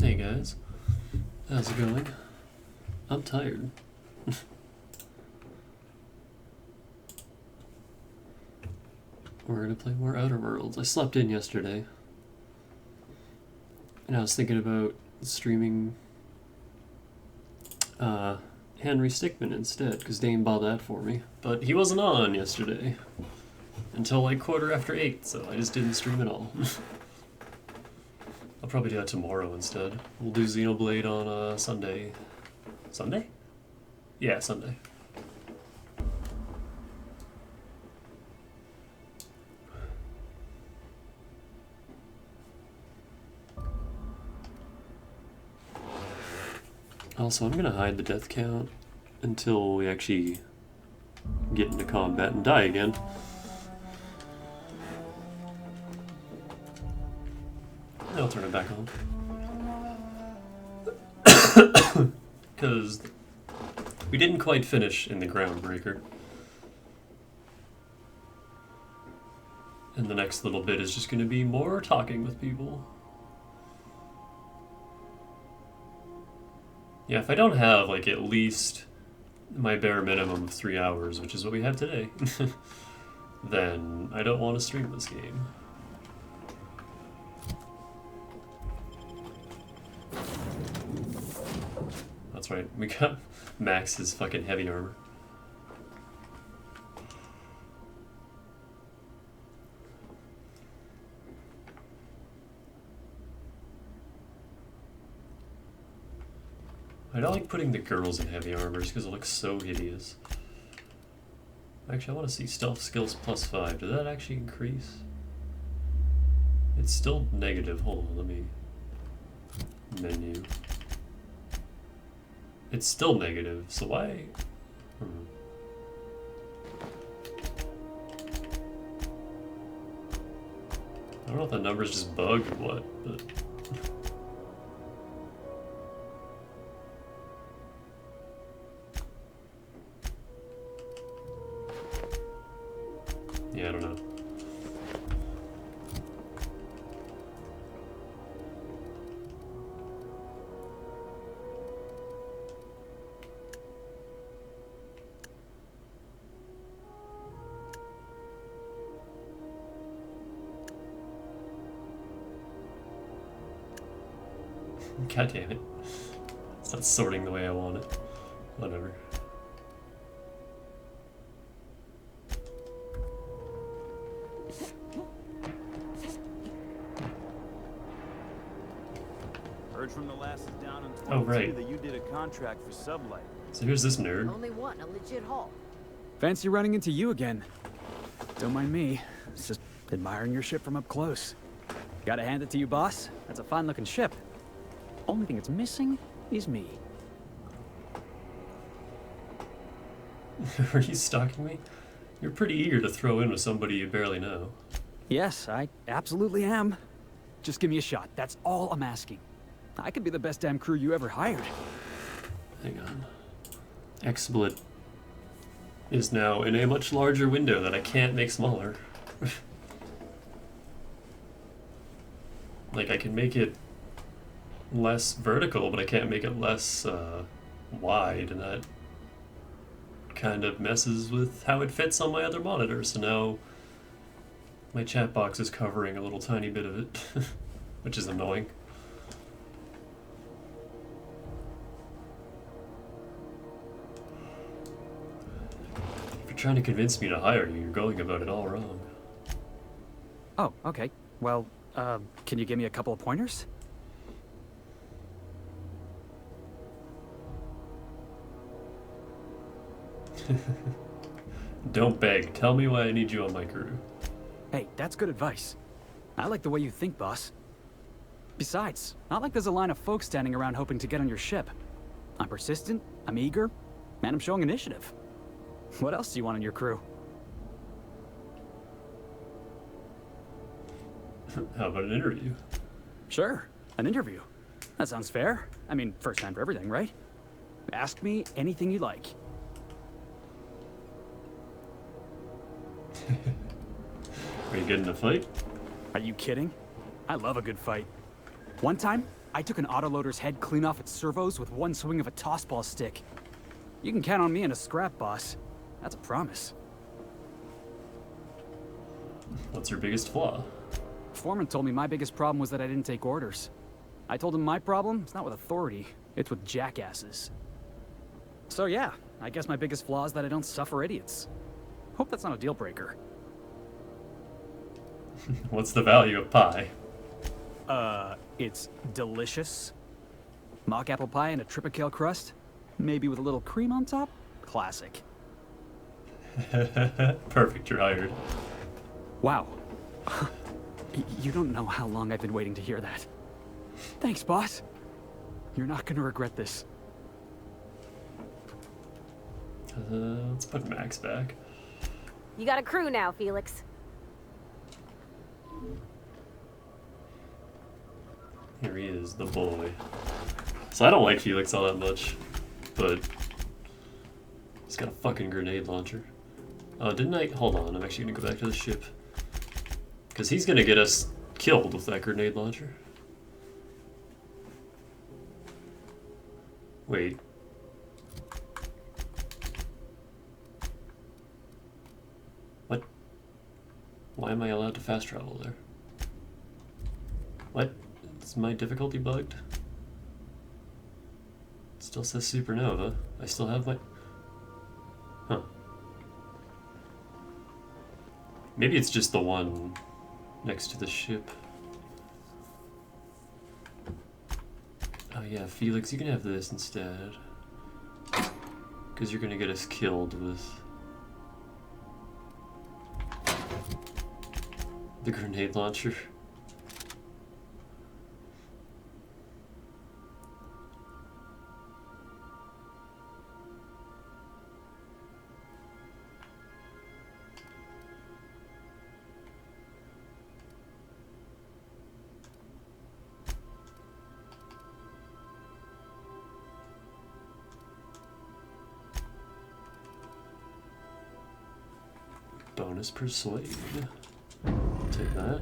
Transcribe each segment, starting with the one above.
Hey guys, how's it going? I'm tired. we're gonna play more Outer Worlds. I slept in yesterday. And I was thinking about streaming Henry Stickmin instead, because Dane bought that for me. But he wasn't on yesterday until like 8:15, so I just didn't stream at all. I'll probably do that tomorrow instead. We'll do Xenoblade on Sunday. Sunday? Yeah, Sunday. Also, I'm gonna hide the death count until we actually get into combat and die again. And I'll turn it back on. Because we didn't quite finish in the Groundbreaker. And the next little bit is just gonna be more talking with people. Yeah, if I don't have, like, at least my bare minimum of 3 hours, which is what we have today, then I don't want to stream this game. That's right, we got Max's fucking heavy armor. I don't like putting the girls in heavy armor just because it looks so hideous. Actually, I want to see stealth skills +5. Does that actually increase? It's still negative. Hold on, let me... Menu. It's still negative, so why... I don't know if the number's just bugged or what, but... Yeah, I don't know. God damn it. It's not sorting the way I want it. Whatever. From the last down in 22 oh, right. that you did a contract for Sublight. So here's this nerd. Only one, a legit haul. Fancy running into you again. Don't mind me. It's just admiring your ship from up close. Gotta hand it to you, boss. That's a fine-looking ship. Only thing it's missing is me. Are you stalking me? You're pretty eager to throw in with somebody you barely know. Yes, I absolutely am. Just give me a shot. That's all I'm asking. I could be the best damn crew you ever hired. Hang on. XSplit is now in a much larger window that I can't make smaller. Like, I can make it less vertical, but I can't make it less wide, and that kind of messes with how it fits on my other monitor, so now my chat box is covering a little tiny bit of it, which is annoying. If you're trying to convince me to hire you, you're going about it all wrong. Oh, okay. Well, can you give me a couple of pointers? Don't beg. Tell me why I need you on my crew. Hey, that's good advice. I like the way you think, boss. Besides, not like there's a line of folks standing around hoping to get on your ship. I'm persistent, I'm eager, and I'm showing initiative. What else do you want on your crew? How about an interview? Sure, an interview. That sounds fair. I mean, first time for everything, right? Ask me anything you like. Are you getting a fight? Are you kidding? I love a good fight. One time, I took an autoloader's head clean off its servos with one swing of a tossball stick. You can count on me in a scrap, boss. That's a promise. What's your biggest flaw? Foreman told me my biggest problem was that I didn't take orders. I told him my problem is not with authority, it's with jackasses. So yeah, I guess my biggest flaw is that I don't suffer idiots. Hope that's not a deal breaker. What's the value of pie? It's delicious. Mock apple pie and a tripicale crust, maybe with a little cream on top. Classic. Perfect, you're hired. Wow. You don't know how long I've been waiting to hear that. Thanks, boss. You're not gonna regret this. Let's put Max back. You got a crew now, Felix. Here he is, the boy. So I don't like Felix all that much, but he's got a fucking grenade launcher. Didn't I? Hold on, I'm actually gonna go back to the ship. Because he's gonna get us killed with that grenade launcher. Wait. What? Why am I allowed to fast travel there? What? Is my difficulty bugged? It still says Supernova. I still have my... Huh. Maybe it's just the one next to the ship. Oh yeah, Felix, you can have this instead. Because you're gonna get us killed with the grenade launcher. Bonus persuade. I'll take that.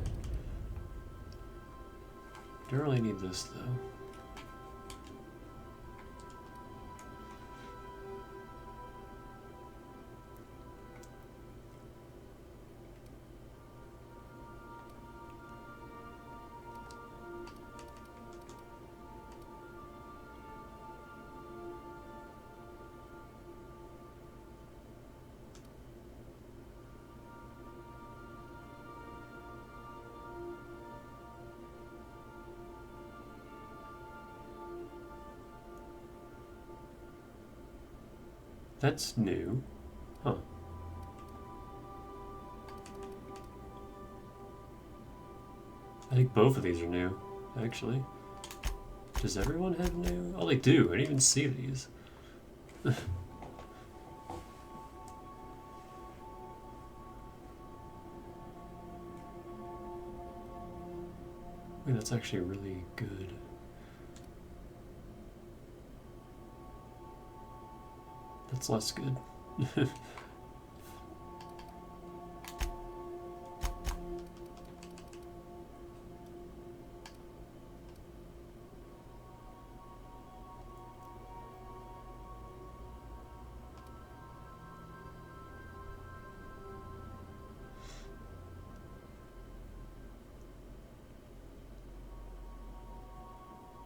Don't really need this though. That's new. Huh. I think both of these are new, actually. Does everyone have new? Oh, they do. I didn't even see these. Wait, that's actually really good. That's less good.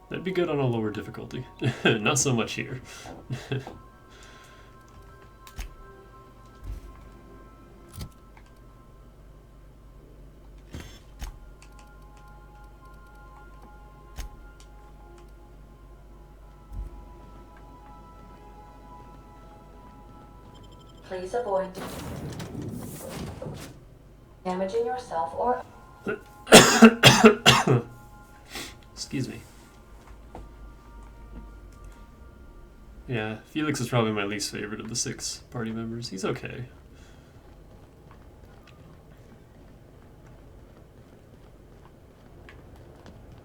That'd be good on a lower difficulty. Not so much here. Please avoid damaging yourself or... Excuse me. Yeah, Felix is probably my least favorite of the 6 party members. He's okay.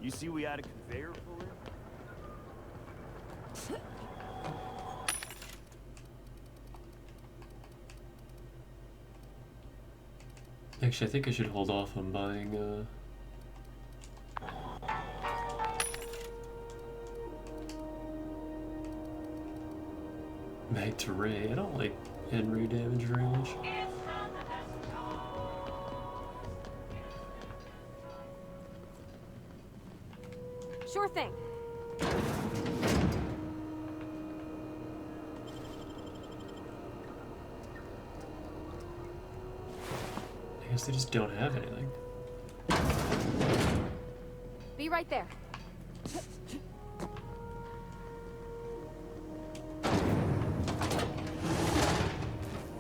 You see we had a conveyor pull in? Actually, I think I should hold off on buying, Mag to Ray. I don't like end ray damage very much. Sure thing. I guess they just don't have anything. Be right there.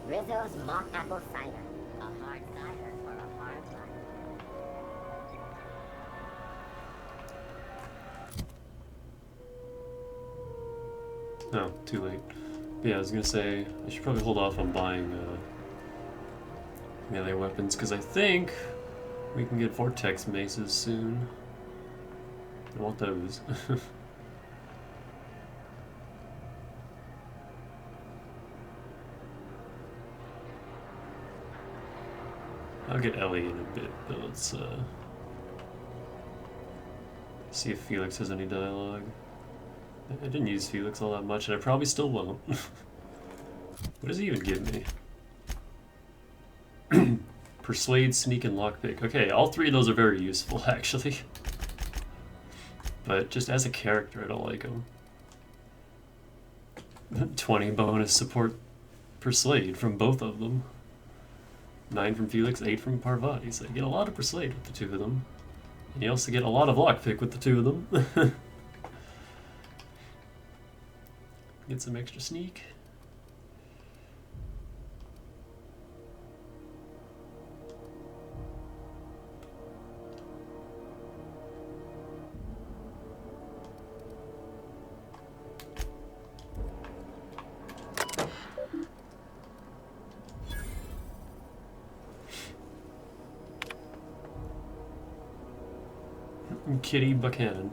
Rizzo's mock apple cider. A hard cider for a hard life. No, too late. But yeah, I was gonna say I should probably hold off on buying melee weapons because I think we can get vortex maces soon. I want those. I'll get Ellie in a bit, but let's see if Felix has any dialogue. I didn't use Felix all that much, and I probably still won't. What does he even give me? Persuade, Sneak, and Lockpick. Okay, all three of those are very useful, actually. But just as a character, I don't like him. 20 bonus support Persuade from both of them. 9 from Felix, 8 from Parvati. So you get a lot of Persuade with the two of them. And you also get a lot of Lockpick with the two of them. Get some extra Sneak. Kitty Buchanan.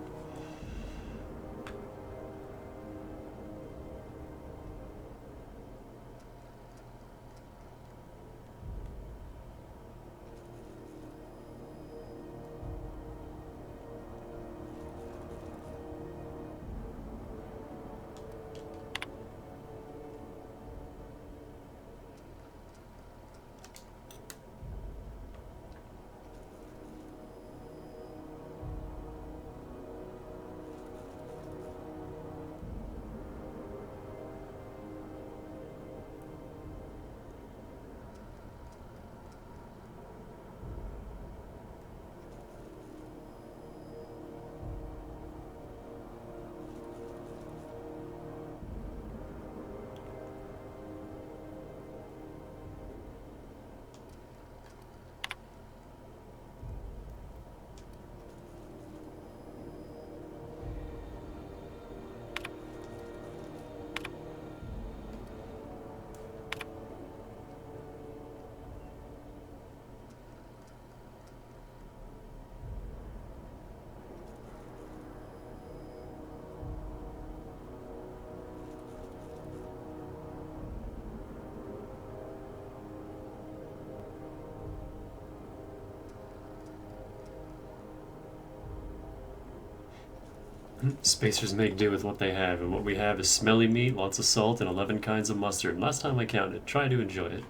Spacers make do with what they have, and what we have is smelly meat, lots of salt, and 11 kinds of mustard. Last time I counted, try to enjoy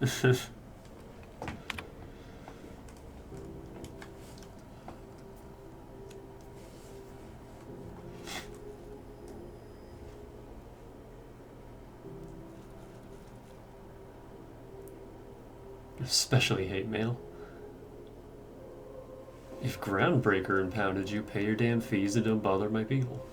it. Especially hate mail. If Groundbreaker impounded you, pay your damn fees and don't bother my people.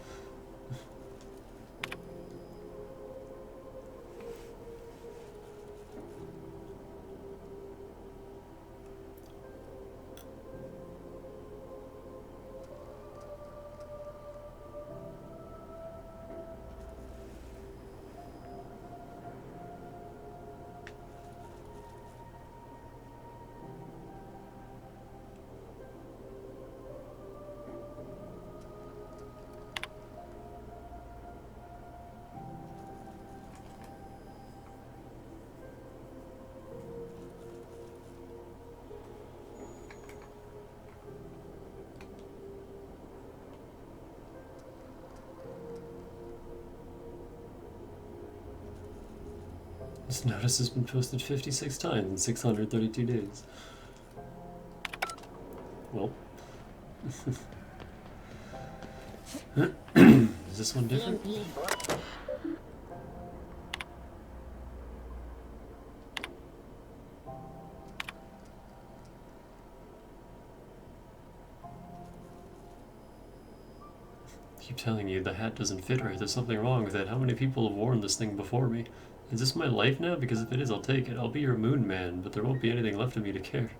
This notice has been posted 56 times in 632 days. Well. Is this one different? Keep telling you the hat doesn't fit right. There's something wrong with it. How many people have worn this thing before me? Is this my life now? Because if it is, I'll take it. I'll be your moon man, but there won't be anything left of me to care.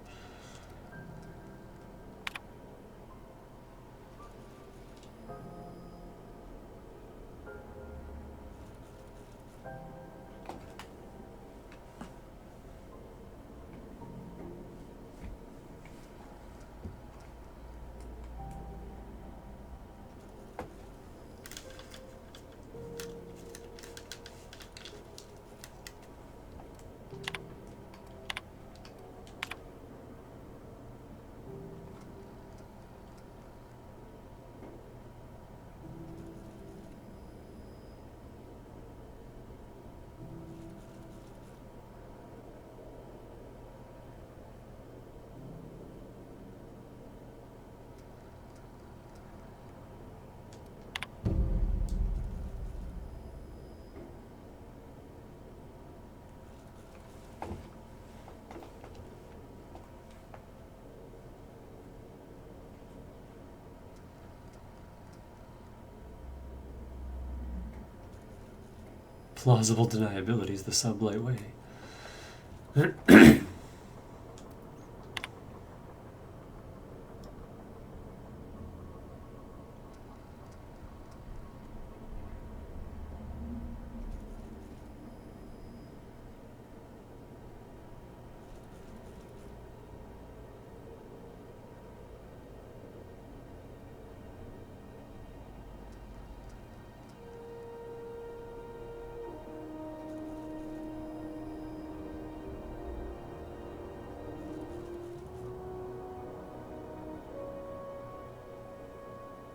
Plausible deniability is the sublight way.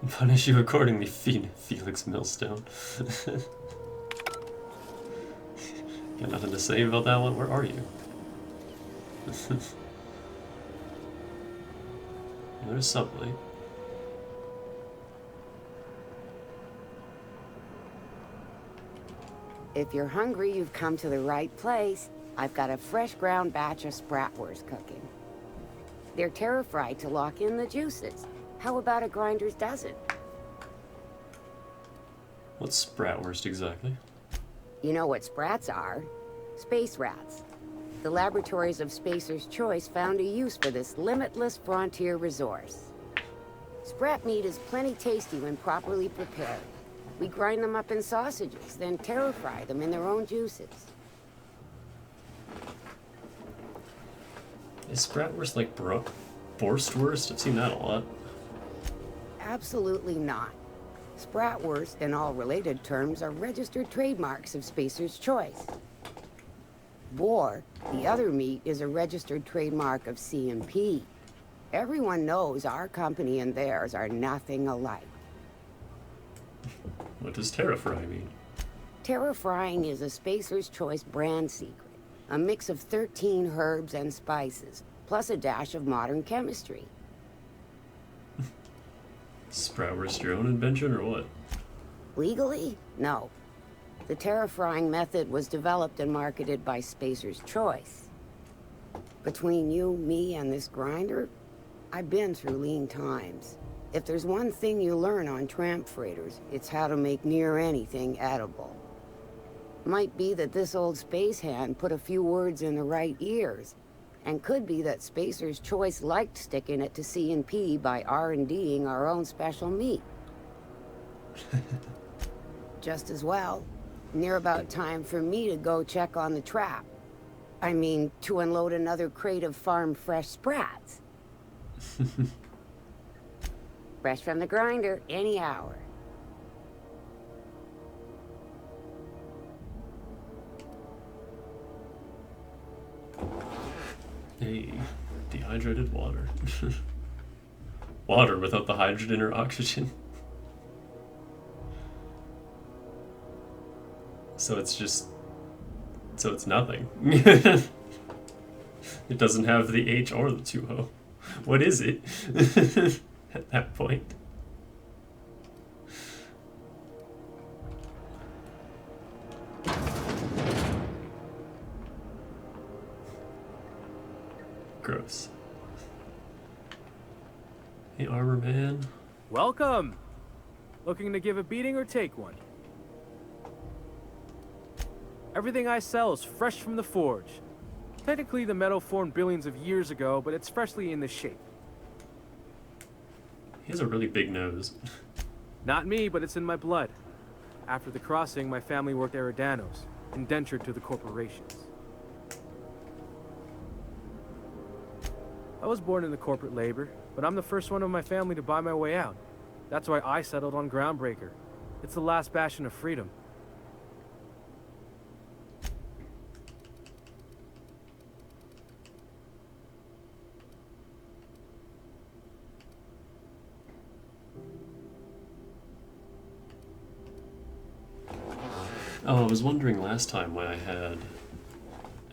Punish you accordingly, Felix Millstone. Got nothing to say about that one? Where are you? There's Subway. If you're hungry, you've come to the right place. I've got a fresh ground batch of spratwurst cooking. They're terra-fried to lock in the juices. How about a grinder's dozen? What's Spratwurst exactly? You know what sprats are? Space rats. The laboratories of Spacer's Choice found a use for this limitless frontier resource. Sprat meat is plenty tasty when properly prepared. We grind them up in sausages, then terra-fry them in their own juices. Is Spratwurst like Borstwurst? I've seen that a lot. Absolutely not. Spratwurst and all related terms are registered trademarks of Spacer's Choice. Boar, the other meat, is a registered trademark of C&P. Everyone knows our company and theirs are nothing alike. What does terra-fry mean? Terra-frying is a Spacer's Choice brand secret. A mix of 13 herbs and spices, plus a dash of modern chemistry. Spratwurst your own invention, or what? Legally? No. The terra-frying method was developed and marketed by Spacer's Choice. Between you, me, and this grinder, I've been through lean times. If there's one thing you learn on tramp freighters, it's how to make near anything edible. Might be that this old space hand put a few words in the right ears, and could be that Spacer's Choice liked sticking it to C&P by R&Ding our own special meat. Just as well, near about time for me to go check on the trap. I mean, to unload another crate of farm-fresh sprats. Fresh from the grinder, any hour. Hey, dehydrated water. Water without the hydrogen or oxygen. So it's just... So it's nothing. It doesn't have the H or the 2O. What is it? At that point. Gross. Hey, Armor Man. Welcome! Looking to give a beating or take one? Everything I sell is fresh from the forge. Technically, the metal formed billions of years ago, but it's freshly in this shape. He has a really big nose. Not me, but it's in my blood. After the crossing, my family worked Eridanos, indentured to the corporations. I was born into corporate labor, but I'm the first one of my family to buy my way out. That's why I settled on Groundbreaker. It's the last bastion of freedom. Oh, I was wondering last time why I had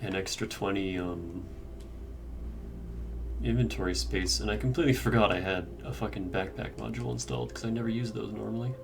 an extra 20 inventory space, and I completely forgot I had a fucking backpack module installed because I never use those normally.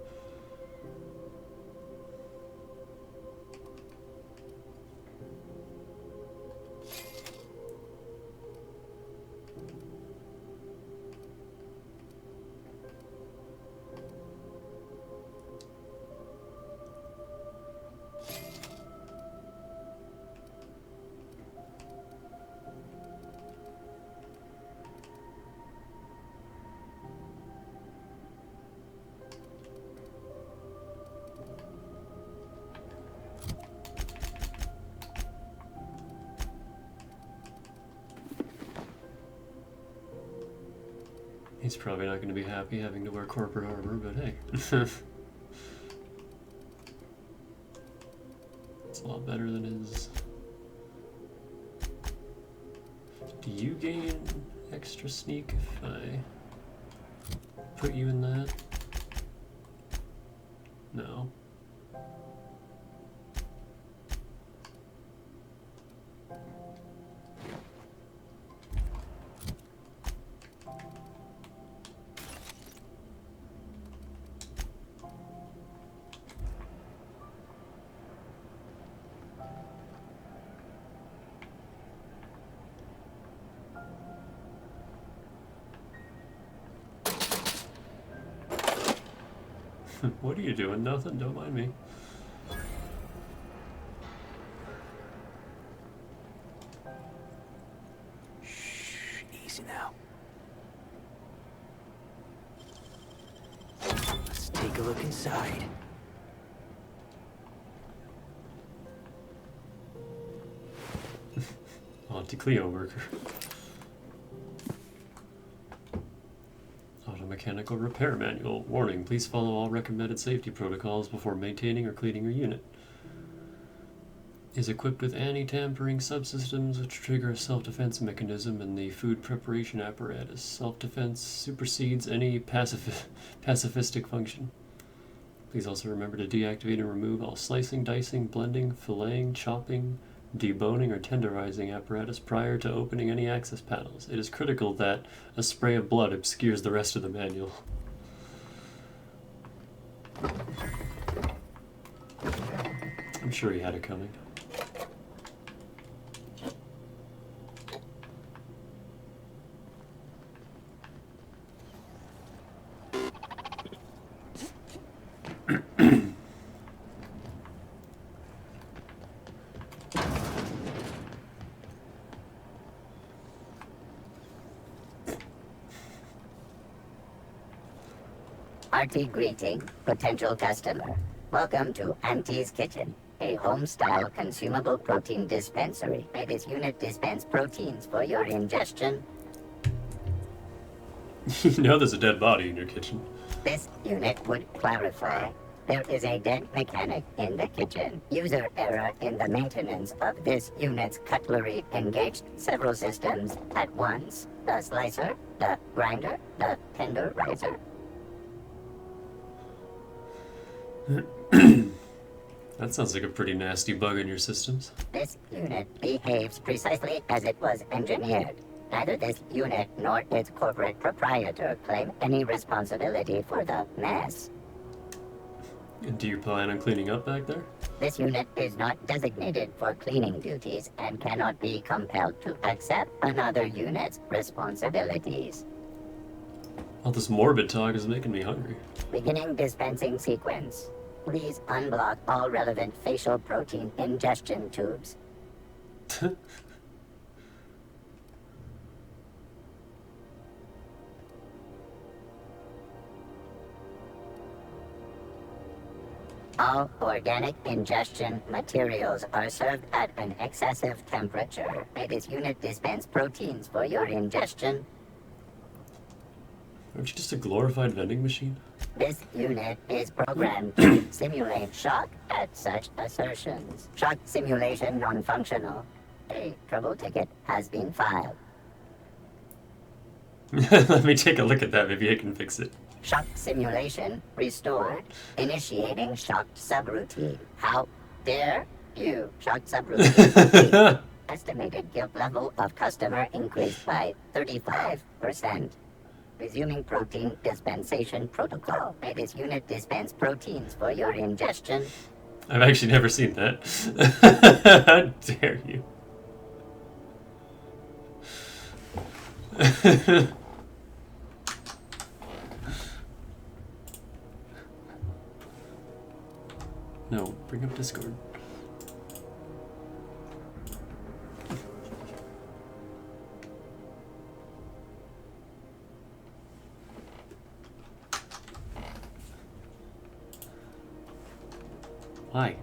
He's probably not going to be happy having to wear corporate armor, but hey. It's a lot better than his... Do you gain extra sneak if I put you in that? No. What are you doing? Nothing, don't mind me. Shh, easy now. Let's take a look inside. Anti-Cleo worker. Mechanical repair manual. Warning, please follow all recommended safety protocols before maintaining or cleaning your unit. Is equipped with anti-tampering subsystems which trigger a self-defense mechanism in the food preparation apparatus. Self-defense supersedes any pacifistic function. Please also remember to deactivate and remove all slicing, dicing, blending, filleting, chopping, deboning, or tenderizing apparatus prior to opening any access panels. It is critical that a spray of blood obscures the rest of the manual. I'm sure he had it coming. Hearty greeting, potential customer. Welcome to Auntie's Kitchen, a home-style consumable protein dispensary. May this unit dispense proteins for your ingestion. You know there's a dead body in your kitchen. This unit would clarify. There is a dead mechanic in the kitchen. User error in the maintenance of this unit's cutlery engaged several systems at once. The slicer, the grinder, the tenderizer. That sounds like a pretty nasty bug in your systems. This unit behaves precisely as it was engineered. Neither this unit nor its corporate proprietor claim any responsibility for the mess. And do you plan on cleaning up back there? This unit is not designated for cleaning duties and cannot be compelled to accept another unit's responsibilities. All this morbid talk is making me hungry. Beginning dispensing sequence. Please unblock all relevant facial protein ingestion tubes. All organic ingestion materials are served at an excessive temperature. May this unit dispense proteins for your ingestion. Aren't you just a glorified vending machine? This unit is programmed to simulate shock at such assertions. Shock simulation non-functional. A trouble ticket has been filed. Let me take a look at that. Maybe I can fix it. Shock simulation restored. Initiating shock subroutine. How dare you? Shock subroutine. Estimated guilt level of customer increased by 35%. Resuming protein dispensation protocol. May this unit dispense proteins for your ingestion. I've actually never seen that. How dare you? No, bring up Discord. Why?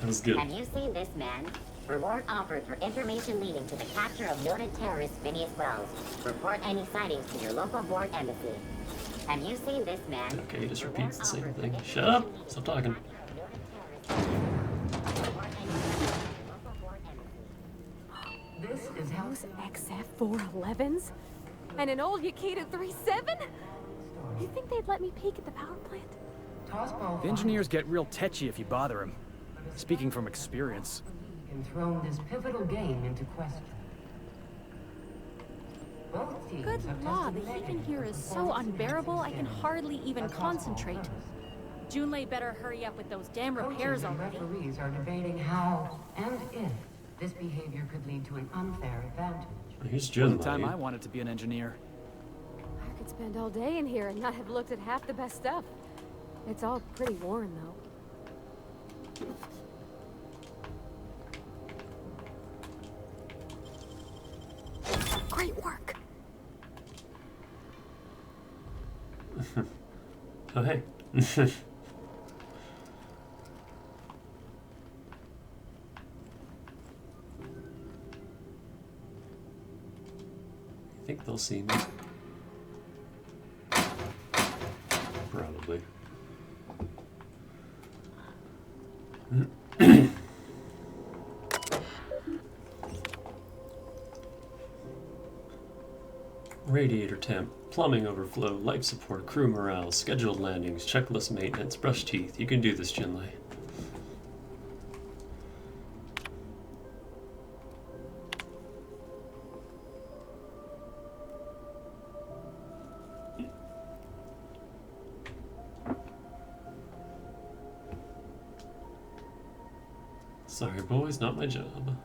That was good. Have you seen this man? Reward offered for information leading to the capture of noted terrorist Phineas Wells. Report any sightings to your local board embassy. Have you seen this man? Okay, he just repeats the same thing. Shut up! Stop talking. This is those XF411s? And an old Yakita 37? You think they'd let me peek at the power plant? The engineers get real tetchy if you bother them. Speaking from experience. Thrown this pivotal game into question. Good law, the heat in here is so unbearable I can hardly even concentrate. Junlei better hurry up with those damn repairs already. Referees are debating how and if this behavior could lead to an unfair advantage. Here's One time I wanted to be an engineer. I could spend all day in here and not have looked at half the best stuff. It's all pretty worn, though. Great work. Oh, hey. I think they'll see me. Probably. Radiator temp, plumbing overflow, life support, crew morale, scheduled landings, checklist maintenance, brush teeth. You can do this, Jinlei. Sorry, boys, not my job.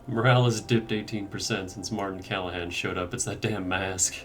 Morale has dipped 18% since Martin Callahan showed up. It's that damn mask.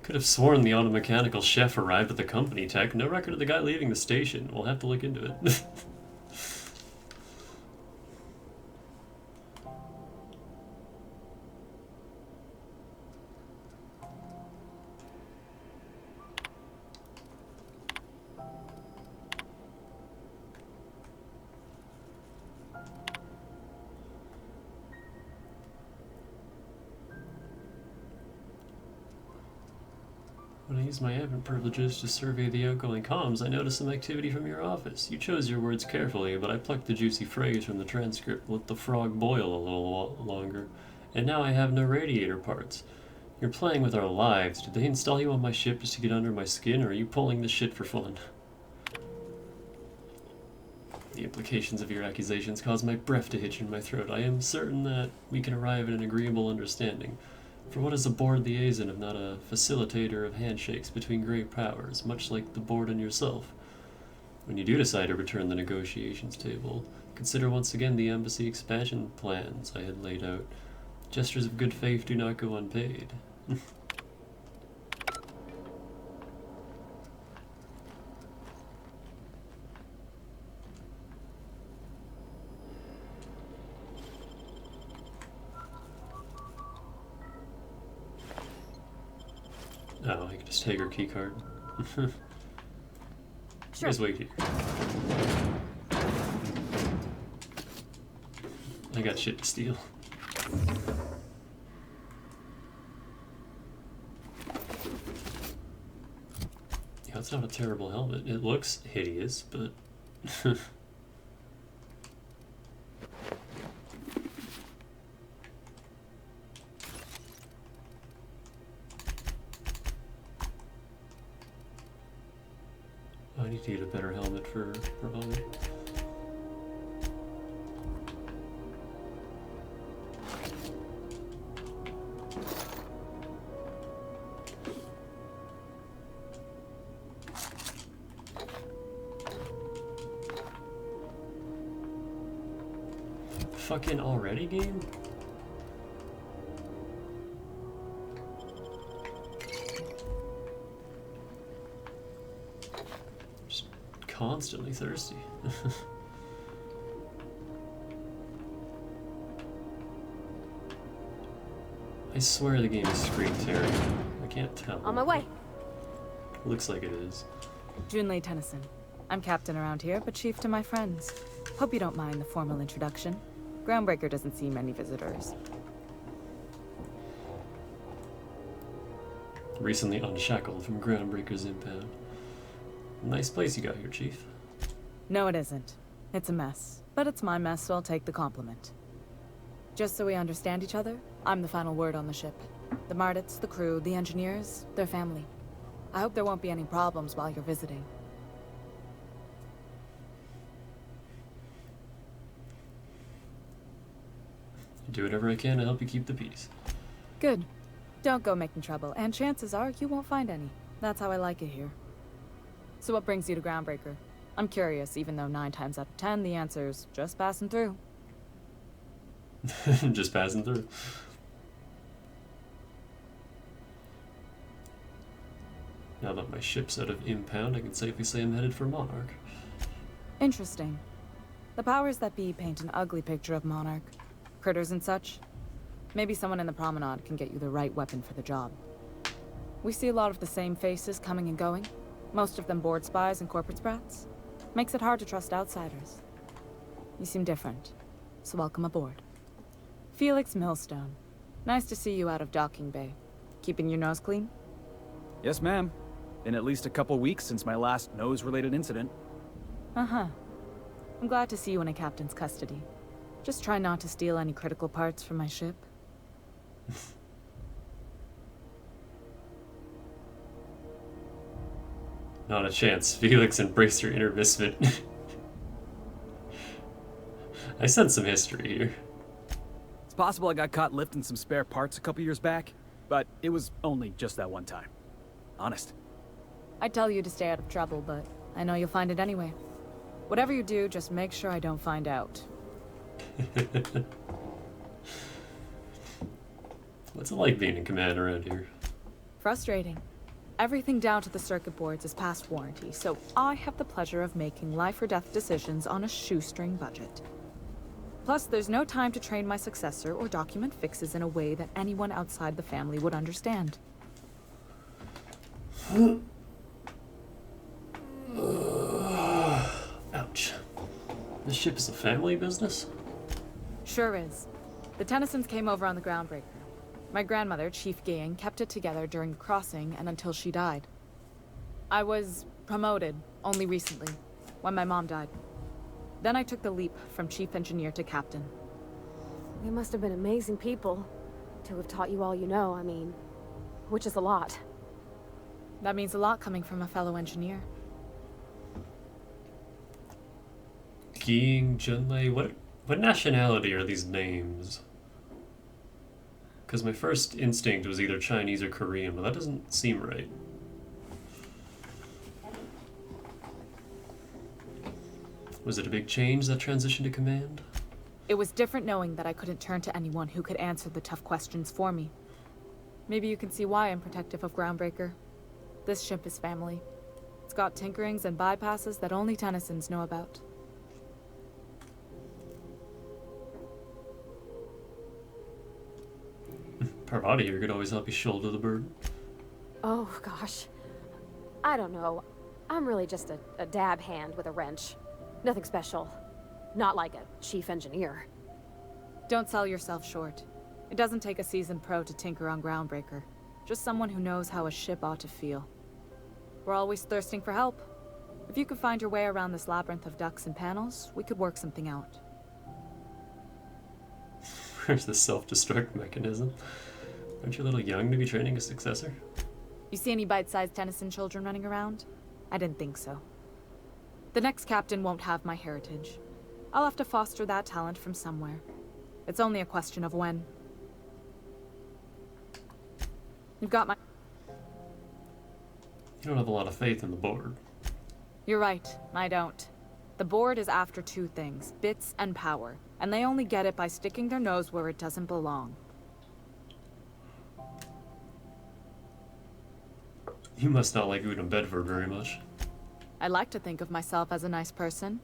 Could have sworn the automechanical chef arrived at the company tech. No record of the guy leaving the station. We'll have to look into it. use my admin privileges to survey the outgoing comms, I noticed some activity from your office. You chose your words carefully, but I plucked the juicy phrase from the transcript, let the frog boil a little longer. And now I have no radiator parts. You're playing with our lives. Did they install you on my ship just to get under my skin, or are you pulling this shit for fun? The implications of your accusations cause my breath to hitch in my throat. I am certain that we can arrive at an agreeable understanding. For what is a board liaison if not a facilitator of handshakes between great powers, much like the board and yourself? When you do decide to return the negotiations table, consider once again the embassy expansion plans I had laid out. Gestures of good faith do not go unpaid. Oh, I can just take her keycard. Sure. Just wait here. I got shit to steal. Yeah, it's not a terrible helmet. It looks hideous, but... I need to get a better helmet for Ollie. Fucking already, game? Just constantly thirsty. I swear the game is screen tearing. I can't tell. On my way. Looks like it is. Junlei Tennyson. I'm captain around here, but chief to my friends. Hope you don't mind the formal introduction. Groundbreaker doesn't see many visitors. Recently unshackled from Groundbreaker's impound. Nice place you got here, Chief. No, it isn't. It's a mess. But it's my mess, so I'll take the compliment. Just so we understand each other, I'm the final word on the ship. The Mardits, the crew, the engineers, their family. I hope there won't be any problems while you're visiting. Do whatever I can to help you keep the peace. Good. Don't go making trouble, and chances are you won't find any. That's how I like it here. So what brings you to Groundbreaker? I'm curious, even though 9 times out of 10 the answer's just passing through. Just passing through. Now that my ship's out of impound, I can safely say I'm headed for Monarch. Interesting. The powers that be paint an ugly picture of Monarch. Critters and such. Maybe someone in the promenade can get you the right weapon for the job. We see a lot of the same faces coming and going. Most of them board spies and corporate sprats. Makes it hard to trust outsiders. You seem different, so welcome aboard. Felix Millstone. Nice to see you out of docking bay. Keeping your nose clean? Yes, ma'am. Been at least a couple weeks since my last nose-related incident. Uh-huh. I'm glad to see you in a captain's custody. Just try not to steal any critical parts from my ship. Not a chance. Felix embraced your inner misfit. I sense some history here. It's possible I got caught lifting some spare parts a couple years back, but it was only just that one time. Honest. I'd tell you to stay out of trouble, but I know you'll find it anyway. Whatever you do, just make sure I don't find out. What's it like being in command around here? Frustrating. Everything down to the circuit boards is past warranty, so I have the pleasure of making life or death decisions on a shoestring budget. Plus, there's no time to train my successor or document fixes in a way that anyone outside the family would understand. Ouch. This ship is a family business? Sure is. The Tennysons came over on the Groundbreaker. My grandmother, Chief Gayan, kept it together during the crossing and until she died. I was promoted only recently, when my mom died. Then I took the leap from chief engineer to captain. They must have been amazing people to have taught you all you know, I mean, which is a lot. That means a lot coming from a fellow engineer. Ging, Junlei, what nationality are these names? Because my first instinct was either Chinese or Korean, but that doesn't seem right. Was it a big change, that transition to command? It was different knowing that I couldn't turn to anyone who could answer the tough questions for me. Maybe you can see why I'm protective of Groundbreaker. This ship is family. It's got tinkerings and bypasses that only Tennysons know about. Parvati here could always help you shoulder the burden. Oh, gosh. I don't know. I'm really just a dab hand with a wrench. Nothing special. Not like a chief engineer. Don't sell yourself short. It doesn't take a seasoned pro to tinker on Groundbreaker. Just someone who knows how a ship ought to feel. We're always thirsting for help. If you could find your way around this labyrinth of ducts and panels, we could work something out. Where's the self-destruct mechanism? Aren't you a little young to be training a successor? You see any bite-sized Tennyson children running around? I didn't think so. The next captain won't have my heritage. I'll have to foster that talent from somewhere. It's only a question of when. You've got my... You don't have a lot of faith in the board. You're right, I don't. The board is after two things, bits and power, and they only get it by sticking their nose where it doesn't belong. You must not like Udom Bedford very much. I like to think of myself as a nice person,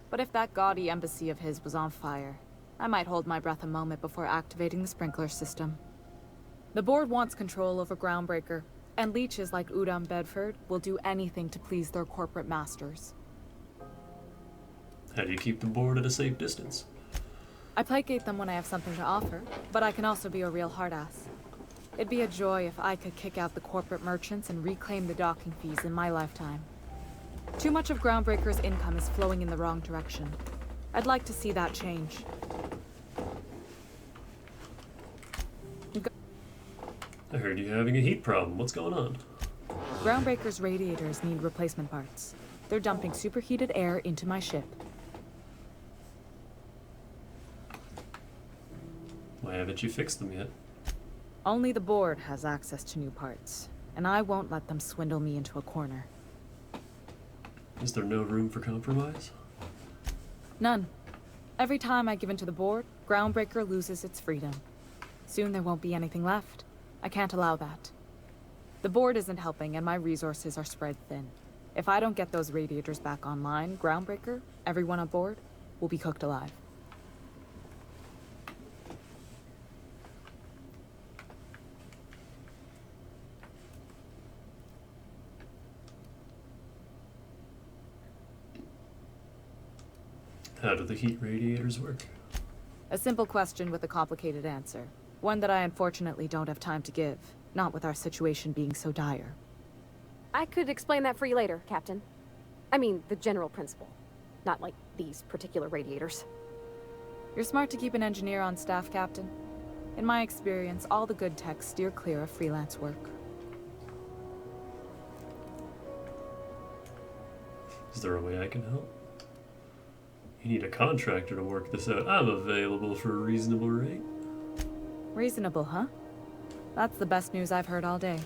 but if that gaudy embassy of his was on fire, I might hold my breath a moment before activating the sprinkler system. The board wants control over Groundbreaker, and leeches like Udom Bedford will do anything to please their corporate masters. How do you keep the board at a safe distance? I placate them when I have something to offer, but I can also be a real hard-ass. It'd be a joy if I could kick out the corporate merchants and reclaim the docking fees in my lifetime. Too much of Groundbreaker's income is flowing in the wrong direction. I'd like to see that change. I heard you're having a heat problem. What's going on? Groundbreaker's radiators need replacement parts. They're dumping superheated air into my ship. Why haven't you fixed them yet? Only the board has access to new parts, and I won't let them swindle me into a corner. Is there no room for compromise? None. Every time I give in to the board, Groundbreaker loses its freedom. Soon there won't be anything left. I can't allow that. The board isn't helping, and my resources are spread thin. If I don't get those radiators back online, Groundbreaker, everyone on board, will be cooked alive. How do the heat radiators work? A simple question with a complicated answer. One that I unfortunately don't have time to give, not with our situation being so dire. I could explain that for you later, Captain. I mean, the general principle. Not like these particular radiators. You're smart to keep an engineer on staff, Captain. In my experience, all the good techs steer clear of freelance work. Is there a way I can help? You need a contractor to work this out. I'm available for a reasonable rate. Reasonable, huh? That's the best news I've heard all day.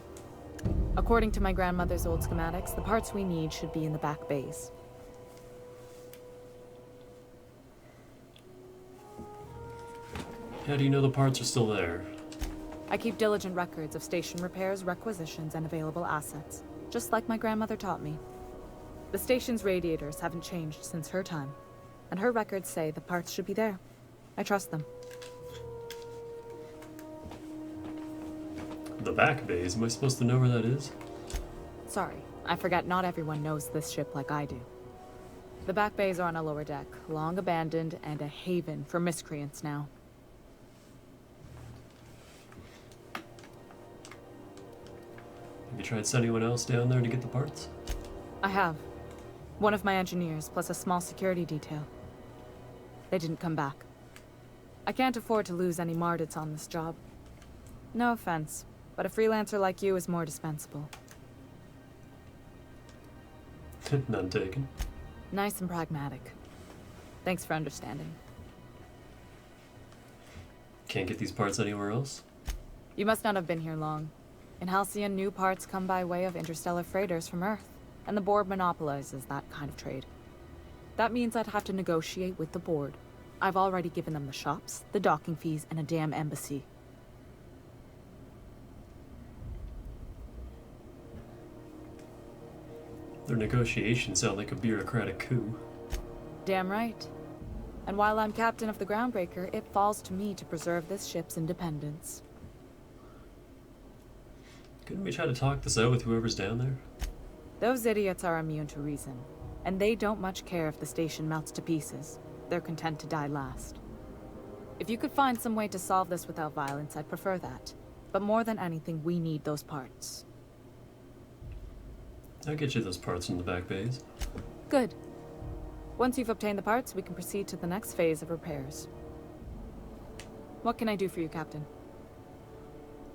According to my grandmother's old schematics, the parts we need should be in the back bays. How do you know the parts are still there? I keep diligent records of station repairs, requisitions, and available assets, just like my grandmother taught me. The station's radiators haven't changed since her time, and her records say the parts should be there. I trust them. The back bays? Am I supposed to know where that is? Sorry, I forget not everyone knows this ship like I do. The back bays are on a lower deck, long abandoned and a haven for miscreants now. Have you tried sending anyone else down there to get the parts? I have. One of my engineers, plus a small security detail. They didn't come back. I can't afford to lose any Mardits on this job. No offense, but a freelancer like you is more dispensable. None taken. Nice and pragmatic. Thanks for understanding. Can't get these parts anywhere else? You must not have been here long. In Halcyon, new parts come by way of interstellar freighters from Earth, and the board monopolizes that kind of trade. That means I'd have to negotiate with the board. I've already given them the shops, the docking fees, and a damn embassy. Their negotiations sound like a bureaucratic coup. Damn right. And while I'm captain of the Groundbreaker, it falls to me to preserve this ship's independence. Couldn't we try to talk this out with whoever's down there? Those idiots are immune to reason, and they don't much care if the station melts to pieces. They're content to die last. If you could find some way to solve this without violence, I'd prefer that. But more than anything, we need those parts. I'll get you those parts from the back bays. Good. Once you've obtained the parts, we can proceed to the next phase of repairs. What can I do for you, Captain?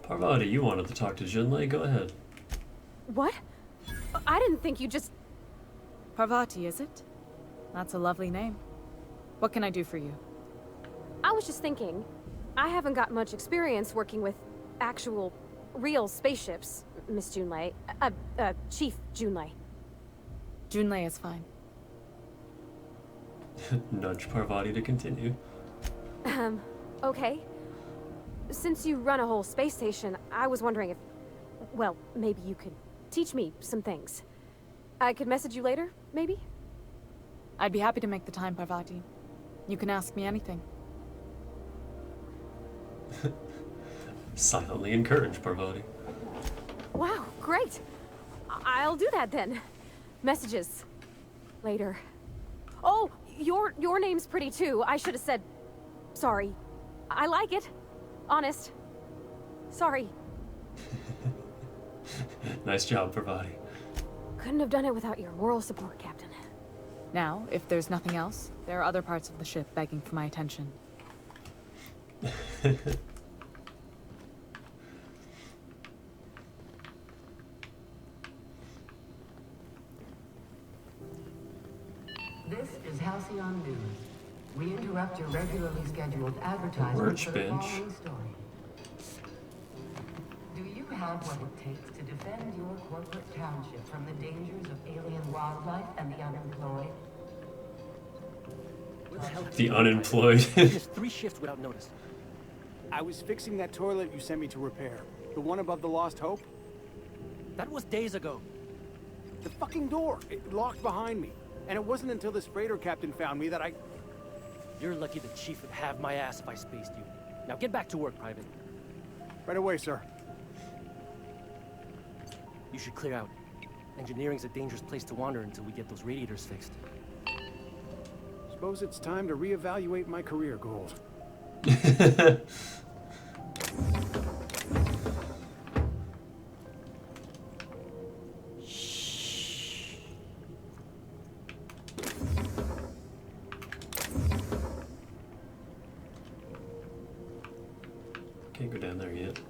Parvati, you wanted to talk to Junlei. Go ahead. What? I didn't think you just... Parvati, is it? That's a lovely name. What can I do for you? I was just thinking, I haven't got much experience working with actual, real spaceships, Miss Junlei. Chief Junlei. Junlei is fine. Nudge Parvati to continue. Okay. Since you run a whole space station, I was wondering if... Well, maybe you could teach me some things. I could message you later, maybe? I'd be happy to make the time, Parvati. You can ask me anything. Silently encourage Parvati. Wow, great. I'll do that then. Messages. Later. Oh, your name's pretty too. I should have said... Sorry. I like it. Honest. Sorry. Nice job, Parvati. Couldn't have done it without your moral support, Captain. Now, if there's nothing else, there are other parts of the ship begging for my attention. This is Halcyon News. We interrupt your regularly scheduled advertisement Merch for the bench. following story. Do you have what it takes to defend your corporate township from the dangers of alien wildlife and the unemployed? The unemployed. Missed 3 shifts without notice. I was fixing that toilet you sent me to repair. The one above the Lost Hope. That was days ago. The fucking door. It locked behind me. And it wasn't until this freighter captain found me that I... You're lucky the chief would have my ass if I spaced you. Now get back to work, Private. Right away, sir. You should clear out. Engineering's a dangerous place to wander until we get those radiators fixed. Suppose it's time to reevaluate my career goals. Can't go down there yet.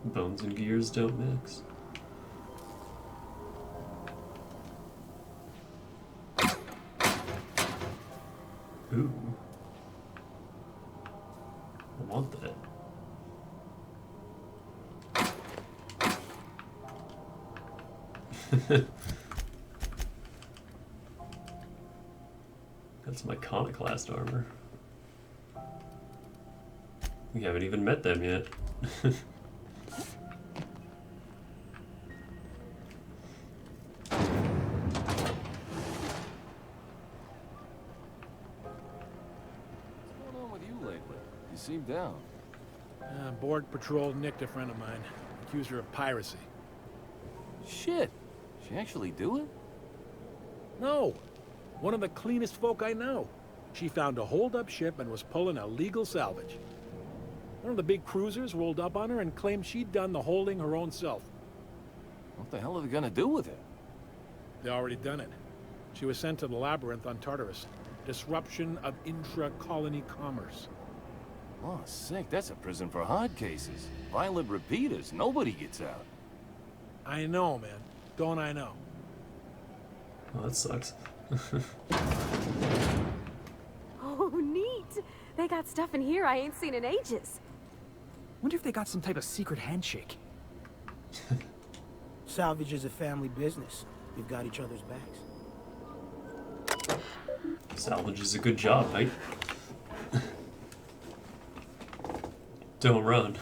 Bones and gears don't mix. Ooh. I want that. That's some iconoclast armor. We haven't even met them yet. You seem down. Board patrol nicked a friend of mine. Accused her of piracy. Shit. She actually do it? No. One of the cleanest folk I know. She found a hold-up ship and was pulling a legal salvage. One of the big cruisers rolled up on her and claimed she'd done the holding her own self. What the hell are they gonna do with her? They already done it. She was sent to the labyrinth on Tartarus. Disruption of intra-colony commerce. Oh, sick. That's a prison for hard cases. Violent repeaters. Nobody gets out. I know, man. Don't I know? Oh, that sucks. Oh, neat. They got stuff in here I ain't seen in ages. Wonder if they got some type of secret handshake. Salvage is a family business. We've got each other's backs. Salvage is a good job, mate. Don't run.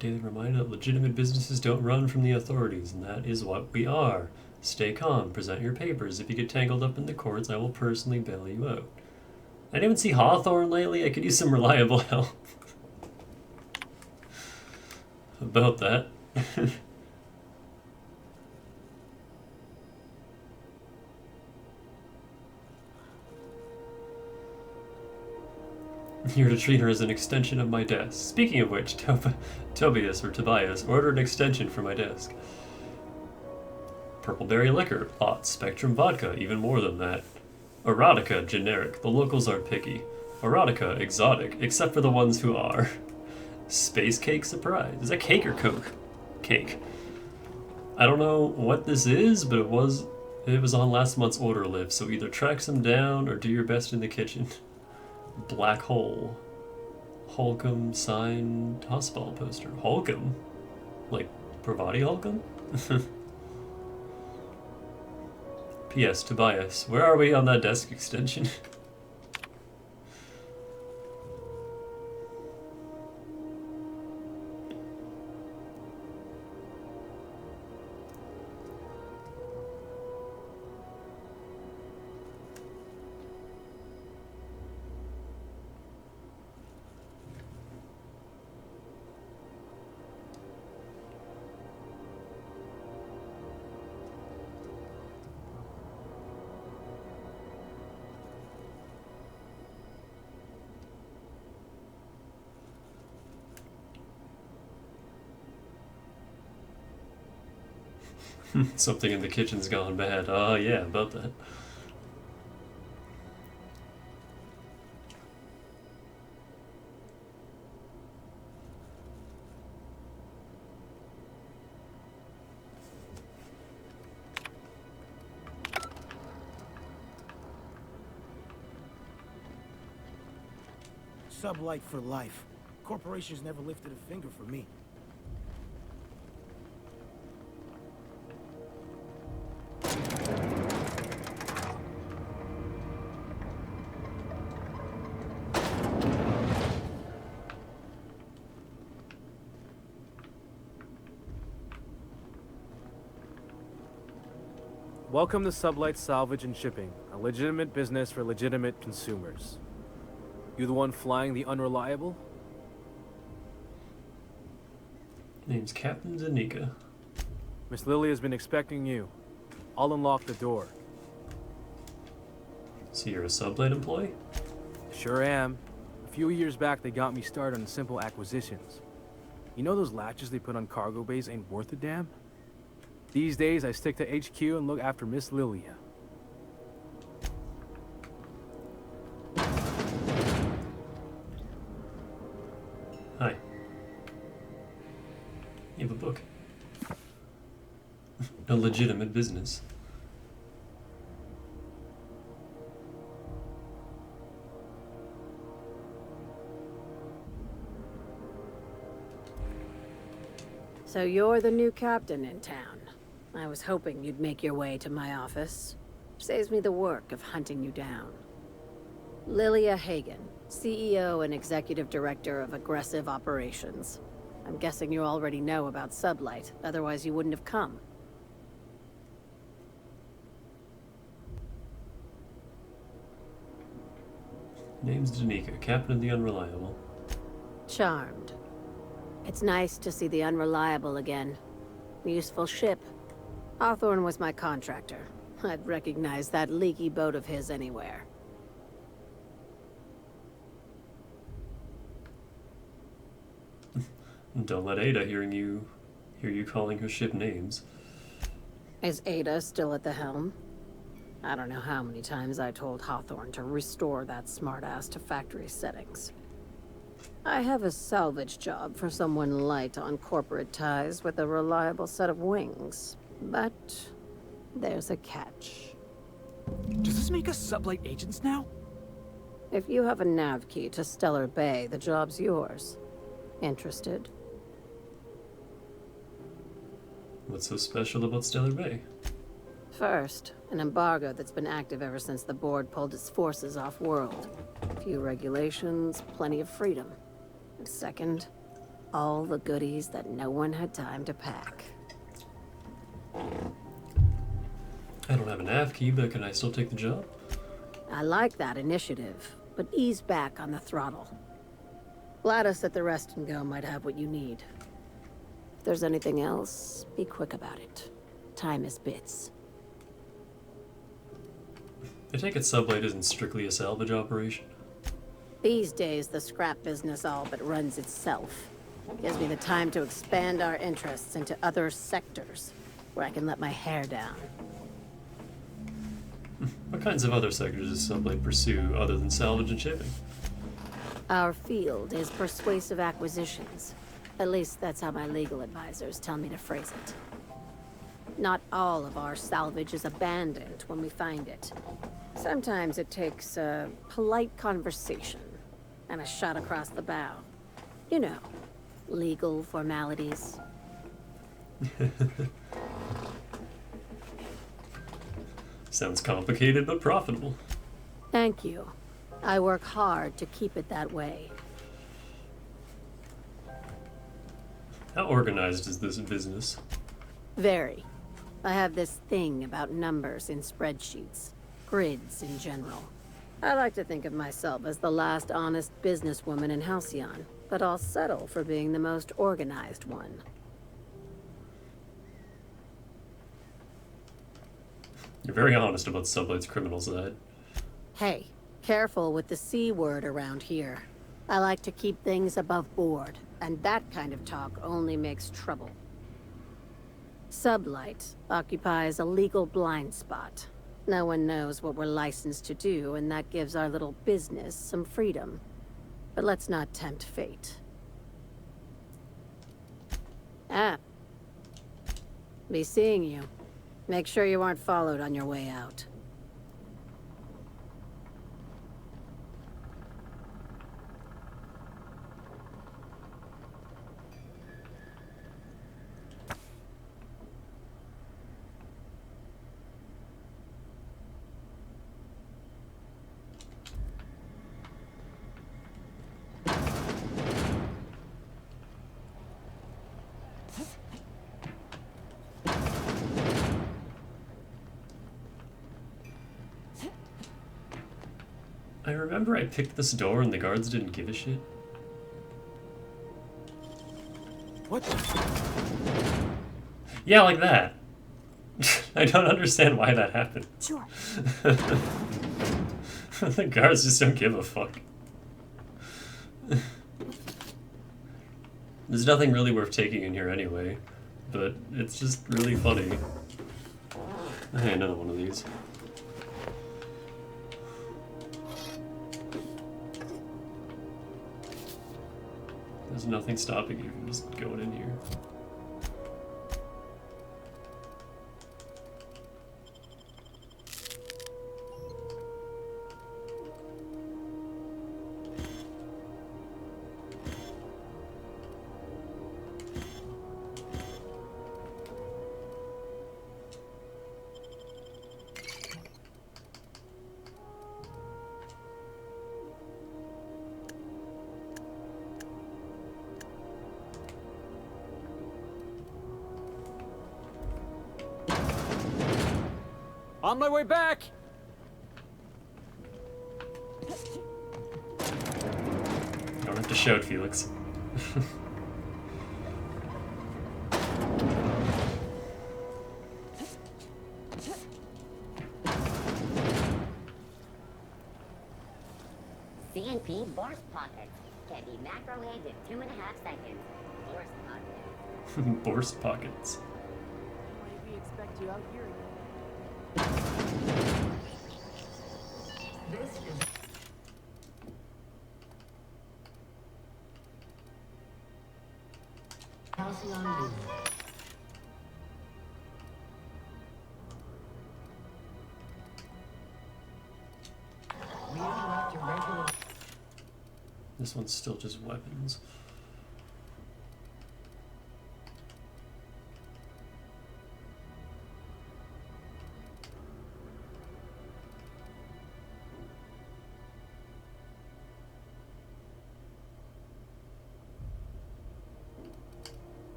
Daily reminder that legitimate businesses don't run from the authorities, and that is what we are. Stay calm, present your papers. If you get tangled up in the courts, I will personally bail you out. I didn't even see Hawthorne lately. I could use some reliable help. About that. You're to treat her as an extension of my desk. Speaking of which, Tobias ordered an extension for my desk. Purple berry liquor, hot spectrum vodka, even more than that. Erotica, generic. The locals are picky. Erotica, exotic, except for the ones who are. Space cake surprise. Is that cake or Coke? Cake. I don't know what this is, but it was on last month's order list, so either track some down or do your best in the kitchen. Black hole. Holcomb signed hospital poster. Holcomb? Like Pravati Holcomb? P.S. Tobias, where are we on that desk extension? Something in the kitchen's gone bad. Oh, yeah, about that. Sublight for life. Corporations never lifted a finger for me. Welcome to Sublight Salvage and Shipping, a legitimate business for legitimate consumers. You the one flying the Unreliable? Name's Captain Zanika. Miss Lily has been expecting you. I'll unlock the door. So you're a Sublight employee? Sure am. A few years back, they got me started on simple acquisitions. You know those latches they put on cargo bays ain't worth a damn? These days, I stick to HQ and look after Miss Lilia. Hi. You have a book. A legitimate business. So you're the new captain in town. I was hoping you'd make your way to my office. Saves me the work of hunting you down. Lilia Hagen, CEO and Executive Director of Aggressive Operations. I'm guessing you already know about Sublight, otherwise you wouldn't have come. Name's Danica, Captain of the Unreliable. Charmed. It's nice to see the Unreliable again. Useful ship. Hawthorne was my contractor. I'd recognize that leaky boat of his anywhere. Don't let Ada Hear you calling her ship names. Is Ada still at the helm? I don't know how many times I told Hawthorne to restore that smartass to factory settings. I have a salvage job for someone light on corporate ties with a reliable set of wings. But there's a catch. Does this make us sublight agents now? If you have a nav key to Stellar Bay, the job's yours. Interested? What's so special about Stellar Bay? First, an embargo that's been active ever since the board pulled its forces off-world. Few regulations, plenty of freedom. And second, all the goodies that no one had time to pack. I don't have a nav key, but can I still take the job? I like that initiative, but ease back on the throttle. Gladys at the Rest and Go might have what you need. If there's anything else, be quick about it. Time is bits. I take it Sublight isn't strictly a salvage operation. These days, the scrap business all but runs itself. Gives me the time to expand our interests into other sectors, where I can let my hair down. What kinds of other sectors does Sublight pursue other than salvage and shipping? Our field is persuasive acquisitions. At least that's how my legal advisors tell me to phrase it. Not all of our salvage is abandoned when we find it. Sometimes it takes a polite conversation and a shot across the bow. You know, legal formalities. Sounds complicated but profitable. Thank you. I work hard to keep it that way. How organized is this business? Very. I have this thing about numbers in spreadsheets. Grids in general. I like to think of myself as the last honest businesswoman in Halcyon, but I'll settle for being the most organized one. You're very honest about Sublight's criminal side. Hey, careful with the C word around here. I like to keep things above board, and that kind of talk only makes trouble. Sublight occupies a legal blind spot. No one knows what we're licensed to do, and that gives our little business some freedom. But let's not tempt fate. Ah. Be seeing you. Make sure you aren't followed on your way out. I remember I picked this door and the guards didn't give a shit. What? Yeah, like that. I don't understand why that happened. Sure. The guards just don't give a fuck. There's nothing really worth taking in here anyway, but it's just really funny. Hey, another one of these. There's nothing stopping you from just going in here. On my way back! Don't have to shout, Felix. CNP Borst Pocket can be macrowaved in 2.5 seconds. Borst Pocket. Borst pockets. Why did we expect you out here again? This is Glaceon Beam. We interrupt your regular. This one's still just weapons.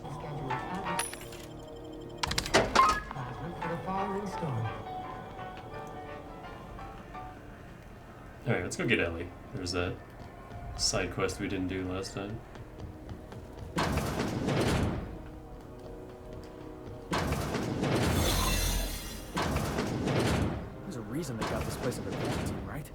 Scheduled average. Plasma for the following storm. Alright, let's go get Ellie. There's that side quest we didn't do last time. There's a reason they got this place under quarantine, right?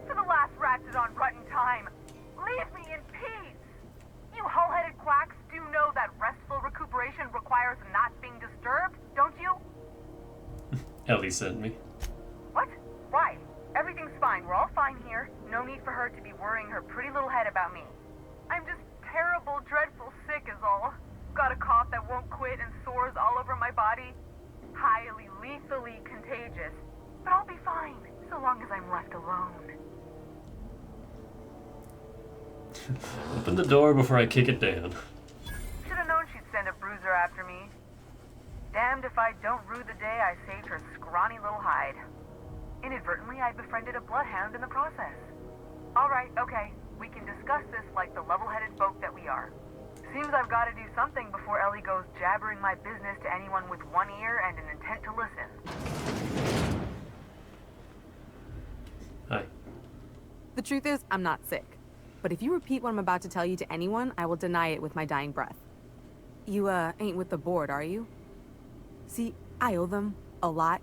For the last rat on rotten time, leave me in peace! You hull-headed quacks do know that restful recuperation requires not being disturbed, don't you? Ellie sent me. What? Why? Everything's fine. We're all fine here. No need for her to be worrying her pretty little head about me. I'm just terrible, dreadful sick is all. Got a cough that won't quit and sores all over my body. Highly, lethally contagious. But I'll be fine, so long as I'm left alone. Open the door before I kick it down. Should have known she'd send a bruiser after me. Damned if I don't rue the day I saved her scrawny little hide. Inadvertently, I befriended a bloodhound in the process. Alright, okay. We can discuss this like the level-headed folk that we are. Seems I've got to do something before Ellie goes jabbering my business to anyone with one ear and an intent to listen. Hi. The truth is, I'm not sick. But if you repeat what I'm about to tell you to anyone, I will deny it with my dying breath. You, ain't with the board, are you? See, I owe them a lot.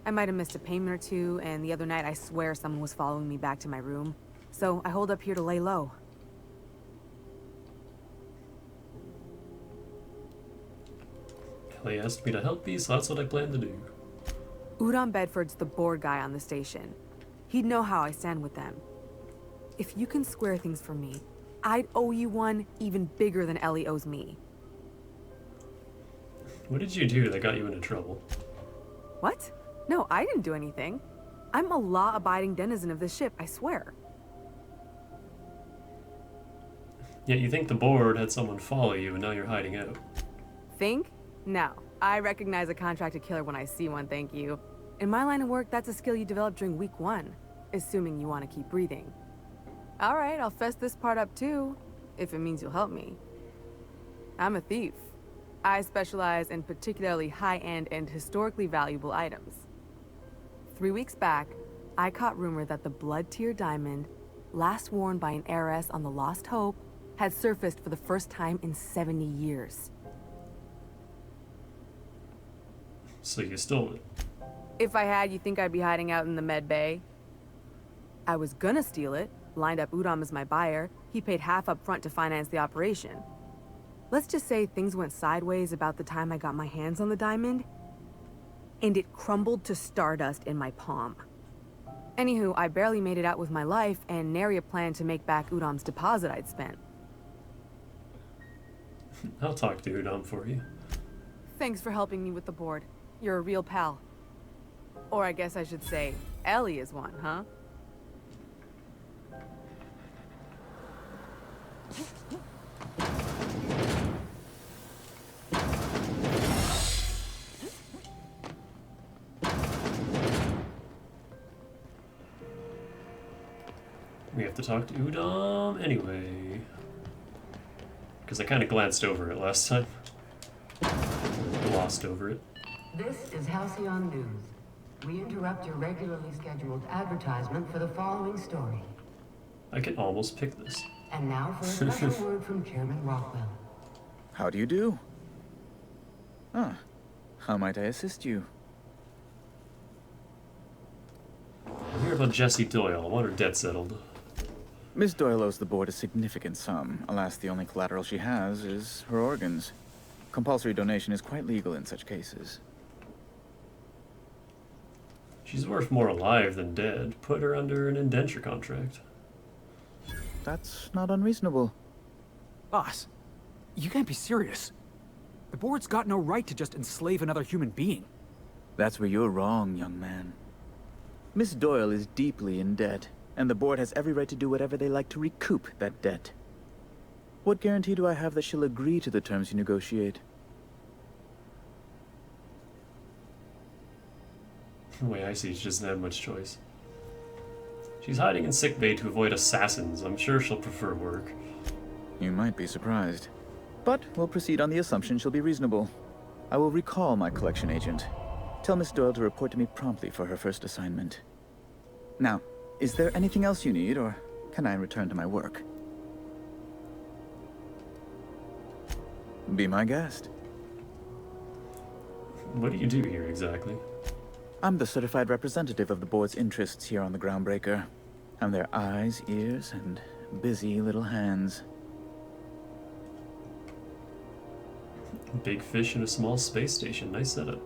I might have missed a payment or two, and the other night I swear someone was following me back to my room. So I hold up here to lay low. Ellie asked me to help you, so that's what I plan to do. Udon Bedford's the board guy on the station. He'd know how I stand with them. If you can square things for me, I'd owe you one even bigger than Ellie owes me. What did you do that got you into trouble? What? No, I didn't do anything. I'm a law-abiding denizen of this ship, I swear. Yet you think the board had someone follow you and now you're hiding out. Think? No. I recognize a contracted killer when I see one, thank you. In my line of work, that's a skill you develop during week 1, assuming you want to keep breathing. All right, I'll fess this part up too, if it means you'll help me. I'm a thief. I specialize in particularly high-end and historically valuable items. 3 weeks back, I caught rumor that the blood-tier diamond, last worn by an heiress on the Lost Hope, had surfaced for the first time in 70 years. So you stole it. If I had, you think I'd be hiding out in the med bay? I was gonna steal it, lined up Udom as my buyer. He paid half up front to finance the operation. Let's just say things went sideways about the time I got my hands on the diamond, and it crumbled to stardust in my palm. Anywho, I barely made it out with my life, and nary a plan to make back Udom's deposit I'd spent. I'll talk to Udom for you. Thanks for helping me with the board. You're a real pal. Or I guess I should say, Ellie is one, huh? We have to talk to Udom anyway. Because I kind of glanced over it last time. Glossed over it. This is Halcyon News. We interrupt your regularly scheduled advertisement for the following story. I can almost pick this. And now for a special word from Chairman Rockwell. How do you do? Ah, how might I assist you? I hear about Jessie Doyle. I want her debt settled. Miss Doyle owes the board a significant sum. Alas, the only collateral she has is her organs. Compulsory donation is quite legal in such cases. She's worth more alive than dead. Put her under an indenture contract. That's not unreasonable. Boss, you can't be serious. The board's got no right to just enslave another human being. That's where you're wrong, young man. Miss Doyle is deeply in debt, and the board has every right to do whatever they like to recoup that debt. What guarantee do I have that she'll agree to the terms you negotiate? The way I see it, she doesn't have much choice. She's hiding in sickbay to avoid assassins. I'm sure she'll prefer work. You might be surprised. But we'll proceed on the assumption she'll be reasonable. I will recall my collection agent. Tell Miss Doyle to report to me promptly for her first assignment. Now, is there anything else you need, or can I return to my work? Be my guest. What do you do here exactly? I'm the certified representative of the board's interests here on the Groundbreaker. I'm their eyes, ears, and busy little hands. Big fish in a small space station. Nice setup.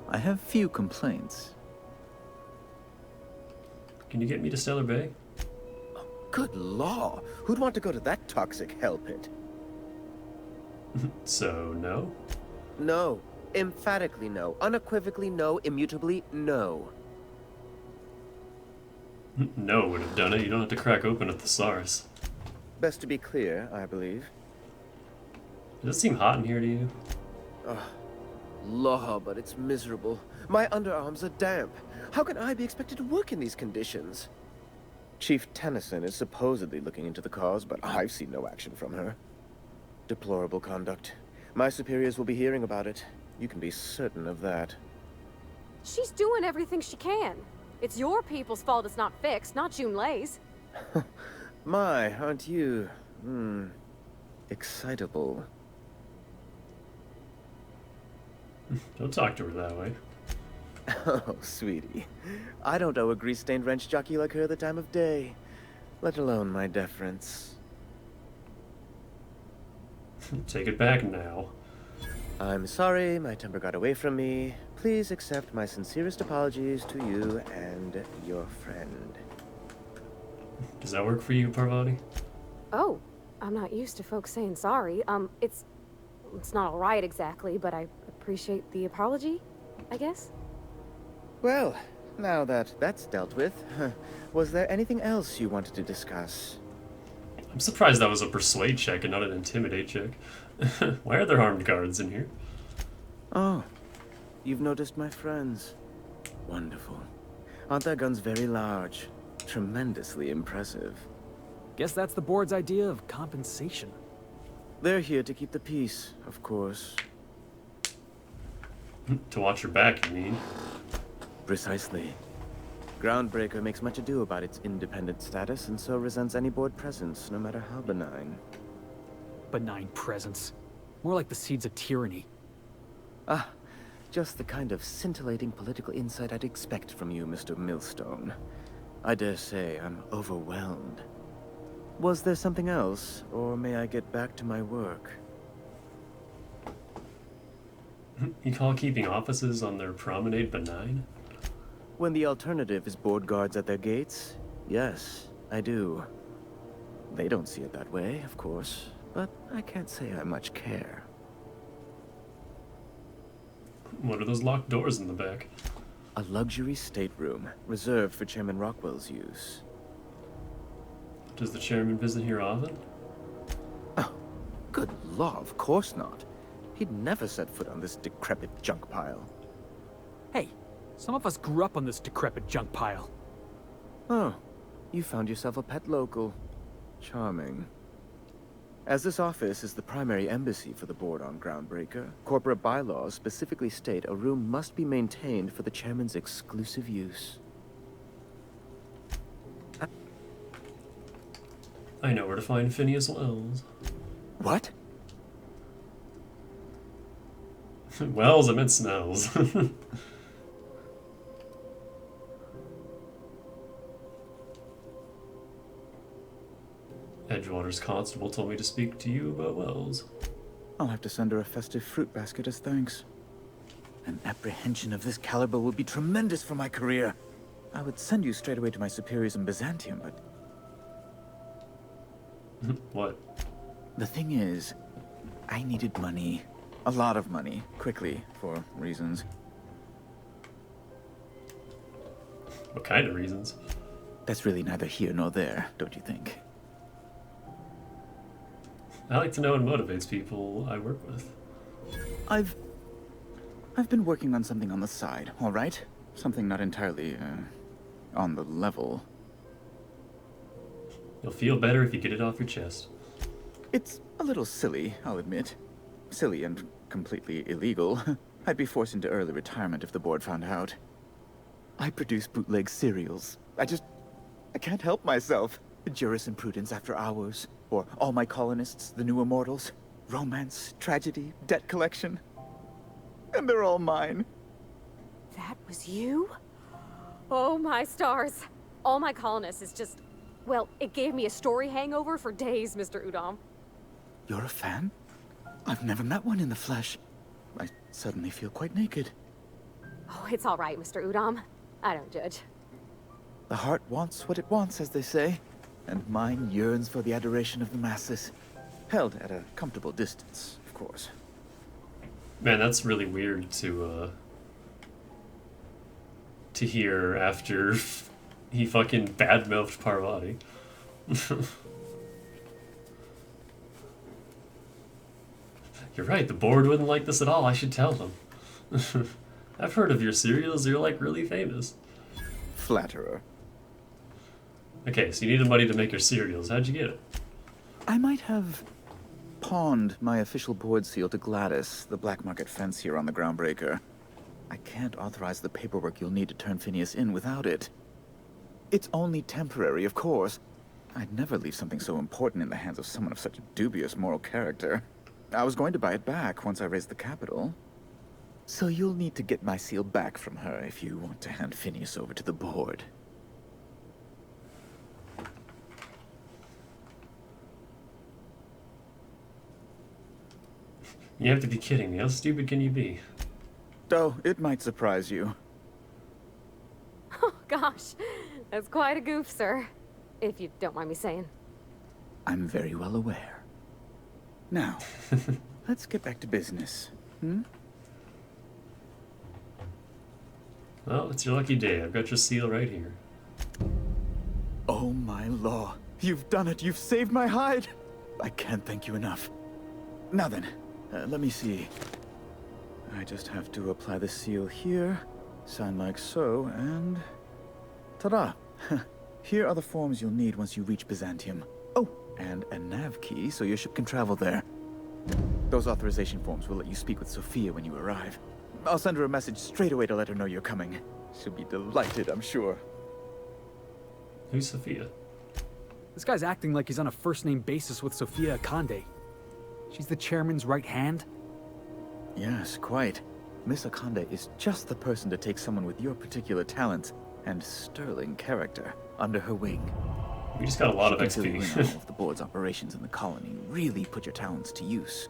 I have few complaints. Can you get me to Stellar Bay? Good law! Who'd want to go to that toxic hell pit? So, no? No. Emphatically no. Unequivocally no. Immutably no. No would have done it. You don't have to crack open a thesaurus. Best to be clear, I believe. Does it seem hot in here to you? Law, but it's miserable. My underarms are damp. How can I be expected to work in these conditions? Chief Tennyson is supposedly looking into the cause, but I've seen no action from her. Deplorable conduct. My superiors will be hearing about it. You can be certain of that. She's doing everything she can. It's your people's fault it's not fixed, not Junlei's. My, aren't you, excitable. Don't talk to her that way. Oh, sweetie. I don't owe a grease-stained wrench jockey like her the time of day, let alone my deference. Take it back now. I'm sorry, my temper got away from me. Please accept my sincerest apologies to you and your friend. Does that work for you, Parvati? Oh, I'm not used to folks saying sorry. It's not all right exactly, but I appreciate the apology, I guess. Well, now that that's dealt with, was there anything else you wanted to discuss? I'm surprised that was a persuade check and not an intimidate check. Why are there armed guards in here? Oh, you've noticed my friends. Wonderful. Aren't their guns very large? Tremendously impressive. Guess that's the board's idea of compensation. They're here to keep the peace, of course. To watch your back, you mean? Precisely. Groundbreaker makes much ado about its independent status, and so resents any board presence, no matter how benign. Benign presence. More like the seeds of tyranny. Ah, just the kind of scintillating political insight I'd expect from you, Mr. Millstone. I dare say I'm overwhelmed. Was there something else, or may I get back to my work? You call keeping offices on their promenade benign? When the alternative is board guards at their gates, yes, I do. They don't see it that way, of course, but I can't say I much care. What are those locked doors in the back? A luxury stateroom, reserved for Chairman Rockwell's use. Does the chairman visit here often? Oh, good law, of course not. He'd never set foot on this decrepit junk pile. Hey, some of us grew up on this decrepit junk pile. Oh, you found yourself a pet local. Charming. As this office is the primary embassy for the board on Groundbreaker, corporate bylaws specifically state a room must be maintained for the chairman's exclusive use. I know where to find Phineas Wells. What? Wells, I meant smells. Edgewater's constable told me to speak to you about Wells. I'll have to send her a festive fruit basket as thanks. An apprehension of this caliber will be tremendous for my career. I would send you straight away to my superiors in Byzantium, but... What? The thing is, I needed money. A lot of money, quickly, for reasons. What kind of reasons? That's really neither here nor there, don't you think? I like to know what motivates people I work with. I've been working on something on the side, all right? Something not entirely, on the level. You'll feel better if you get it off your chest. It's a little silly, I'll admit. Silly and completely illegal. I'd be forced into early retirement if the board found out. I produce bootleg serials. I can't help myself. Jurisprudence After Hours, or All My Colonists, The New Immortals, romance, tragedy, debt collection. And they're all mine. That was you? Oh my stars. All My Colonists is just... Well, it gave me a story hangover for days, Mr. Udom. You're a fan? I've never met one in the flesh. I suddenly feel quite naked. Oh, it's all right, Mr. Udom. I don't judge. The heart wants what it wants, as they say. And mine yearns for the adoration of the masses. Held at a comfortable distance, of course. Man, that's really weird to hear after he fucking badmouthed Parvati. You're right, the board wouldn't like this at all. I should tell them. I've heard of your serials. You're like really famous. Flatterer. Okay, so you needed money to make your cereals. How'd you get it? I might have pawned my official board seal to Gladys, the black market fence here on the Groundbreaker. I can't authorize the paperwork you'll need to turn Phineas in without it. It's only temporary, of course. I'd never leave something so important in the hands of someone of such dubious moral character. I was going to buy it back once I raised the capital. So you'll need to get my seal back from her if you want to hand Phineas over to the board. You have to be kidding me. How stupid can you be? Oh, it might surprise you. Oh, gosh. That's quite a goof, sir. If you don't mind me saying. I'm very well aware. Now, let's get back to business. Well, it's your lucky day. I've got your seal right here. Oh my law. You've done it. You've saved my hide. I can't thank you enough. Now then, let me see. I just have to apply the seal here, sign like so, and... ta-da! Here are the forms you'll need once you reach Byzantium. Oh, and a nav key so your ship can travel there. Those authorization forms will let you speak with Sophia when you arrive. I'll send her a message straight away to let her know you're coming. She'll be delighted, I'm sure. Who's Sophia? This guy's acting like he's on a first-name basis with Sophia Akande. She's the chairman's right hand? Yes, quite. Miss Akande is just the person to take someone with your particular talents and sterling character under her wing. We just got a lot of She can fill you XP. in on all of the board's operations in the colony. Really put your talents to use.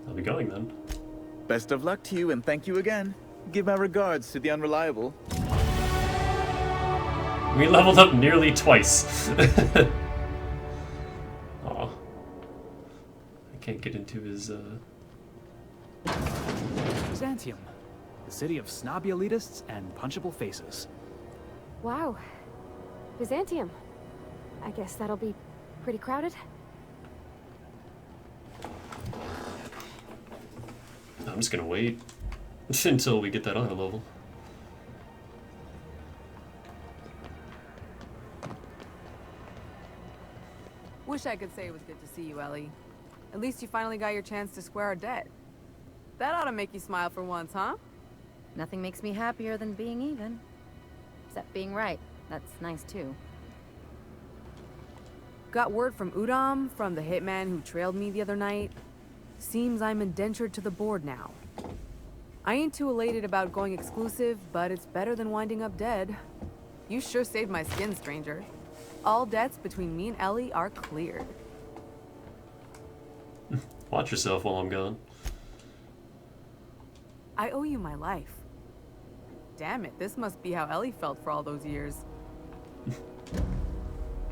I'll be going then. Best of luck to you, and thank you again. Give my regards to the Unreliable. We leveled up nearly twice. Aw. I can't get into his, Byzantium, the city of snobby elitists and punchable faces. Wow. Byzantium. I guess that'll be pretty crowded. I'm just gonna wait until we get that other level. Wish I could say it was good to see you, Ellie. At least you finally got your chance to square our debt. That ought to make you smile for once, huh? Nothing makes me happier than being even. Except being right. That's nice, too. Got word from Udom, from the hitman who trailed me the other night. Seems I'm indentured to the board now. I ain't too elated about going exclusive, but it's better than winding up dead. You sure saved my skin, stranger. All debts between me and Ellie are cleared. Watch yourself while I'm gone. I owe you my life. Damn it, this must be how Ellie felt for all those years.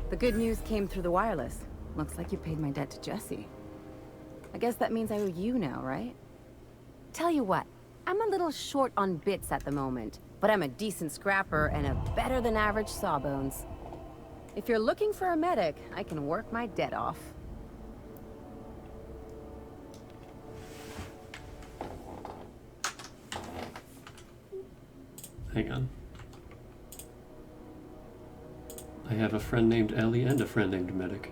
The good news came through the wireless. Looks like you paid my debt to Jesse. I guess that means I owe you now, right? Tell you what, I'm a little short on bits at the moment, but I'm a decent scrapper and a better than average sawbones. If you're looking for a medic, I can work my debt off. Hang on. I have a friend named Ellie and a friend named Medic.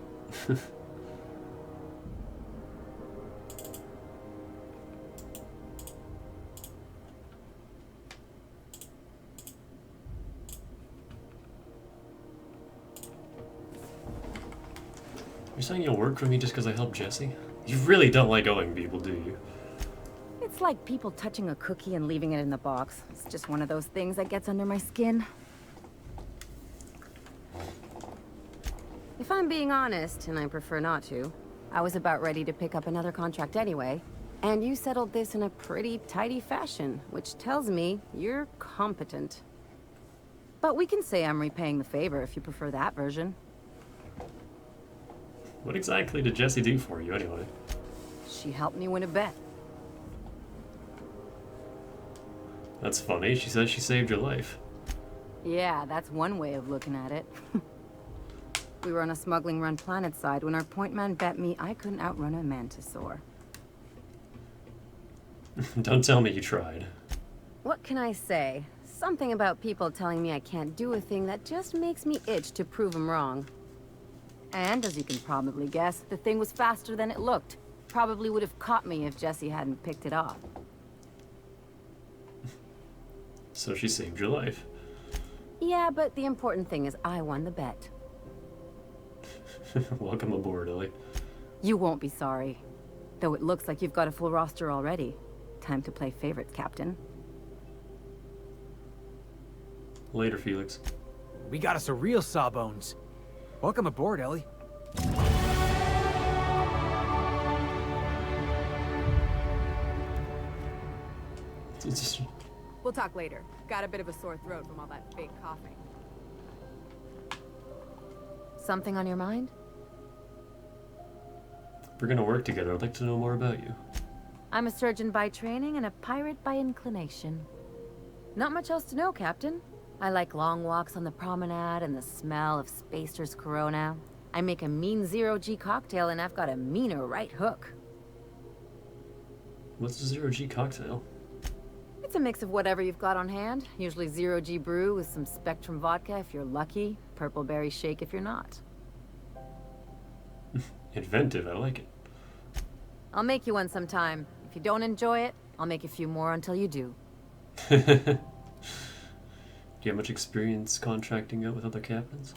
You're saying you'll work for me just because I helped Jesse? You really don't like owing people, do you? It's like people touching a cookie and leaving it in the box. It's just one of those things that gets under my skin. If I'm being honest, and I prefer not to, I was about ready to pick up another contract anyway, and you settled this in a pretty tidy fashion, which tells me you're competent. But we can say I'm repaying the favor if you prefer that version. What exactly did Jesse do for you, anyway? She helped me win a bet. That's funny. She says she saved your life. Yeah, that's one way of looking at it. We were on a smuggling run planetside when our point man bet me I couldn't outrun a mantisaur. Don't tell me you tried. What can I say? Something about people telling me I can't do a thing that just makes me itch to prove them wrong. And as you can probably guess, the thing was faster than it looked. Probably would have caught me if Jesse hadn't picked it off. So she saved your life. Yeah, but the important thing is I won the bet. Welcome aboard, Ellie. You won't be sorry. Though it looks like you've got a full roster already. Time to play favorites, Captain. Later, Felix. We got us a real sawbones. Welcome aboard, Ellie. We'll talk later. Got a bit of a sore throat from all that fake coughing. Something on your mind? If we're gonna work together, I'd like to know more about you. I'm a surgeon by training and a pirate by inclination. Not much else to know, Captain. I like long walks on the promenade and the smell of Spacer's Corona. I make a mean zero-G cocktail and I've got a meaner right hook. What's a zero-G cocktail? It's a mix of whatever you've got on hand. Usually zero-G brew with some Spectrum vodka if you're lucky. Purple berry shake if you're not. Inventive, I like it. I'll make you one sometime. If you don't enjoy it, I'll make a few more until you do. Do you have much experience contracting out with other captains?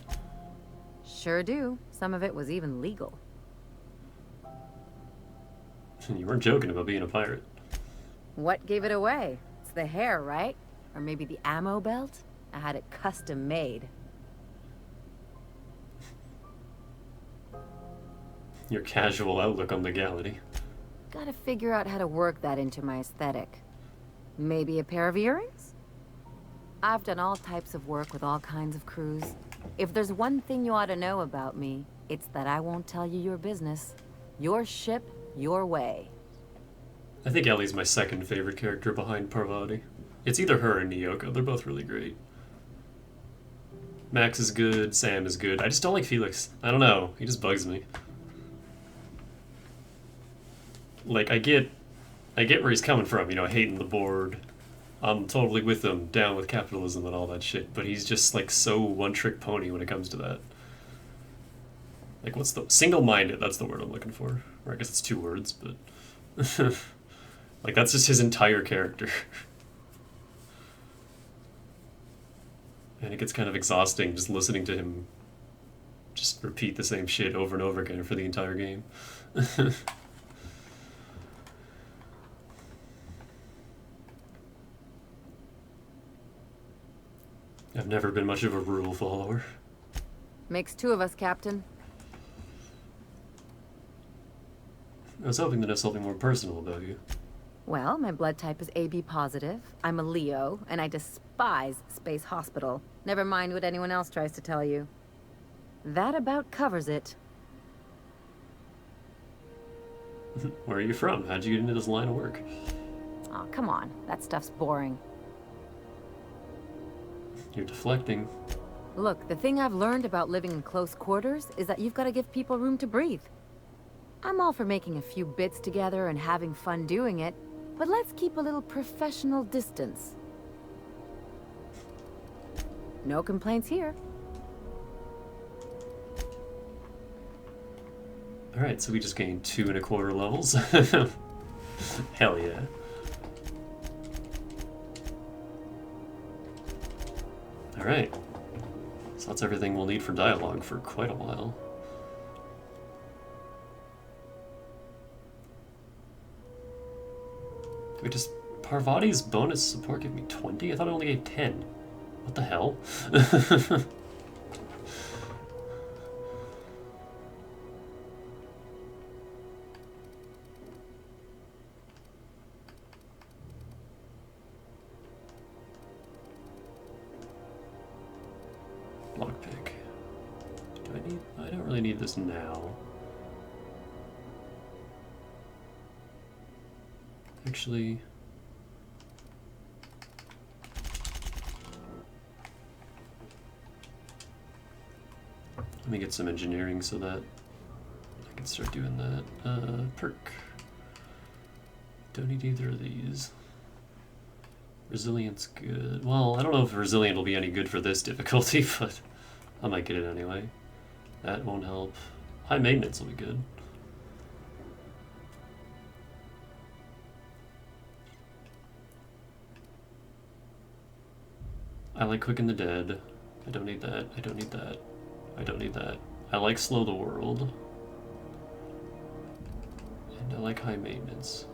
Sure do. Some of it was even legal. You weren't joking about being a pirate. What gave it away? It's the hair, right? Or maybe the ammo belt? I had it custom made. Your casual outlook on legality. Gotta figure out how to work that into my aesthetic. Maybe a pair of earrings? I've done all types of work with all kinds of crews. If there's one thing you ought to know about me, it's that I won't tell you your business. Your ship, your way. I think Ellie's my second favorite character behind Parvati. It's either her or Nyoko. They're both really great. Max is good, Sam is good. I just don't like Felix. I don't know. He just bugs me. Like, I get where he's coming from, you know, hating the board. I'm totally with him, down with capitalism and all that shit, but he's just like so one-trick pony when it comes to that. Like, what's the... Single-minded, that's the word I'm looking for. Or I guess it's 2 words, but... like, that's just his entire character. And it gets kind of exhausting just listening to him just repeat the same shit over and over again for the entire game. I've never been much of a rule follower. Makes 2 of us, Captain. I was hoping to know something more personal about you. Well, my blood type is AB positive. I'm a Leo, and I despise Space Hospital. Never mind what anyone else tries to tell you. That about covers it. Where are you from? How'd you get into this line of work? Oh, come on. That stuff's boring. You're deflecting. Look, the thing I've learned about living in close quarters is that you've got to give people room to breathe. I'm all for making a few bits together and having fun doing it, but let's keep a little professional distance. No complaints here. Alright, so we just gained 2 1/4 levels. Hell yeah. Alright. So that's everything we'll need for dialogue for quite a while. Wait, does Parvati's bonus support give me 20? I thought it only gave 10. What the hell? Lockpick. I don't really need this now. Actually, let me get some engineering so that I can start doing that. Perk. Don't need either of these. Resilience good. Well, I don't know if resilient will be any good for this difficulty, but I might get it anyway. That won't help. High maintenance will be good. I like Quicken the Dead. I don't need that. I don't need that. I don't need that. I like Slow the World. And I like High Maintenance.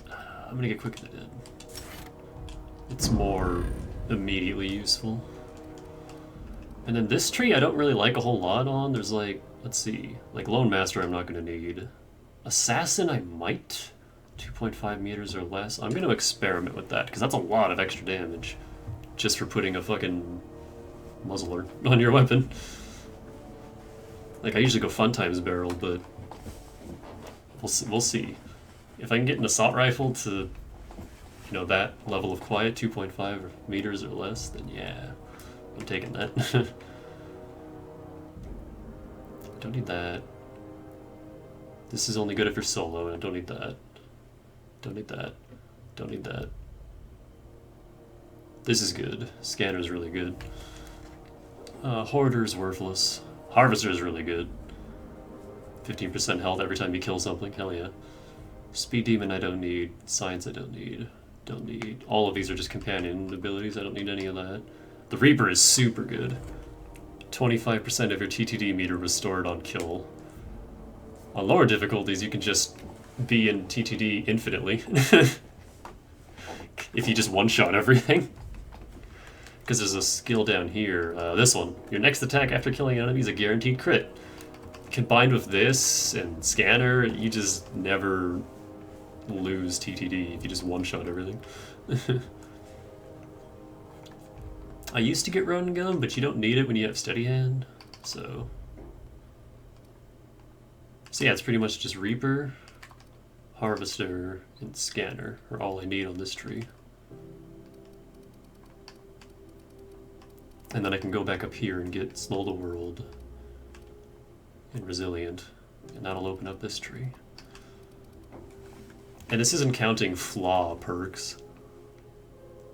I'm gonna get Quicken the Dead. It's more immediately useful. And then this tree I don't really like a whole lot on. There's like, let's see, like Lone Master I'm not gonna need. Assassin I might. 2.5 meters or less. I'm gonna experiment with that, because that's a lot of extra damage. Just for putting a fucking muzzler on your weapon. Like, I usually go Fun Times Barrel, but we'll see. If I can get an assault rifle to, you know, that level of quiet, 2.5 meters or less, then yeah, I'm taking that. Don't need that. This is only good if you're solo, and I don't need that. Don't need that. Don't need that. This is good. Scanner's really good. Hoarder's worthless. Harvester's really good. 15% health every time you kill something. Hell yeah. Speed Demon I don't need. Science I don't need. Don't need. All of these are just companion abilities. I don't need any of that. The Reaper is super good. 25% of your TTD meter restored on kill. On lower difficulties, you can just be in TTD infinitely. If you just one-shot everything. Because there's a skill down here. This one. Your next attack after killing an enemy is a guaranteed crit. Combined with this and Scanner, you just never lose TTD if you just one-shot everything. I used to get Run Gun, but you don't need it when you have Steady Hand, so yeah, it's pretty much just Reaper, Harvester, and Scanner are all I need on this tree. And then I can go back up here and get Slow the World and Resilient, and that'll open up this tree. And this isn't counting flaw perks.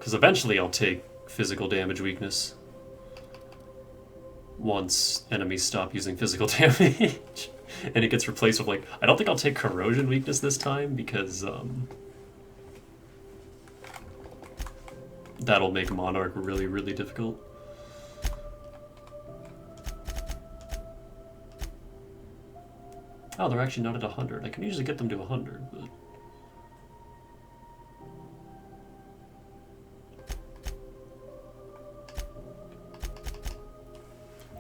Because eventually I'll take physical damage weakness. Once enemies stop using physical damage. And it gets replaced with, like, I don't think I'll take corrosion weakness this time, because that'll make Monarch really, really difficult. Oh, they're actually not at 100. I can usually get them to 100, but...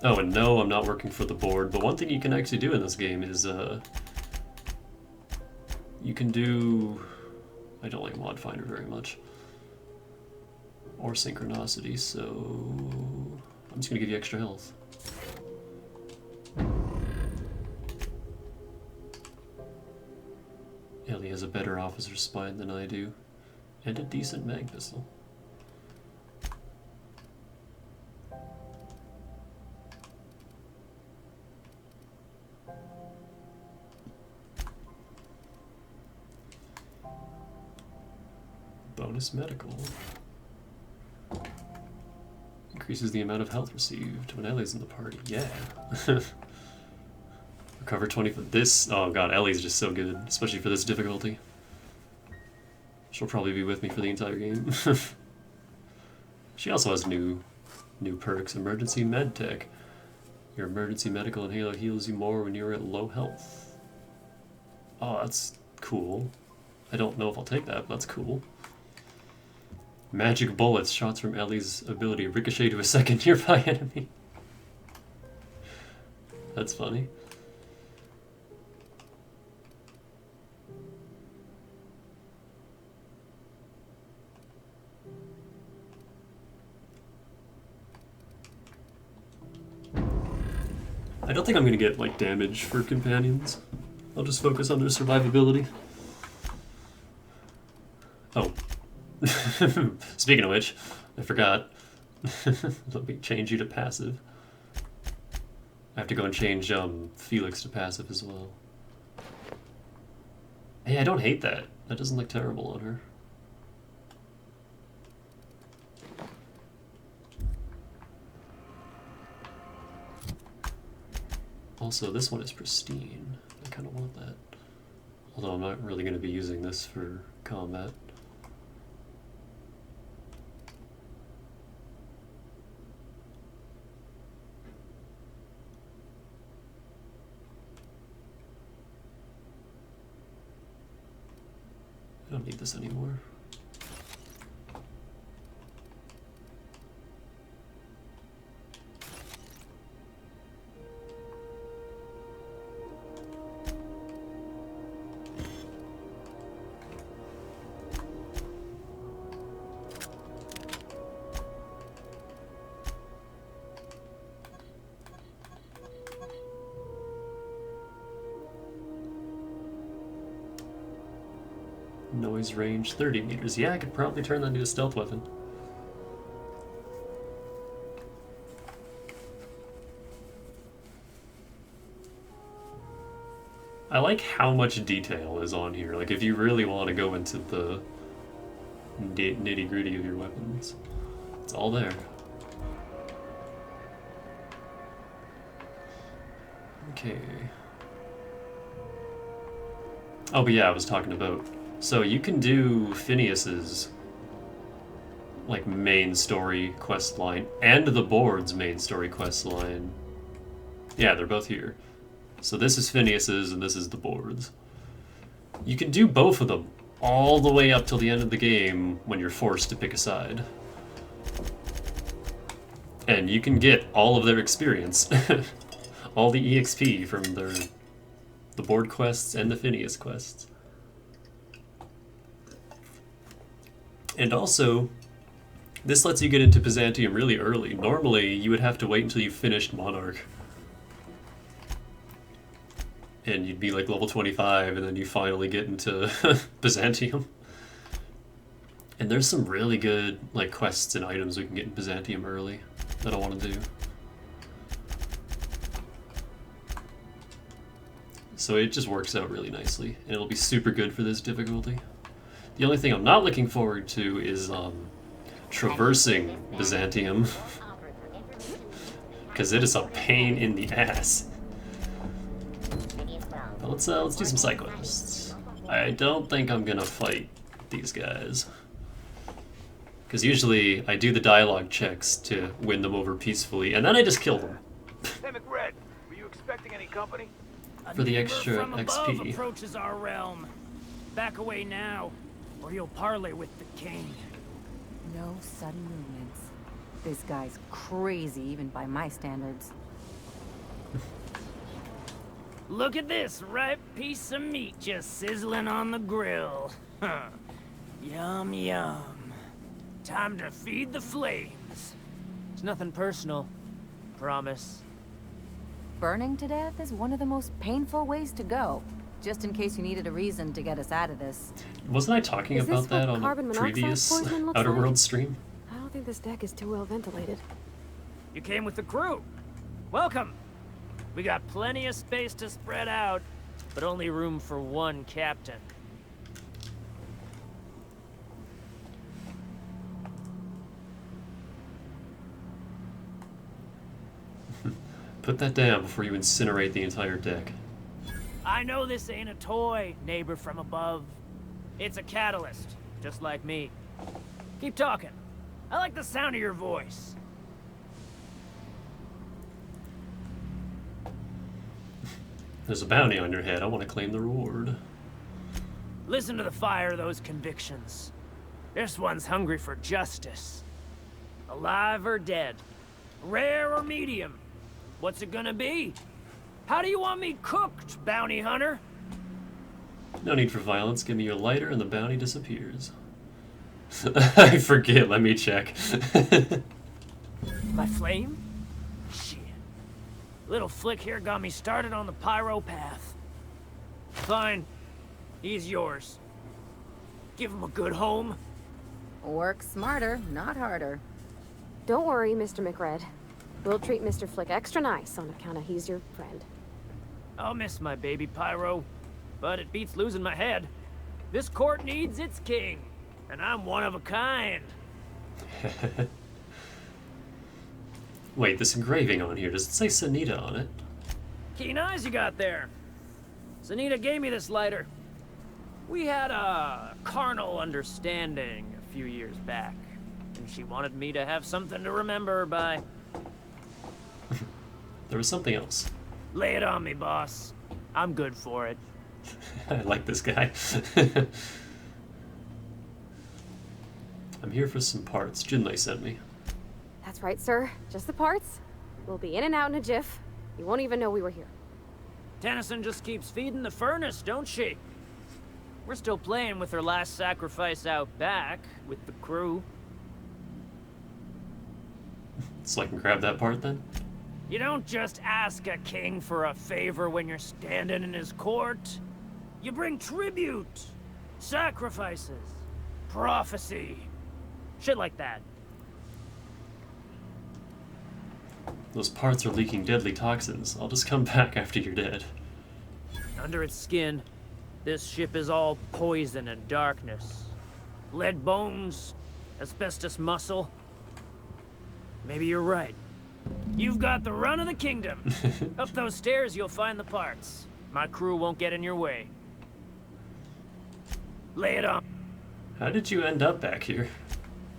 Oh, and no, I'm not working for the board, but one thing you can actually do in this game is, you can do... I don't like Mod Finder very much. Or Synchronicity, so... I'm just gonna give you extra health. Ellie has a better officer's spine than I do, and a decent mag pistol. Bonus medical. Increases the amount of health received when Ellie's in the party. Yeah. Recover 20 for this. Oh god, Ellie's just so good, especially for this difficulty. She'll probably be with me for the entire game. She also has new perks. Emergency med tech. Your emergency medical inhaler heals you more when you're at low health. Oh, that's cool. I don't know if I'll take that, but that's cool. Magic bullets. Shots from Ellie's ability ricochet to a second nearby enemy. That's funny. I don't think I'm gonna get, like, damage for companions. I'll just focus on their survivability. Oh. Speaking of which, I forgot. Let me change you to passive. I have to go and change Felix to passive as well. Hey, I don't hate that. That doesn't look terrible on her. Also, this one is pristine. I kind of want that. Although I'm not really going to be using this for combat. I don't need this anymore. Noise range 30 meters. Yeah, I could probably turn that into a stealth weapon. I like how much detail is on here. Like, if you really want to go into the nitty-gritty of your weapons, it's all there. Okay. Oh, but yeah, I was talking about... So you can do Phineas's, like, main story quest line and the board's main story quest line. Yeah, they're both here. So this is Phineas's and this is the board's. You can do both of them all the way up till the end of the game when you're forced to pick a side. And you can get all of their experience. All the EXP from the board quests and the Phineas quests. And also, this lets you get into Byzantium really early. Normally, you would have to wait until you finished Monarch. And you'd be like level 25, and then you finally get into Byzantium. And there's some really good like quests and items we can get in Byzantium early that I want to do. So it just works out really nicely, and it'll be super good for this difficulty. The only thing I'm not looking forward to is traversing Byzantium. Because it is a pain in the ass. But let's do some side quests. I don't think I'm gonna fight these guys. Because usually I do the dialogue checks to win them over peacefully, and then I just kill them. Hey, McRed, were you expecting any company? For the extra From above XP. approaches our realm. Back away now, or you'll parley with the king. No sudden movements. This guy's crazy, even by my standards. Look at this ripe piece of meat just sizzling on the grill. Huh. Yum, yum. Time to feed the flames. It's nothing personal. Promise. Burning to death is one of the most painful ways to go. Just in case you needed a reason to get us out of this. Wasn't I talking Is this about that what on carbon the monoxide previous poisoning looks Outer like? Worlds stream? I don't think this deck is too well ventilated. You came with the crew. Welcome. We got plenty of space to spread out, but only room for one captain. Put that down before you incinerate the entire deck. I know this ain't a toy, neighbor from above. It's a catalyst, just like me. Keep talking. I like the sound of your voice. There's a bounty on your head. I want to claim the reward. Listen to the fire of those convictions. This one's hungry for justice. Alive or dead? Rare or medium? What's it gonna be? How do you want me cooked, bounty hunter? No need for violence. Give me your lighter and the bounty disappears. I forget. Let me check. My flame? Shit. Little flick here got me started on the pyro path. Fine. He's yours. Give him a good home. Work smarter, not harder. Don't worry, Mr. McRed. We'll treat Mr. Flick extra nice on account of he's your friend. I'll miss my baby pyro, but it beats losing my head. This court needs its king, and I'm one of a kind. Wait, this engraving on here, does it say Sanita on it? Keen eyes you got there. Sanita gave me this lighter. We had a carnal understanding a few years back, and she wanted me to have something to remember her by. There was something else. Lay it on me, boss. I'm good for it. I like this guy. I'm here for some parts. Junlei sent me. That's right, sir. Just the parts. We'll be in and out in a jiff. You won't even know we were here. Tennyson just keeps feeding the furnace, don't she? We're still playing with her last sacrifice out back, with the crew. So I can grab that part then? You don't just ask a king for a favor when you're standing in his court. You bring tribute, sacrifices, prophecy, shit like that. Those parts are leaking deadly toxins. I'll just come back after you're dead. Under its skin, this ship is all poison and darkness. Lead bones, asbestos muscle. Maybe you're right. You've got the run of the kingdom. Up those stairs, you'll find the parts. My crew won't get in your way. Lay it on. How did you end up back here?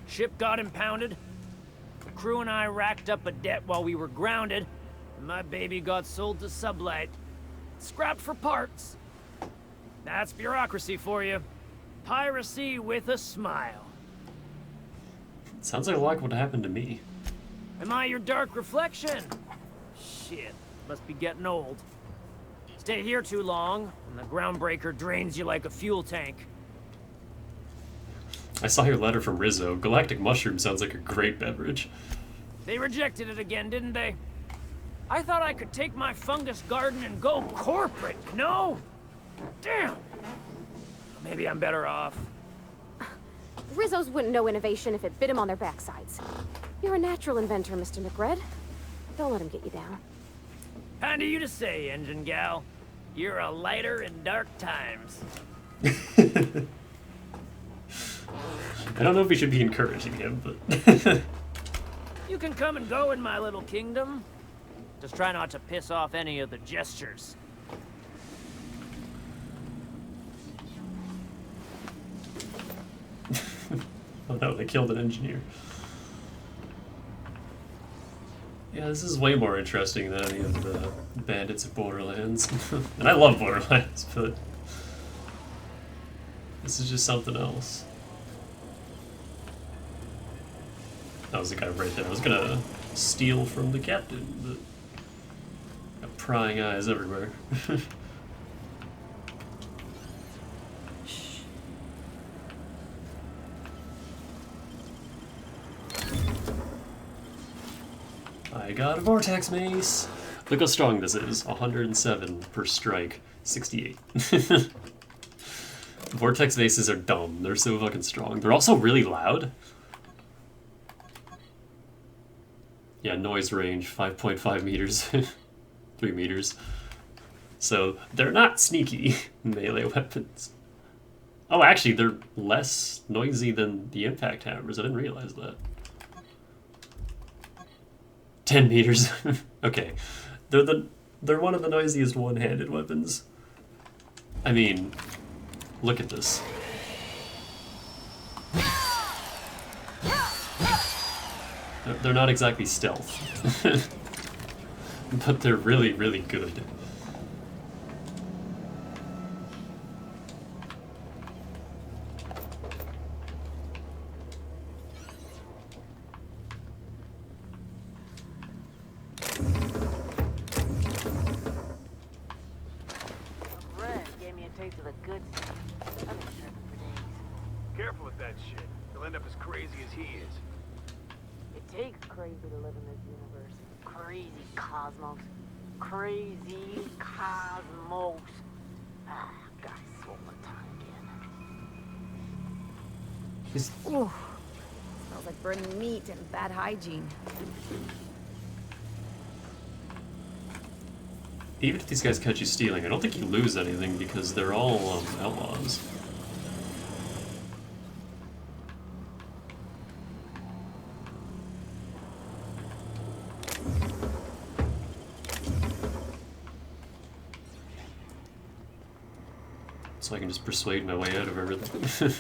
Ship got impounded. The crew and I racked up a debt while we were grounded, and my baby got sold to Sublight. Scrapped for parts. That's bureaucracy for you. Piracy with a smile. Sounds like a lot would happen to me. Am I your dark reflection? Shit, must be getting old. Stay here too long, and the Groundbreaker drains you like a fuel tank. I saw your letter from Rizzo. Galactic Mushroom sounds like a great beverage. They rejected it again, didn't they? I thought I could take my fungus garden and go corporate, no? Damn! Maybe I'm better off. Rizzo's wouldn't know innovation if it bit him on their backsides. You're a natural inventor, Mr. McRed. Don't let him get you down. Kind of you to say, engine gal. You're a lighter in dark times. I don't know if we should be encouraging him, but... You can come and go in my little kingdom. Just try not to piss off any of the gestures. Oh no, they killed an engineer. Yeah, this is way more interesting than any of the bandits of Borderlands. And I love Borderlands, but... this is just something else. That was the guy right there. I was gonna steal from the captain, but... got prying eyes everywhere. I got a Vortex Mace! Look how strong this is. 107 per strike. 68. Vortex Maces are dumb. They're so fucking strong. They're also really loud. Yeah, noise range, 5.5 meters. 3 meters. So, they're not sneaky melee weapons. Oh, actually, they're less noisy than the impact hammers. I didn't realize that. 10 meters. Okay. They're one of the noisiest one-handed weapons. I mean, look at this. They're not exactly stealth. But they're really, really good. Careful with that shit. You'll end up as crazy as he is. It takes crazy to live in this universe. Crazy cosmos. Crazy cosmos. Ah, got a swollen tongue again. Ooh. Smells like burning meat and bad hygiene. Even if these guys catch you stealing, I don't think you lose anything because they're all outlaws. So I can just persuade my way out of everything.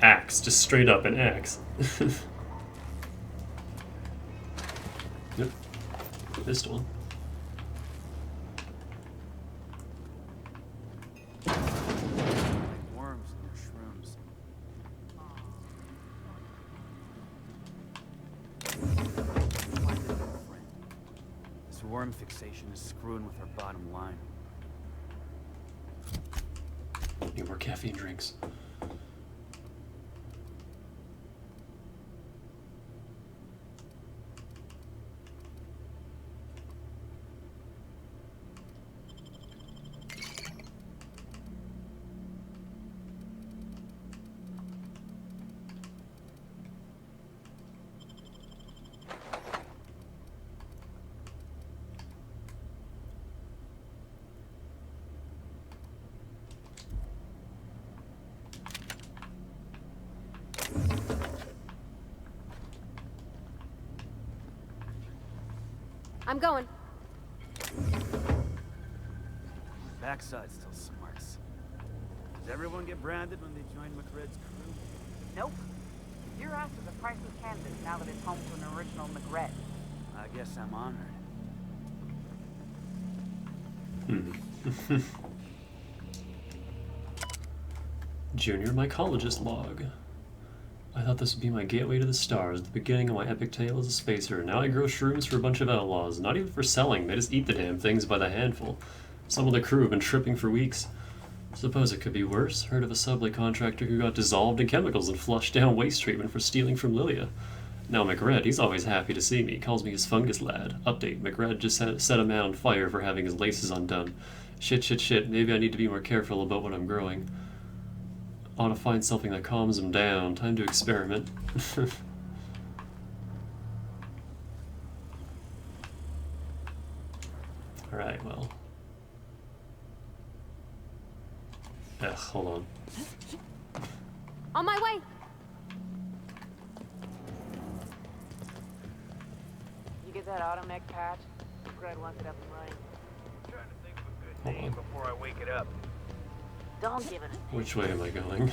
Axe, just straight up an axe. Yep, missed one. Worms in your shrooms. This worm fixation is screwing with our bottom line. Need more caffeine drinks. I'm going. Backside still smarts. Does everyone get branded when they join McRed's crew? Nope. Your ass is a priceless candidate now that it's home to an original McRed. I guess I'm honored. Junior mycologist log. I thought this would be my gateway to the stars, the beginning of my epic tale as a spacer. Now I grow shrooms for a bunch of outlaws, not even for selling, they just eat the damn things by the handful. Some of the crew have been tripping for weeks. Suppose it could be worse. Heard of a subway contractor who got dissolved in chemicals and flushed down waste treatment for stealing from Lilia. Now McRed, he's always happy to see me, calls me his fungus lad. Update, McRed just set a man on fire for having his laces undone. Shit, maybe I need to be more careful about what I'm growing. Ought to find something that calms him down. Time to experiment. Alright, well. Ugh, hold on. On my way. You get that automech patch? Fred wants it up and running. I'm trying to think of a good name before I wake it up. Don't give it a Which way am I going?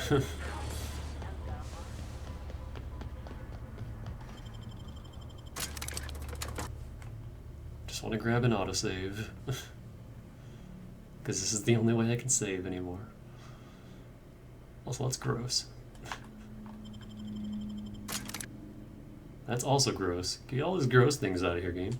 Just want to grab an autosave. Because this is the only way I can save anymore. Also, that's gross. That's also gross. Get all these gross things out of here, game.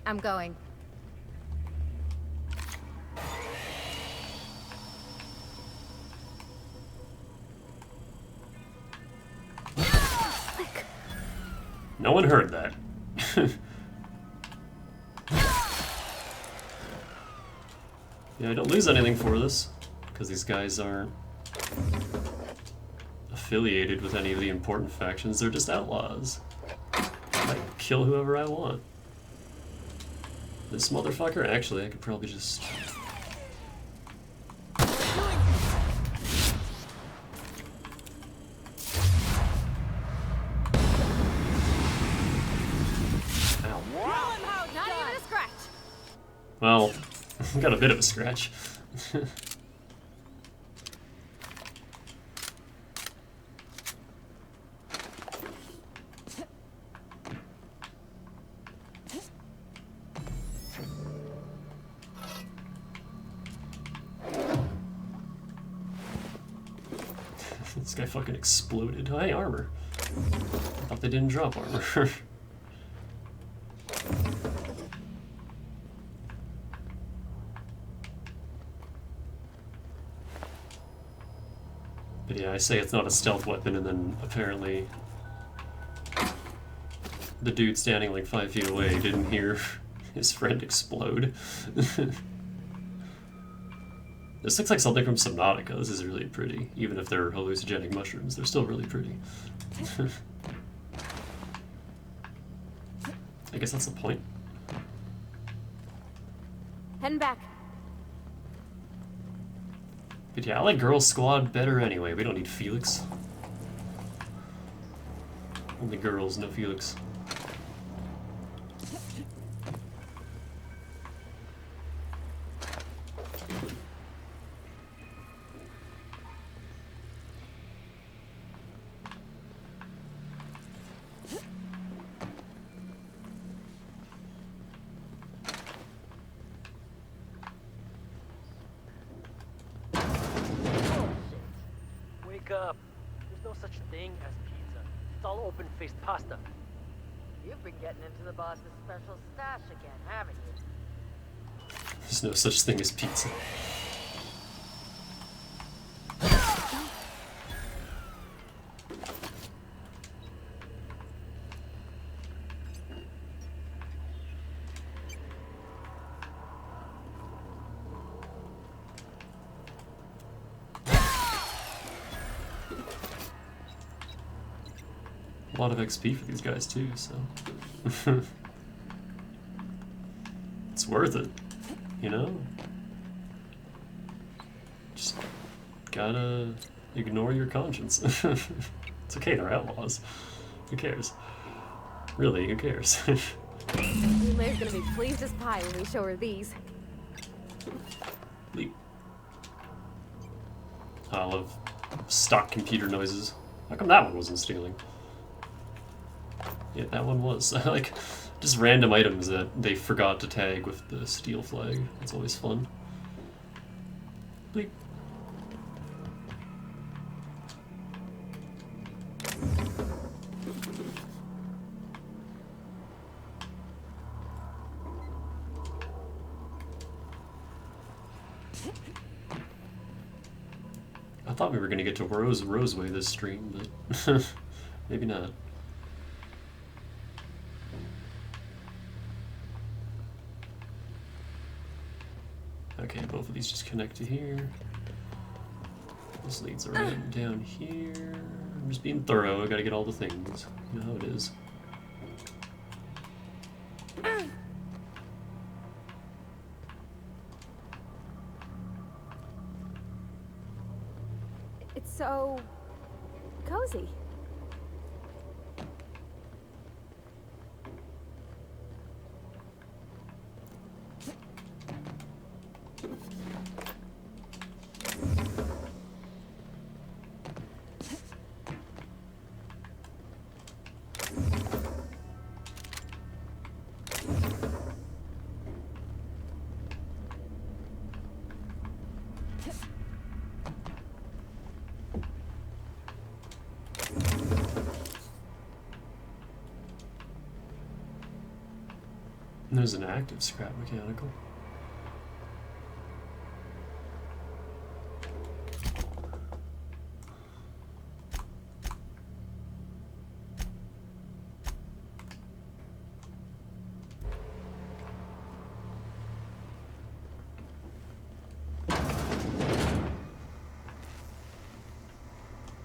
I'm going. No one heard that. Yeah, I don't lose anything for this, because these guys aren't affiliated with any of the important factions. They're just outlaws. I kill whoever I want. This motherfucker? Actually, I could probably just... Not even a scratch. Well, got a bit of a scratch. This guy fucking exploded. Oh, hey, armor. I thought they didn't drop armor. But yeah, I say it's not a stealth weapon, and then apparently the dude standing like 5 feet away didn't hear his friend explode. This looks like something from Subnautica. This is really pretty. Even if they're hallucinogenic mushrooms, they're still really pretty. I guess that's the point. Heading back. But yeah, I like Girl Squad better anyway. We don't need Felix. Only girls, no Felix. Wake up. There's no such thing as pizza. It's all open-faced pasta. You've been getting into the boss's special stash again, haven't you? There's no such thing as pizza. A lot of XP for these guys too, so it's worth it, you know? Just gotta ignore your conscience. It's okay, they're outlaws. Who cares? Really, who cares? Lay's gonna be pleased as pie when we show her these. Leap. I love stock computer noises. How come that one wasn't stealing? Yeah, that one was. Like, just random items that they forgot to tag with the steel flag. It's always fun. Bleep. I thought we were gonna get to Roseway this stream, but maybe not. Okay, both of these just connect to here. This leads right down here. I'm just being thorough. I gotta get all the things. You know how it is. It's so cozy. And there's an active scrap mechanical.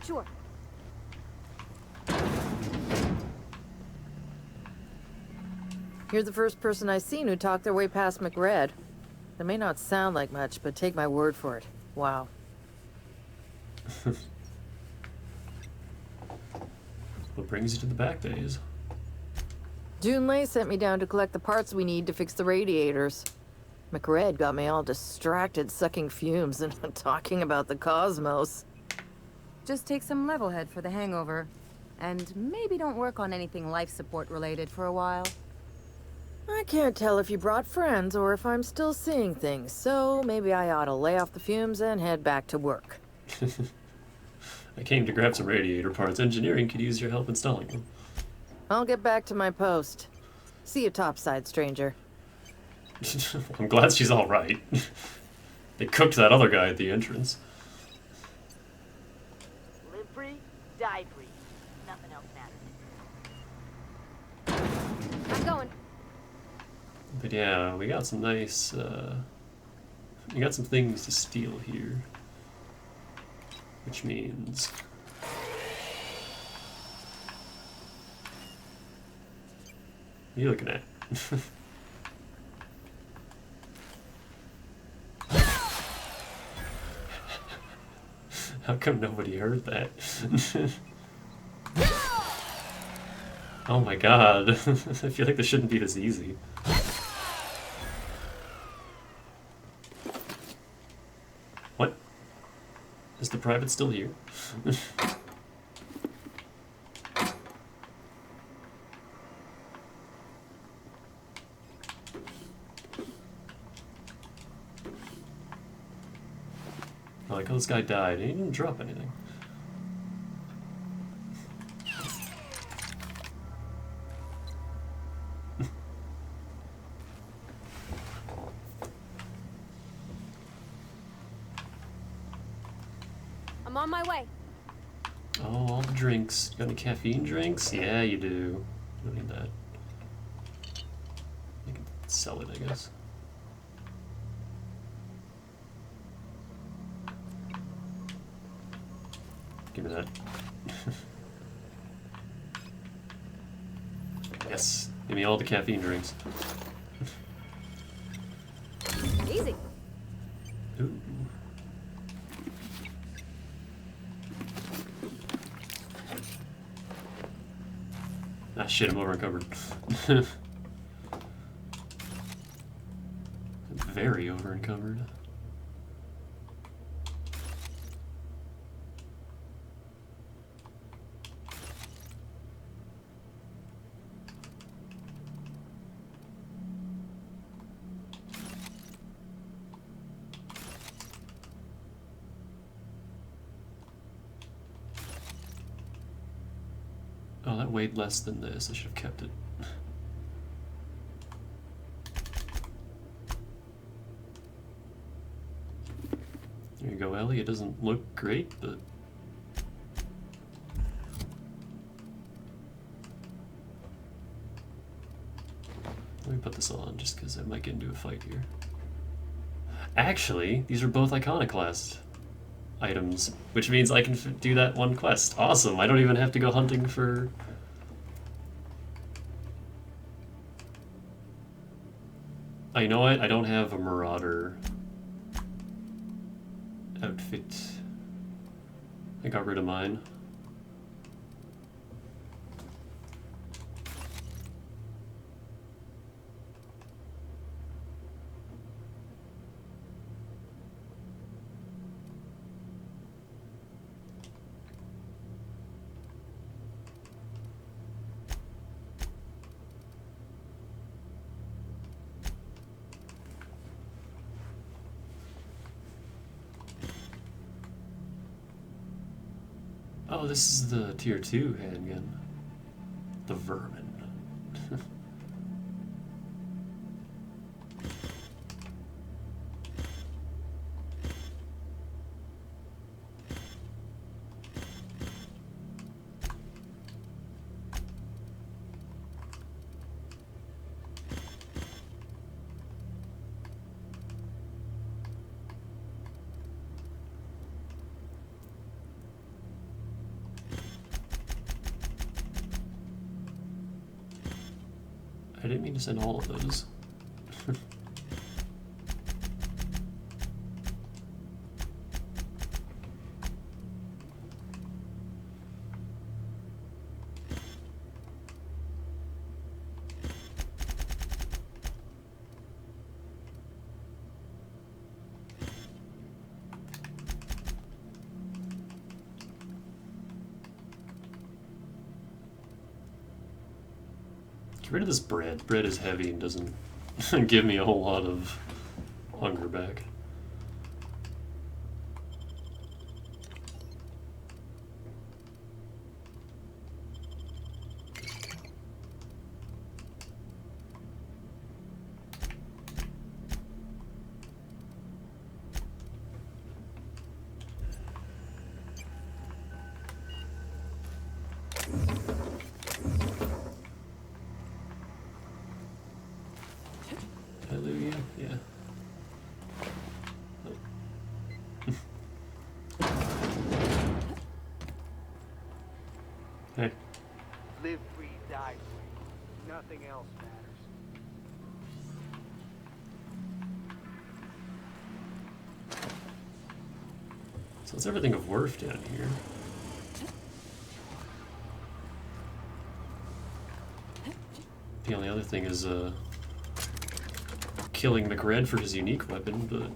Sure. You're the first person I've seen who talked their way past McRed. That may not sound like much, but take my word for it. Wow. What brings you to the back days? Junlei sent me down to collect the parts we need to fix the radiators. McRed got me all distracted sucking fumes and talking about the cosmos. Just take some level head for the hangover. And maybe don't work on anything life support related for a while. I can't tell if you brought friends or if I'm still seeing things, so maybe I ought to lay off the fumes and head back to work. I came to grab some radiator parts. Engineering could use your help installing them. I'll get back to my post. See you topside, stranger. I'm glad she's all right. They cooked that other guy at the entrance. Live free, die free. Nothing else matters. I'm going. But yeah, we got some nice, we got some things to steal here. Which means... What are you looking at? How come nobody heard that? Oh my god. I feel like this shouldn't be this easy. What? Is the private still here? I like how this guy died. He didn't drop anything. I'm on my way. Oh, all the drinks. You got any caffeine drinks? Yeah, you do. You don't need that. You can sell it, I guess. Give me that. Yes, give me all the caffeine drinks. Easy. Ooh. Ah, shit, I'm over encumbered. Very over encumbered. Oh, that weighed less than this. I should have kept it. There you go, Ellie. It doesn't look great, but... Let me put this on, just because I might get into a fight here. Actually, these are both iconoclast items, which means I can do that one quest. Awesome! I don't even have to go hunting for... You know what? I don't have a Marauder outfit. I got rid of mine. Oh, this is the tier 2 handgun. The vermin. I didn't mean to send all of those. Get rid of this bread. Bread is heavy and doesn't give me a whole lot of hunger back. Hallelujah, yeah. Hey. Live free, die free. Nothing else matters. So it's everything of worth down here. The only other thing is killing McRed for his unique weapon, but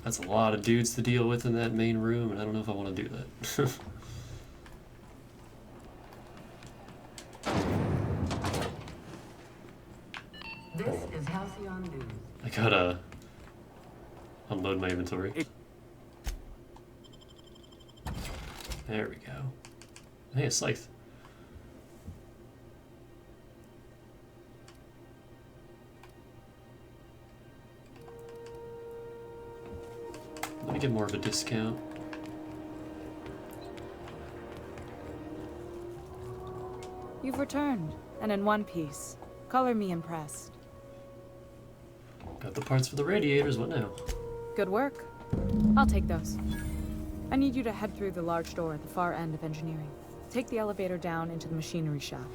that's a lot of dudes to deal with in that main room, and I don't know if I want to do that. This is Halcyon News. I gotta unload my inventory. There we go. Hey, a scythe. Let me get more of a discount. You've returned, and in one piece. Color me impressed. Got the parts for the radiators, what now? Good work. I'll take those. I need you to head through the large door at the far end of engineering. Take the elevator down into the machinery shaft.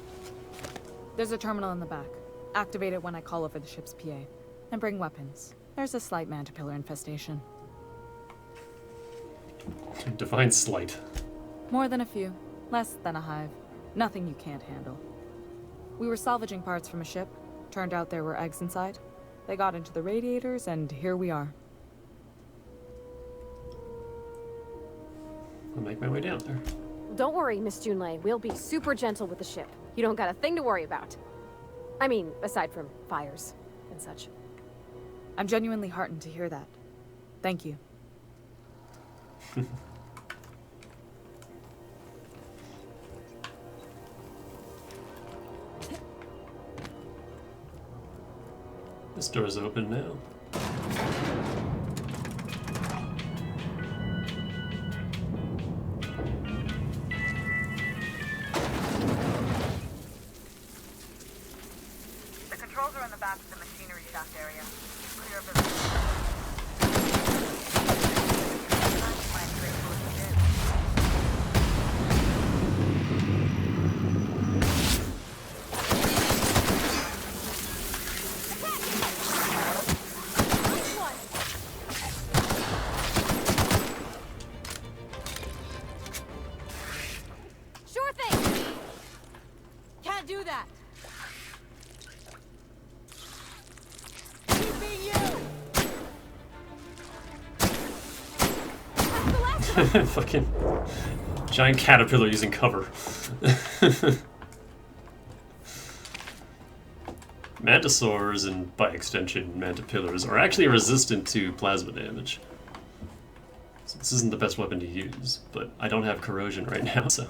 There's a terminal in the back. Activate it when I call over the ship's PA. And bring weapons. There's a slight mantipillar infestation. Define slight. More than a few. Less than a hive. Nothing you can't handle. We were salvaging parts from a ship. Turned out there were eggs inside. They got into the radiators, and here we are. I'll make my way down there. Don't worry, Miss Junlei. We'll be super gentle with the ship. You don't got a thing to worry about. I mean, aside from fires and such. I'm genuinely heartened to hear that. Thank you. This door's open now. The controls are in the back of the machinery shaft area. Clear of the... Fucking giant caterpillar using cover. Mantisaurs, and by extension mantipillars, are actually resistant to plasma damage. So this isn't the best weapon to use, but I don't have corrosion right now, so...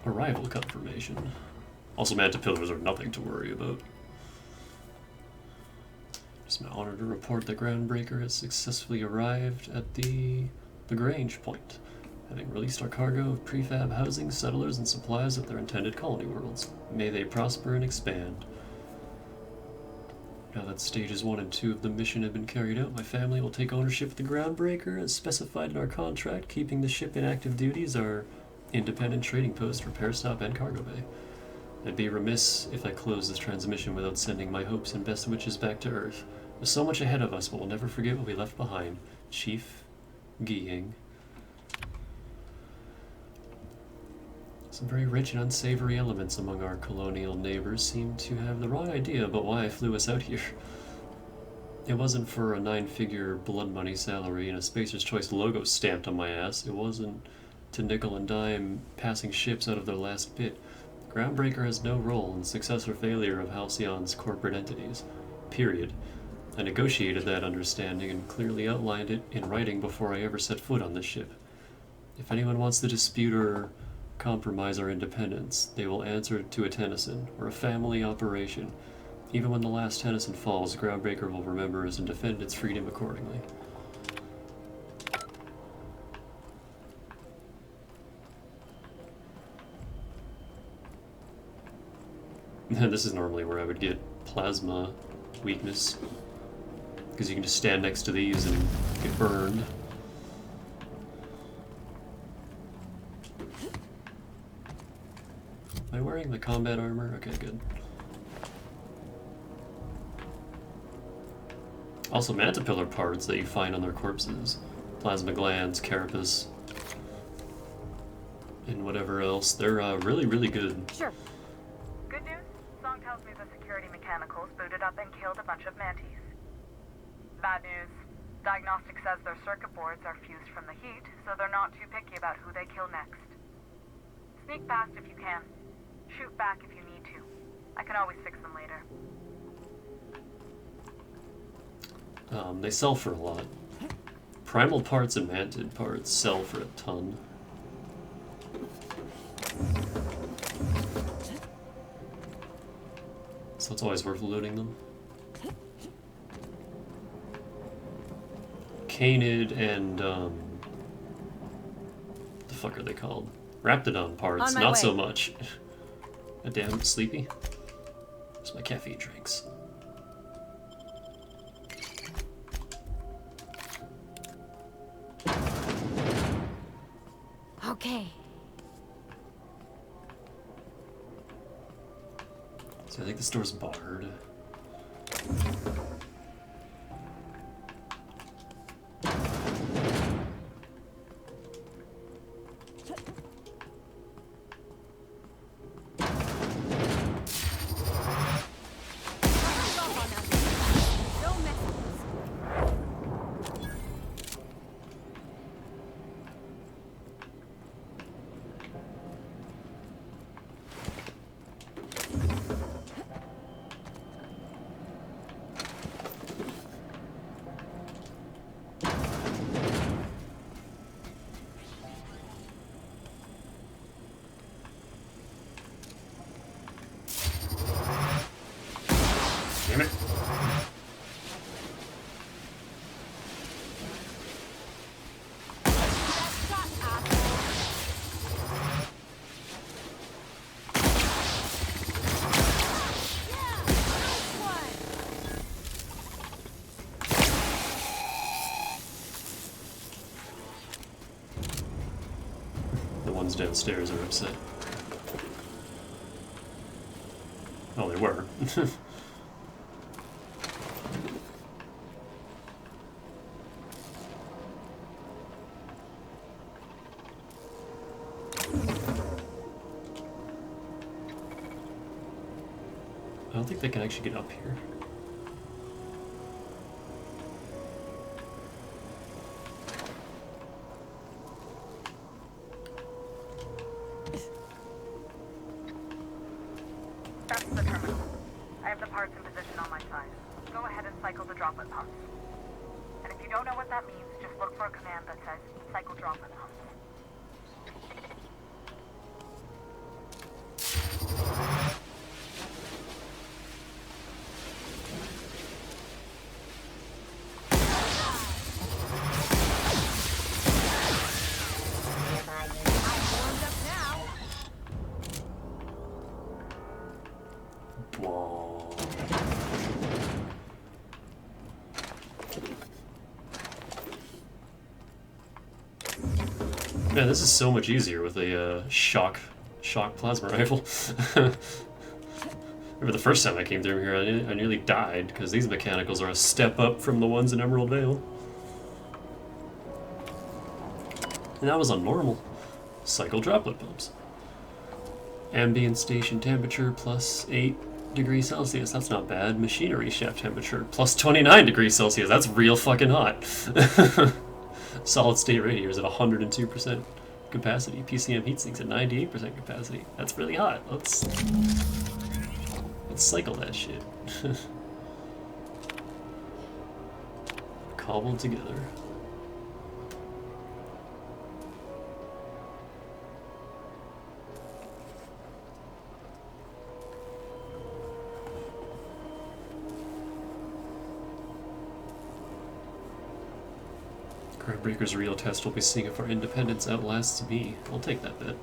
Arrival confirmation. Also, mantipillars are nothing to worry about. It's my honor to report that Groundbreaker has successfully arrived at the Lagrange point, having released our cargo of prefab housing, settlers, and supplies at their intended colony worlds. May they prosper and expand. Now that stages 1 and 2 of the mission have been carried out, my family will take ownership of the Groundbreaker as specified in our contract, keeping the ship in active duty as our independent trading post, repair stop, and cargo bay. I'd be remiss if I closed this transmission without sending my hopes and best wishes back to Earth. There's so much ahead of us, but we'll never forget what we left behind. Chief Giying. Some very rich and unsavory elements among our colonial neighbors seem to have the wrong idea about why I flew us out here. It wasn't for a 9-figure blood money salary and a Spacer's Choice logo stamped on my ass. It wasn't to nickel and dime passing ships out of their last bit. Groundbreaker has no role in success or failure of Halcyon's corporate entities. Period. I negotiated that understanding and clearly outlined it in writing before I ever set foot on this ship. If anyone wants to dispute or compromise our independence, they will answer to a Tennyson, or a family operation. Even when the last Tennyson falls, Groundbreaker will remember us and defend its freedom accordingly. This is normally where I would get plasma weakness, because you can just stand next to these and get burned. Am I wearing the combat armor? Okay, good. Also, mantipillar parts that you find on their corpses. Plasma glands, carapace, and whatever else. They're really, really good. Sure. Good news? Song tells me the security mechanicals booted up and killed a bunch of mantis. Bad news. Diagnostic says their circuit boards are fused from the heat, so they're not too picky about who they kill next. Sneak past if you can. Shoot back if you need to. I can always fix them later. They sell for a lot. Primal parts and mantid parts sell for a ton. So it's always worth looting them. Canid and, the fuck are they called? Raptidon parts, not so much. Damn, sleepy. Where's my caffeine drinks? Okay. So I think this door's barred. Damn it. The ones downstairs are upset. Oh, they were. I don't think they can actually get up here. That's the terminal. I have the parts in position on my side. Go ahead and cycle the droplet pumps. And if you don't know what that means, just look for a command that says cycle droplet pumps. Man, this is so much easier with a shock plasma rifle. Remember the first time I came through here, I nearly died because these mechanicals are a step up from the ones in Emerald Vale. And that was on normal. Cycle droplet pumps. Ambient station temperature plus 8 degrees Celsius. That's not bad. Machinery shaft temperature plus 29 degrees Celsius. That's real fucking hot. Solid state radiators at 102% capacity. PCM heatsinks at 98% capacity. That's really hot. Let's cycle that shit. Cobbled together. Groundbreaker's real test will be seeing if our independence outlasts me. I'll take that bet.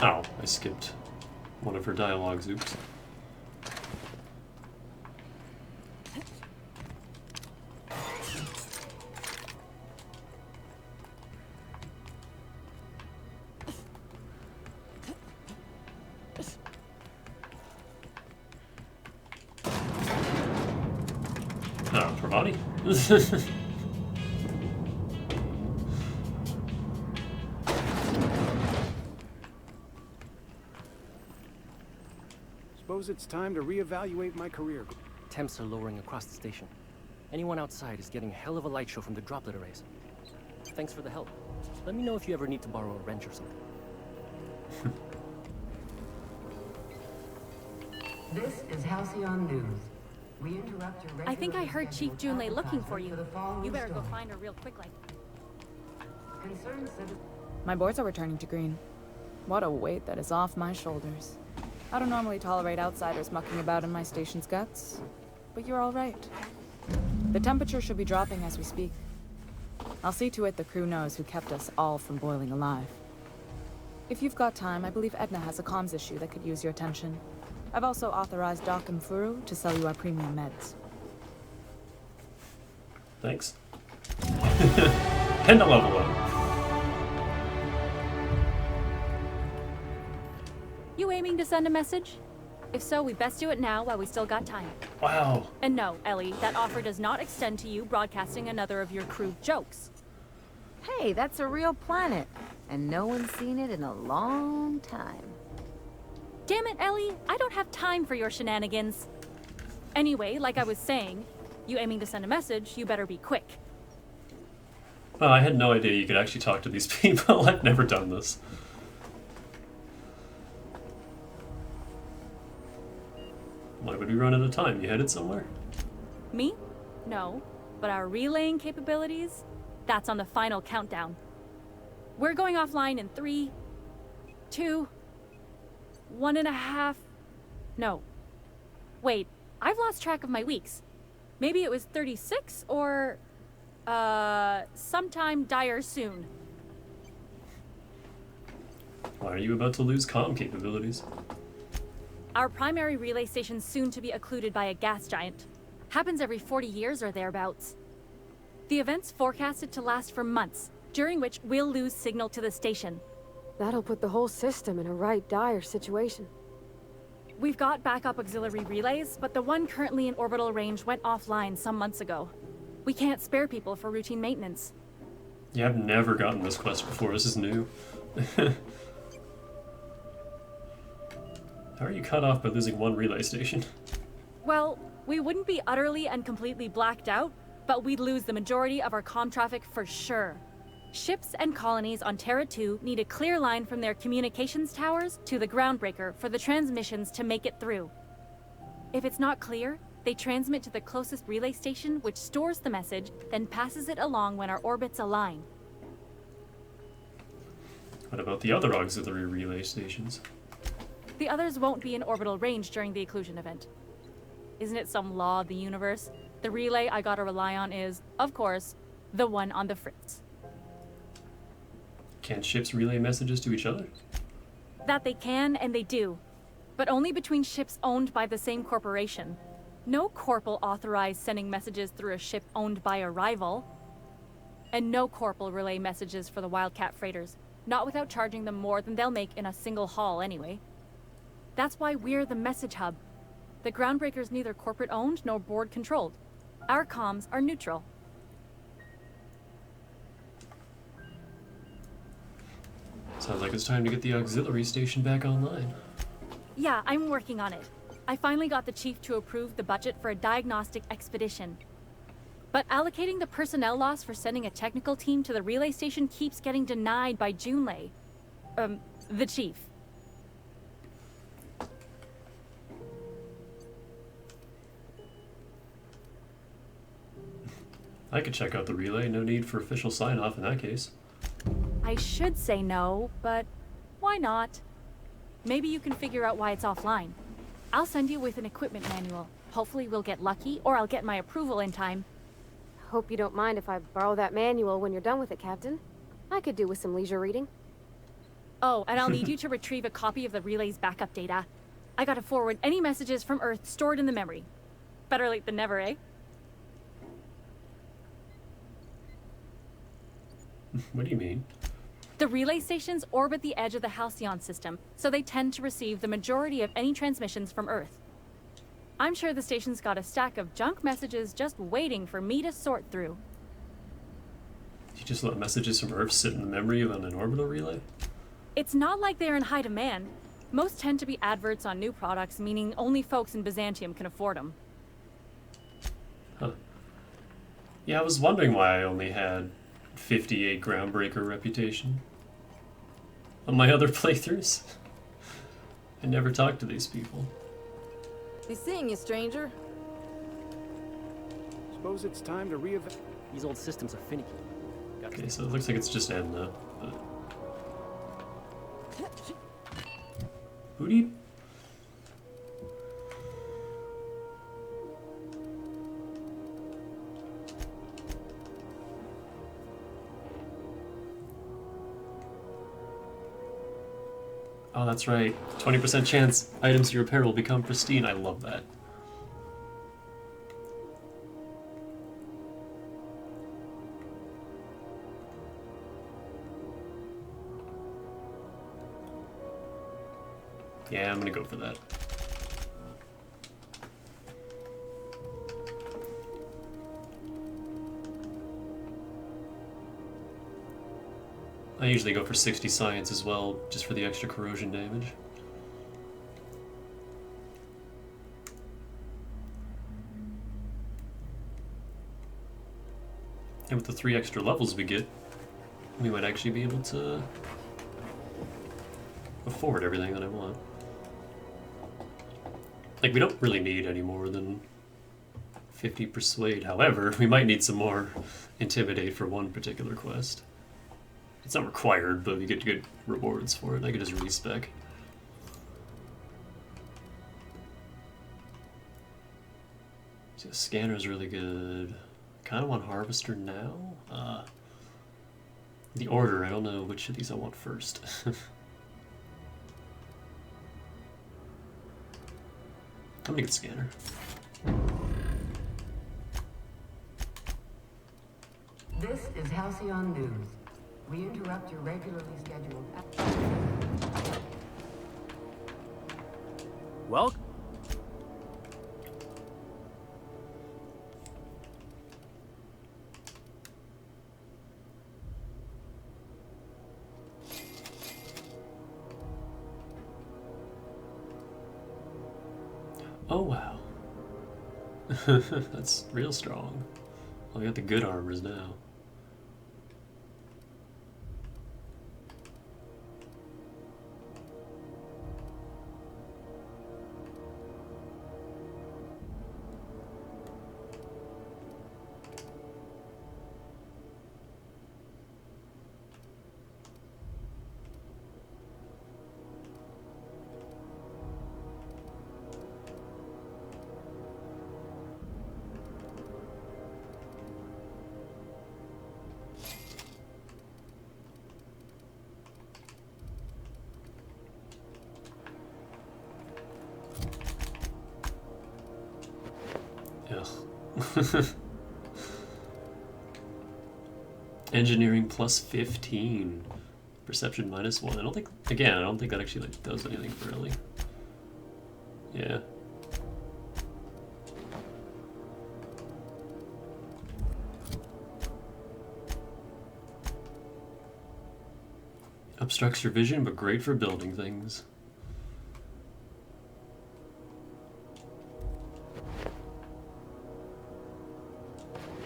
Ow, I skipped one of her dialogues, oops. Oh, her body? Suppose it's time to reevaluate my career. Temps are lowering across the station. Anyone outside is getting a hell of a light show from the droplet arrays. Thanks for the help. Let me know if you ever need to borrow a wrench or something. This is Halcyon News. We interrupt your I think I heard Chief scheduled Junlei looking for for you. the following You better go storm. find her real quick like. Concerned citizens. My boards are returning to green. What a weight that is off my shoulders. I don't normally tolerate outsiders mucking about in my station's guts, but you're all right. The temperature should be dropping as we speak. I'll see to it the crew knows who kept us all from boiling alive. If you've got time, I believe Edna has a comms issue that could use your attention. I've also authorized Doc and Furu to sell you our premium meds. Thanks. And a level up. You aiming to send a message? If so, we best do it now while we still got time. Wow. And no, Ellie, that offer does not extend to you broadcasting another of your crew jokes. Hey, that's a real planet, and no one's seen it in a long time. Damn it, Ellie, I don't have time for your shenanigans. Anyway, like I was saying, you aiming to send a message, you better be quick. Well, I had no idea you could actually talk to these people. I've never done this. Why would we run out of time? You headed somewhere? Me? No. But our relaying capabilities? That's on the final countdown. We're going offline in 3, 2, 1.5... No. Wait, I've lost track of my weeks. Maybe it was 36 or... sometime dire soon. Why are you about to lose comm capabilities? Our primary relay station's soon to be occluded by a gas giant. Happens every 40 years or thereabouts. The event's forecasted to last for months, during which we'll lose signal to the station. That'll put the whole system in a right dire situation. We've got backup auxiliary relays, but the one currently in orbital range went offline some months ago. We can't spare people for routine maintenance. Yeah, I've never gotten this quest before. This is new. How are you cut off by losing one relay station? Well, we wouldn't be utterly and completely blacked out, but we'd lose the majority of our comm traffic for sure. Ships and colonies on Terra 2 need a clear line from their communications towers to the Groundbreaker for the transmissions to make it through. If it's not clear, they transmit to the closest relay station, which stores the message, then passes it along when our orbits align. What about the other auxiliary relay stations? The others won't be in orbital range during the occlusion event. Isn't it some law of the universe? The relay I gotta rely on is, of course, the one on the Fritz. Can ships relay messages to each other? That they can, and they do. But only between ships owned by the same corporation. No corp will authorize sending messages through a ship owned by a rival. And no corp will relay messages for the Wildcat freighters, not without charging them more than they'll make in a single haul anyway. That's why we're the message hub. The Groundbreaker's neither corporate owned nor board controlled. Our comms are neutral. Sounds like it's time to get the auxiliary station back online. Yeah, I'm working on it. I finally got the chief to approve the budget for a diagnostic expedition. But allocating the personnel loss for sending a technical team to the relay station keeps getting denied by Junlei. The chief. I could check out the relay, no need for official sign-off in that case. I should say no, but why not? Maybe you can figure out why it's offline. I'll send you with an equipment manual. Hopefully we'll get lucky, or I'll get my approval in time. Hope you don't mind if I borrow that manual when you're done with it, Captain. I could do with some leisure reading. Oh, and I'll need you to retrieve a copy of the relay's backup data. I gotta forward any messages from Earth stored in the memory. Better late than never, eh? What do you mean? The relay stations orbit the edge of the Halcyon system, so they tend to receive the majority of any transmissions from Earth. I'm sure the station's got a stack of junk messages just waiting for me to sort through. You just let messages from Earth sit in the memory of an orbital relay? It's not like they're in high demand. Most tend to be adverts on new products, meaning only folks in Byzantium can afford them. Huh. Yeah, I was wondering why I only had 58 Groundbreaker reputation on my other playthroughs. I never talked to these people. Be seeing you, stranger. Suppose it's time to reevaluate. These old systems are finicky. Okay, so it looks like it's just Edna. But... Booty? Oh, that's right. 20% chance items you repair will become pristine. I love that. Yeah, I'm gonna go for that. I usually go for 60 science as well, just for the extra corrosion damage. And with the 3 extra levels we get, we might actually be able to afford everything that I want. Like, we don't really need any more than 50 persuade. However, we might need some more intimidate for one particular quest. It's not required, but we get good rewards for it. I could just respec. See, the scanner's really good. Kind of want Harvester now. The order, I don't know which of these I want first. I'm gonna get scanner. This is Halcyon News. We interrupt your regularly scheduled... Well. Oh wow. That's real strong. Well, I got the good armors now. Ugh. Engineering plus 15. Perception minus 1. I don't think, again, I don't think that actually like does anything really. Yeah. Obstructs your vision, but great for building things.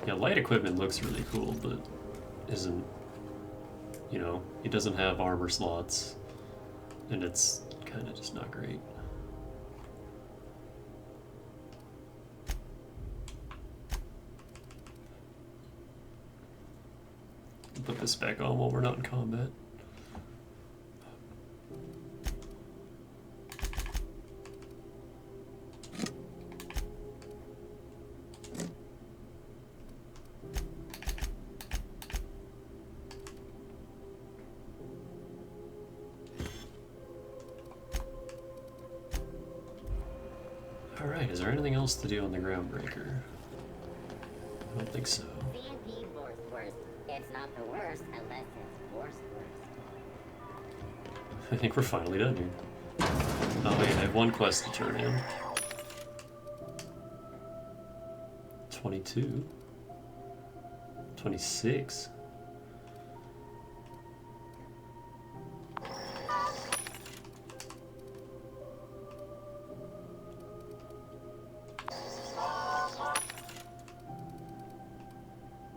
Yeah, light equipment looks really cool, but isn't, you know, it doesn't have armor slots, and it's kind of just not great. Put this back on while we're not in combat. Alright, is there anything else to do on the Groundbreaker? I don't think so. CMP force worst. It's not the worst unless it's forced worst. I think we're finally done here. Oh wait, I have one quest to turn in. 22. 26.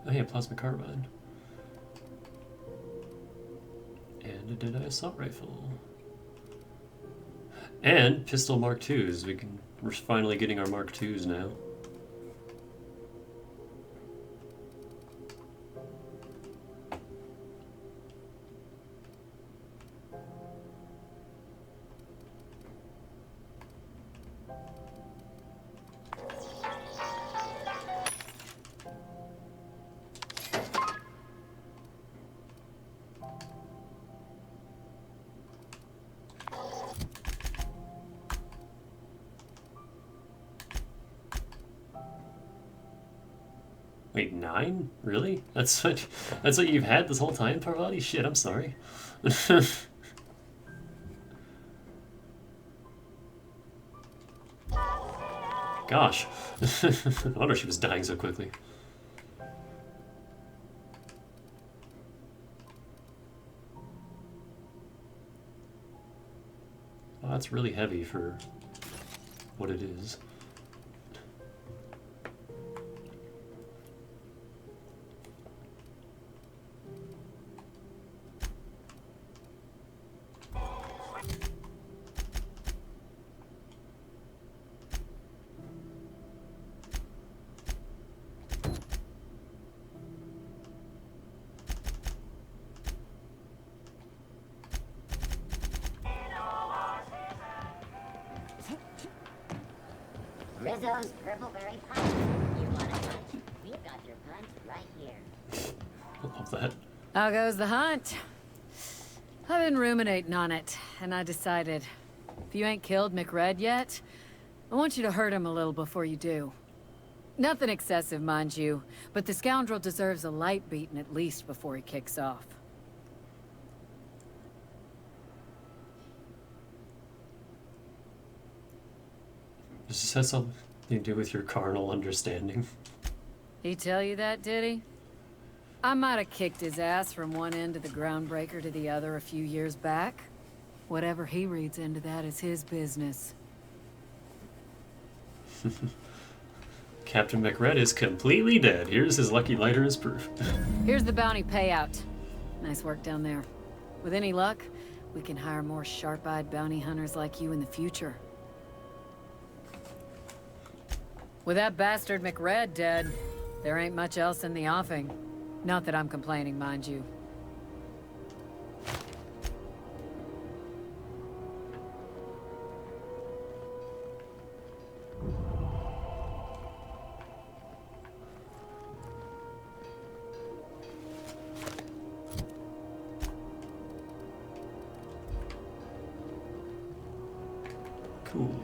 Oh yeah, plasma carbine. And a Deadeye assault rifle. And pistol Mark IIs. We're finally getting our Mark IIs now. Wait, 9? Really? That's what you've had this whole time, Parvati? Shit, I'm sorry. Gosh. No wonder she was dying so quickly. Well, that's really heavy for what it is. Rizzo's Purpleberry Punch. You want a punch? We've got your punch right here. I love that. How goes the hunt? I've been ruminating on it, and I decided, if you ain't killed McRed yet, I want you to hurt him a little before you do. Nothing excessive, mind you, but the scoundrel deserves a light beating at least before he kicks off. Does this have something to do with your carnal understanding? He tell you that, did he? I might have kicked his ass from one end of the Groundbreaker to the other a few years back. Whatever he reads into that is his business. Captain McRed is completely dead. Here's his lucky lighter as proof. Here's the bounty payout. Nice work down there. With any luck, we can hire more sharp-eyed bounty hunters like you in the future. With that bastard McRed dead, there ain't much else in the offing. Not that I'm complaining, mind you. Cool.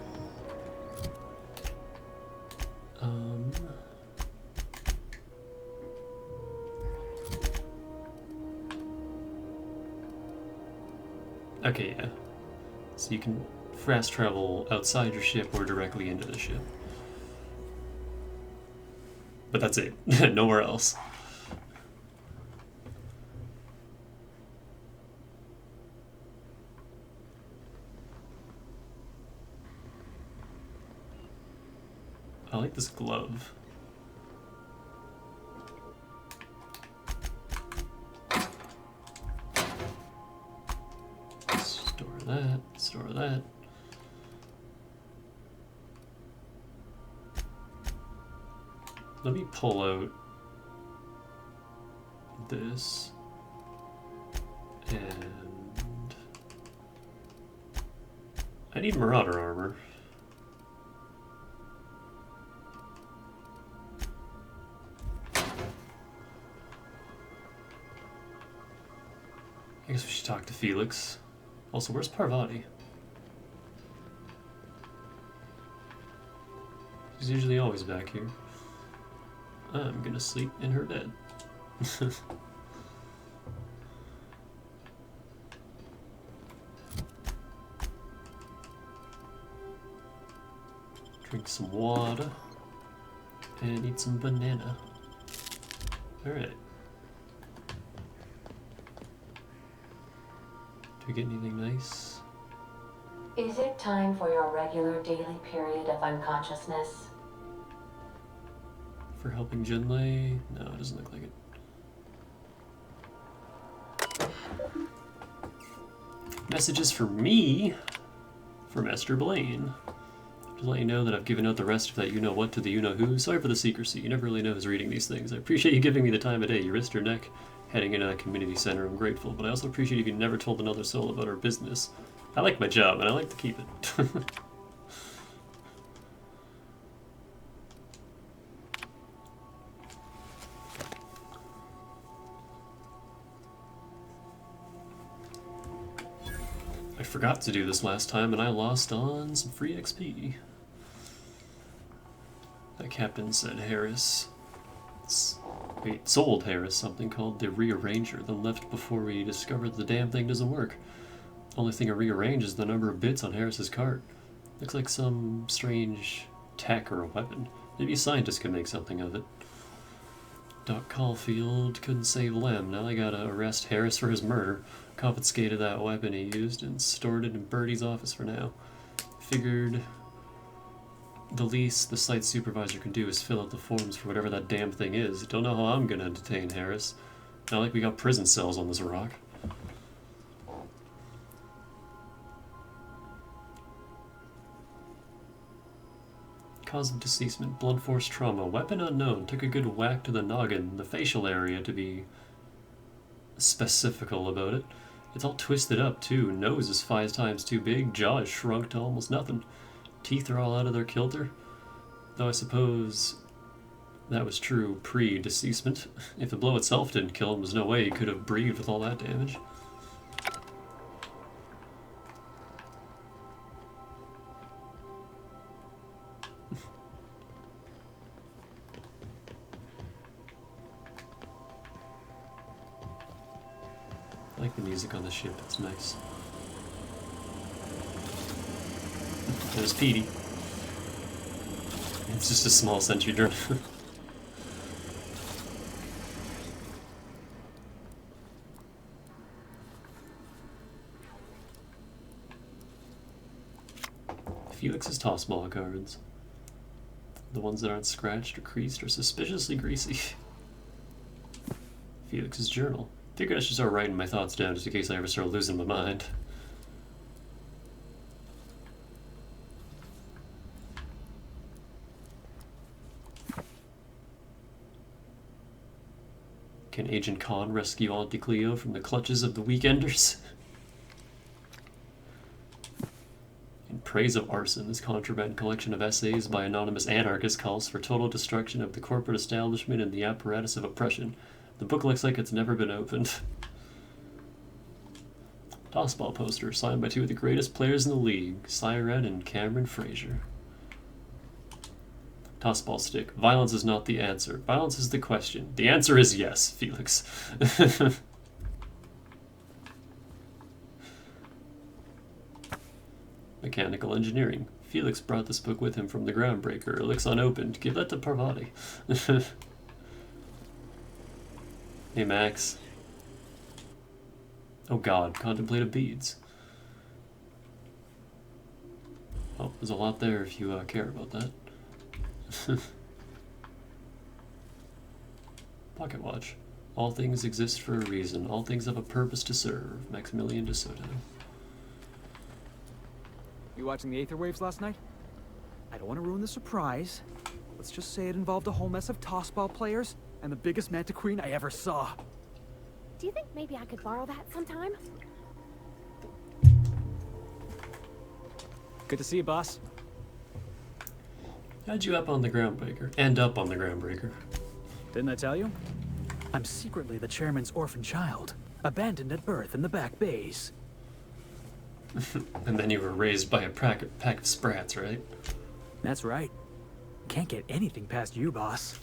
Okay, yeah. So you can fast travel outside your ship or directly into the ship. But that's it. Nowhere else. I like this glove. Store that, store that. Let me pull out this and I need Marauder armor. I guess we should talk to Felix. Also, where's Parvati? She's usually always back here. I'm gonna sleep in her bed. Drink some water and eat some banana. Alright. Do we get anything nice? Is it time for your regular daily period of unconsciousness? For helping Junlei? No, it doesn't look like it. Messages for me from Esther Blaine. Just let you know that I've given out the rest of that you-know-what to the you-know-who. Sorry for the secrecy. You never really know who's reading these things. I appreciate you giving me the time of day. You risked your neck heading into that community center. I'm grateful, but I also appreciate if you never told another soul about our business. I like my job, and I like to keep it. I forgot to do this last time, and I lost on some free XP. That captain said Harris... sold Harris something called the Rearranger, then left before we discovered the damn thing doesn't work. Only thing I rearrange is the number of bits on Harris's cart. Looks like some strange tech or a weapon. Maybe a scientist could make something of it. Doc Caulfield couldn't save Lem. Now I gotta arrest Harris for his murder. Confiscated that weapon he used and stored it in Birdie's office for now. Figured the least the site supervisor can do is fill out the forms for whatever that damn thing is. Don't know how I'm gonna detain Harris. Not like we got prison cells on this rock. Cause of deceasement, blunt force trauma. Weapon unknown. Took a good whack to the noggin, the facial area to be specifical about it. It's all twisted up too. Nose is 5 times too big. Jaw is shrunk to almost nothing. Teeth are all out of their kilter. Though I suppose that was true pre-deceasement. If the blow itself didn't kill him, there's no way he could have breathed with all that damage. I like the music on the ship, it's nice. There's Petey. It's just a small sentry drone. Felix's tossball cards. The ones that aren't scratched or creased are suspiciously greasy. Felix's journal. Figured I should start writing my thoughts down just in case I ever start losing my mind. Can Agent Khan rescue Auntie Cleo from the clutches of the Weekenders? In Praise of Arson, this contraband collection of essays by anonymous anarchists calls for total destruction of the corporate establishment and the apparatus of oppression. The book looks like it's never been opened. Tossball poster, signed by two of the greatest players in the league, Siren and Cameron Frazier. Tossball stick. Violence is not the answer. Violence is the question. The answer is yes, Felix. Mechanical engineering. Felix brought this book with him from the Groundbreaker. It looks unopened. Give that to Parvati. Hey, Max. Oh god, contemplative beads. Oh, there's a lot there if you care about that. Pocket watch. All things exist for a reason. All things have a purpose to serve. Maximilian de Soto. You watching the Aether Waves last night? I don't want to ruin the surprise. Let's just say it involved a whole mess of tossball players and the biggest Manta Queen I ever saw. Do you think maybe I could borrow that sometime? Good to see you, boss. How'd you up on the Groundbreaker? End up on the Groundbreaker. Didn't I tell you? I'm secretly the chairman's orphan child, abandoned at birth in the back bays. And then you were raised by a pack of sprats, right? That's right. Can't get anything past you, boss.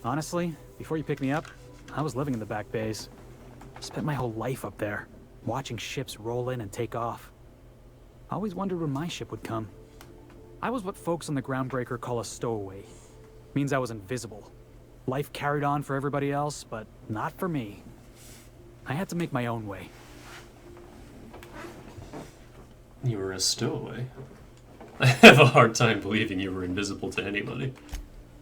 Honestly, before you picked me up, I was living in the back bays. Spent my whole life up there, watching ships roll in and take off. Always wondered when my ship would come. I was what folks on the Groundbreaker call a stowaway. Means I was invisible. Life carried on for everybody else, but not for me. I had to make my own way. You were a stowaway? I have a hard time believing you were invisible to anybody.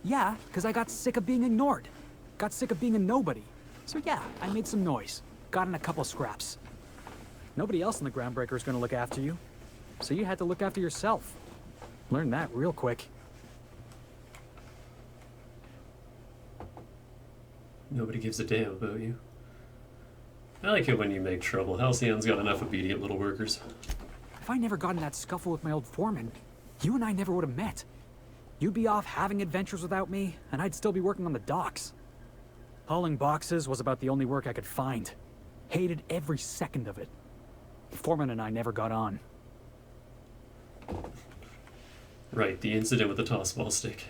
Yeah, because I got sick of being ignored. Got sick of being a nobody. So yeah, I made some noise. Got in a couple scraps. Nobody else in the Groundbreaker is going to look after you. So you had to look after yourself. Learned that real quick. Nobody gives a damn about you. I like it when you make trouble. Halcyon's got enough obedient little workers. If I never got in that scuffle with my old foreman, you and I never would have met. You'd be off having adventures without me, and I'd still be working on the docks. Hauling boxes was about the only work I could find. Hated every second of it. Foreman and I never got on. Right, the incident with the tossball stick.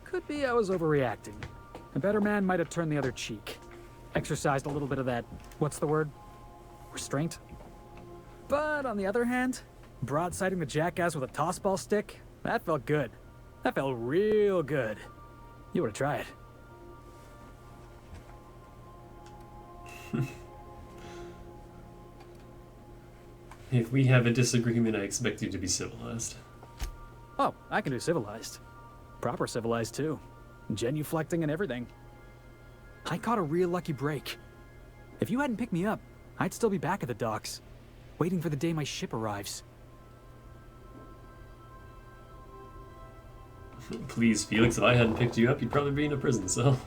Could be I was overreacting. A better man might have turned the other cheek. Exercised a little bit of that, what's the word? Restraint? But on the other hand, broadsiding the jackass with a tossball stick, that felt good. That felt real good. You ought to try it. If we have a disagreement, I expect you to be civilized. Oh, I can do civilized. Proper civilized, too. Genuflecting and everything. I caught a real lucky break. If you hadn't picked me up, I'd still be back at the docks, waiting for the day my ship arrives. Please, Felix, if I hadn't picked you up, you'd probably be in a prison cell.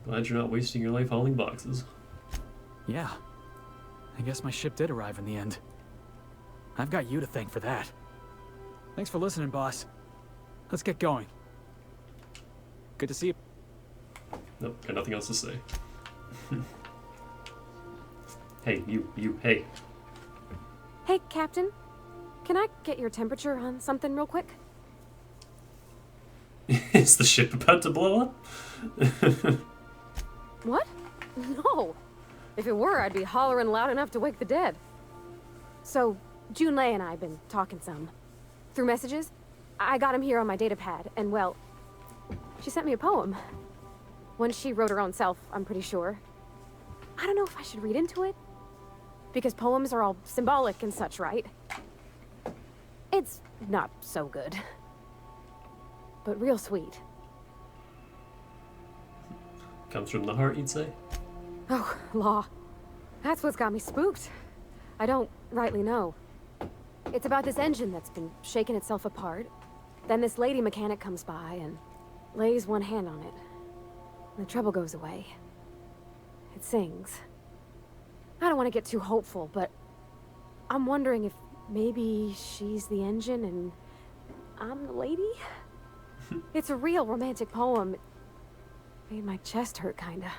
Glad you're not wasting your life hauling boxes. Yeah. I guess my ship did arrive in the end. I've got you to thank for that. Thanks for listening, boss. Let's get going. Good to see you. Nope, got nothing else to say. Hey, you, hey. Hey, Captain. Can I get your temperature on something real quick? Is the ship about to blow up? What? No. If it were, I'd be hollering loud enough to wake the dead. So, Junlei and I have been talking some. Through messages. I got him here on my data pad, and well, she sent me a poem. One she wrote her own self, I'm pretty sure. I don't know if I should read into it. Because poems are all symbolic and such, right? It's not so good. But real sweet. Comes from the heart, you'd say? Oh, law. That's what's got me spooked. I don't rightly know. It's about this engine that's been shaking itself apart. Then this lady mechanic comes by and lays one hand on it. And the trouble goes away. It sings. I don't want to get too hopeful, but I'm wondering if maybe she's the engine and I'm the lady? It's a real romantic poem. It made my chest hurt, kinda.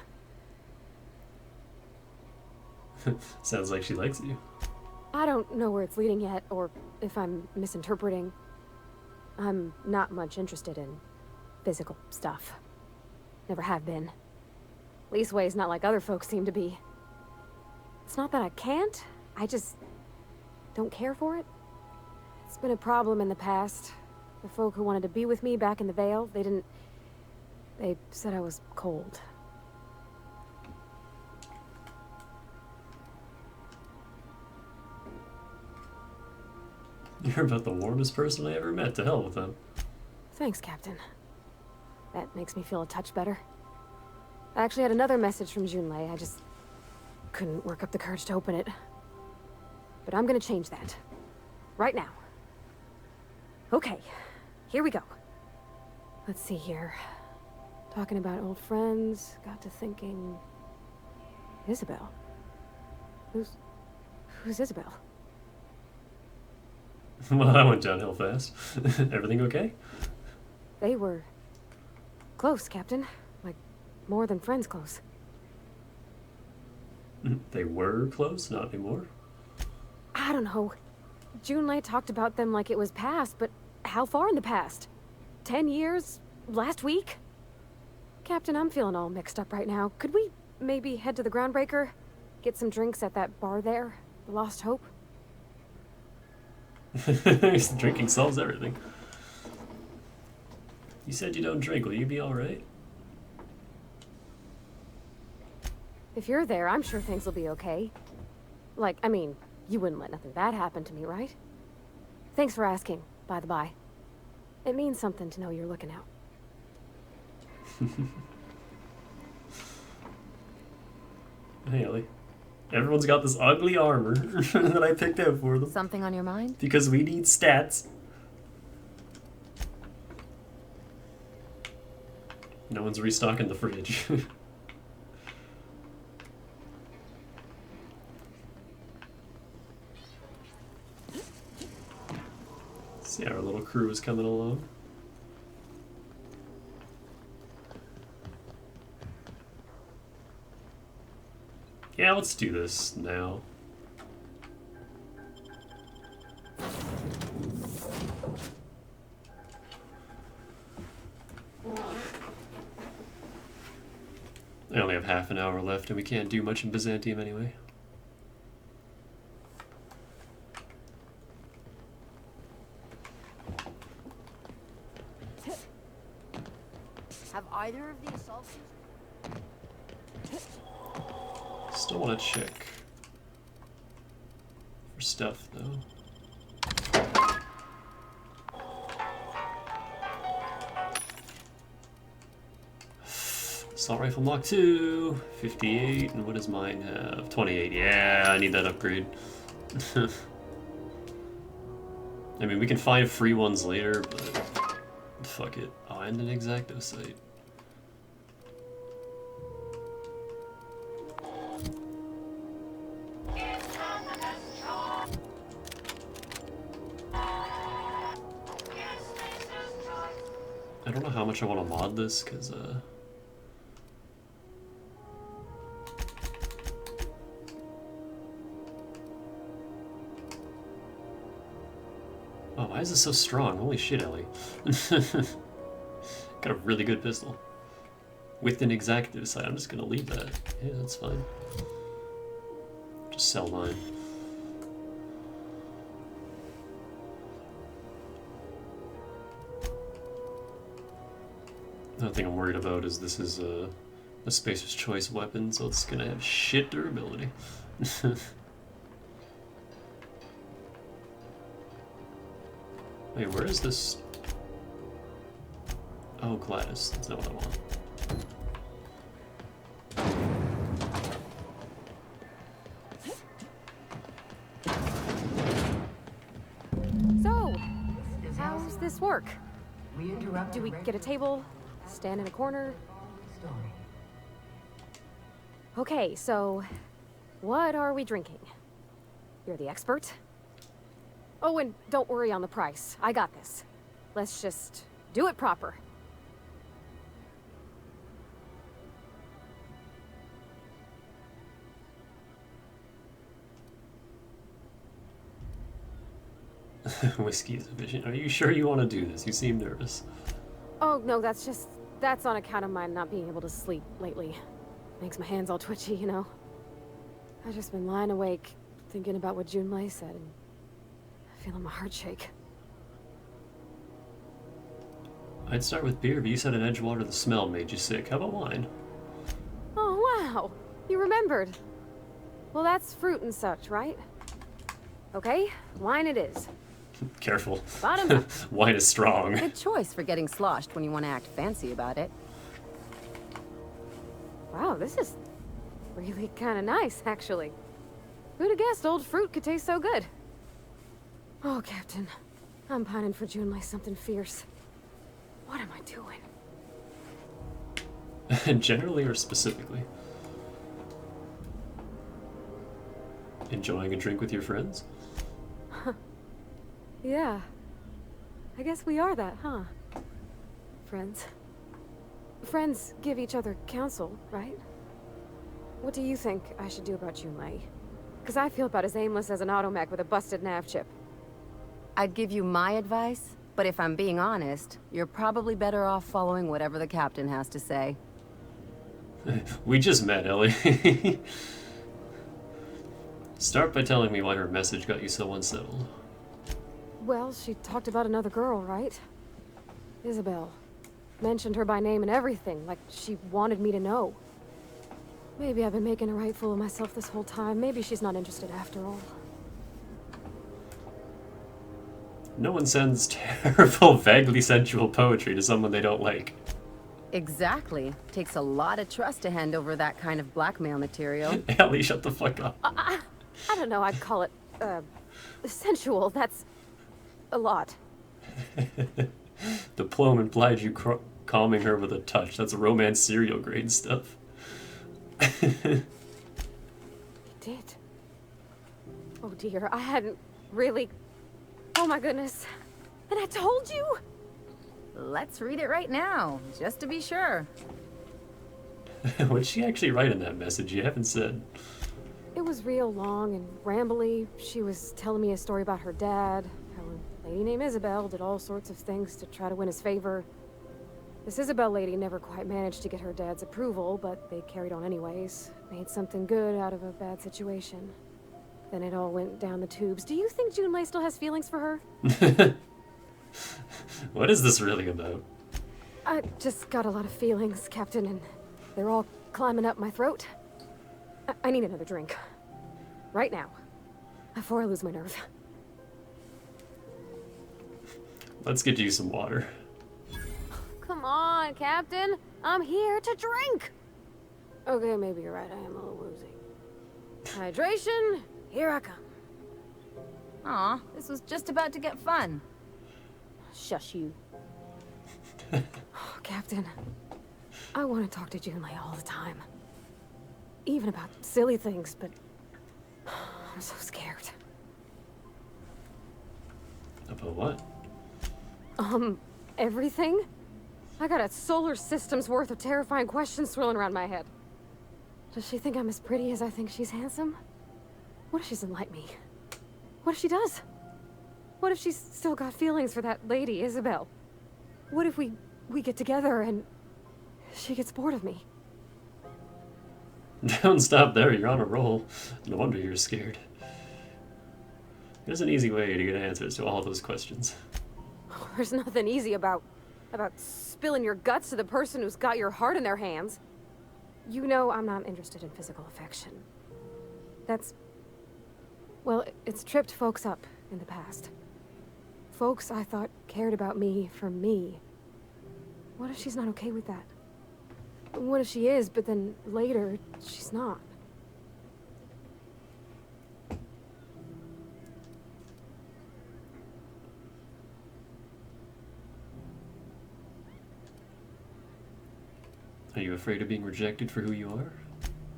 Sounds like she likes you. I don't know where it's leading yet, or if I'm misinterpreting. I'm not much interested in physical stuff. Never have been. Leastways not like other folks seem to be. It's not that I can't, I just don't care for it. It's been a problem in the past. The folk who wanted to be with me back in the Vale, they said I was cold. You're about the warmest person I ever met. To hell with them. Thanks, Captain. That makes me feel a touch better. I actually had another message from Junlei. I just couldn't work up the courage to open it. But I'm gonna change that. Right now. Okay, here we go. Let's see here. Talking about old friends, got to thinking... Isabel? Who's Isabel? Well, that went downhill fast. Everything okay? They were... close, Captain. Like, more than friends close. They were close, not anymore? I don't know. Junlei talked about them like it was past, but how far in the past? 10 years? Last week? Captain, I'm feeling all mixed up right now. Could we maybe head to the Groundbreaker? Get some drinks at that bar there? The Lost Hope? Drinking solves everything. You said you don't drink. Will you be alright? If you're there, I'm sure things will be okay. Like, I mean, you wouldn't let nothing bad happen to me, right? Thanks for asking, by the by. It means something to know you're looking out. Hey, Ellie. Everyone's got this ugly armor that I picked out for them. Something on your mind? Because we need stats. No one's restocking the fridge. See how our little crew is coming along. Yeah, let's do this now. I only have half an hour left and we can't do much in Byzantium anyway. Have either of the assaults? Still want to check for stuff though. Assault rifle Mach 2, 58, and what does mine have? 28. Yeah, I need that upgrade. I mean, we can find free ones later, but fuck it. Oh, and an Exacto sight. I don't know how much I want to mod this, because, oh, why is this so strong? Holy shit, Ellie. Got a really good pistol. With an Exacto sight. I'm just gonna leave that. Yeah, that's fine. Just sell mine. The thing I'm worried about is this is a Spacer's Choice weapon, so it's gonna have shit durability. Wait, where is this? Oh, Gladys. That's not what I want. So, how's this work? Do we get a table, stand in a corner? Okay, so what are we drinking? You're the expert. Oh, and don't worry on the price. I got this. Let's just do it proper. Whiskey is a vision. Are you sure you want to do this? You seem nervous. Oh, no, that's on account of my not being able to sleep lately. Makes my hands all twitchy, you know? I've just been lying awake, thinking about what Junlei said, and feeling my heart shake. I'd start with beer, but you said in Edgewater the smell made you sick. How about wine? Oh, wow. You remembered. Well, that's fruit and such, right? Okay, wine it is. Careful. Bottom up. Wine is strong. Good choice for getting sloshed when you want to act fancy about it. Wow, this is really kind of nice, actually. Who'd have guessed old fruit could taste so good? Oh, Captain. I'm pining for Junlei something fierce. What am I doing? Generally or specifically? Enjoying a drink with your friends? Yeah. I guess we are that, huh? Friends. Friends give each other counsel, right? What do you think I should do about Junlei? Because I feel about as aimless as an automech with a busted nav chip. I'd give you my advice, but if I'm being honest, you're probably better off following whatever the captain has to say. We just met, Ellie. Start by telling me why her message got you so unsettled. Well, she talked about another girl, right? Isabel. Mentioned her by name and everything, like she wanted me to know. Maybe I've been making a right fool of myself this whole time. Maybe she's not interested after all. No one sends terrible, vaguely sensual poetry to someone they don't like. Exactly. Takes a lot of trust to hand over that kind of blackmail material. Ellie, shut the fuck up. I don't know, I'd call it, sensual. That's a lot. The poem implied you calming her with a touch. That's romance serial grade stuff. It did. Oh dear, I hadn't really... Oh my goodness. And I told you? Let's read it right now, just to be sure. What did she actually write in that message? You haven't said. It was real long and rambly. She was telling me a story about her dad, how a lady named Isabel did all sorts of things to try to win his favor. This Isabel lady never quite managed to get her dad's approval, but they carried on anyways. Made something good out of a bad situation. Then it all went down the tubes. Do you think Junlei still has feelings for her? What is this really about? I just got a lot of feelings, Captain, and they're all climbing up my throat. I need another drink. Right now. Before I lose my nerve. Let's get you some water. Come on, Captain. I'm here to drink. Okay, maybe you're right. I am a little woozy. Hydration, here I come. Aw, this was just about to get fun. Shush you. Oh, Captain, I want to talk to Junlei all the time. Even about silly things, but I'm so scared. About what? Everything? I got a solar system's worth of terrifying questions swirling around my head. Does she think I'm as pretty as I think she's handsome? What if she doesn't like me? What if she does? What if she's still got feelings for that lady, Isabel? What if we get together and she gets bored of me? Don't stop there, you're on a roll. No wonder you're scared. There's an easy way to get answers to all those questions. There's nothing easy about about spilling your guts to the person who's got your heart in their hands. You know I'm not interested in physical affection. That's... well, it's tripped folks up in the past. Folks I thought cared about me for me. What if she's not okay with that? What if she is, but then later, she's not? Are you afraid of being rejected for who you are?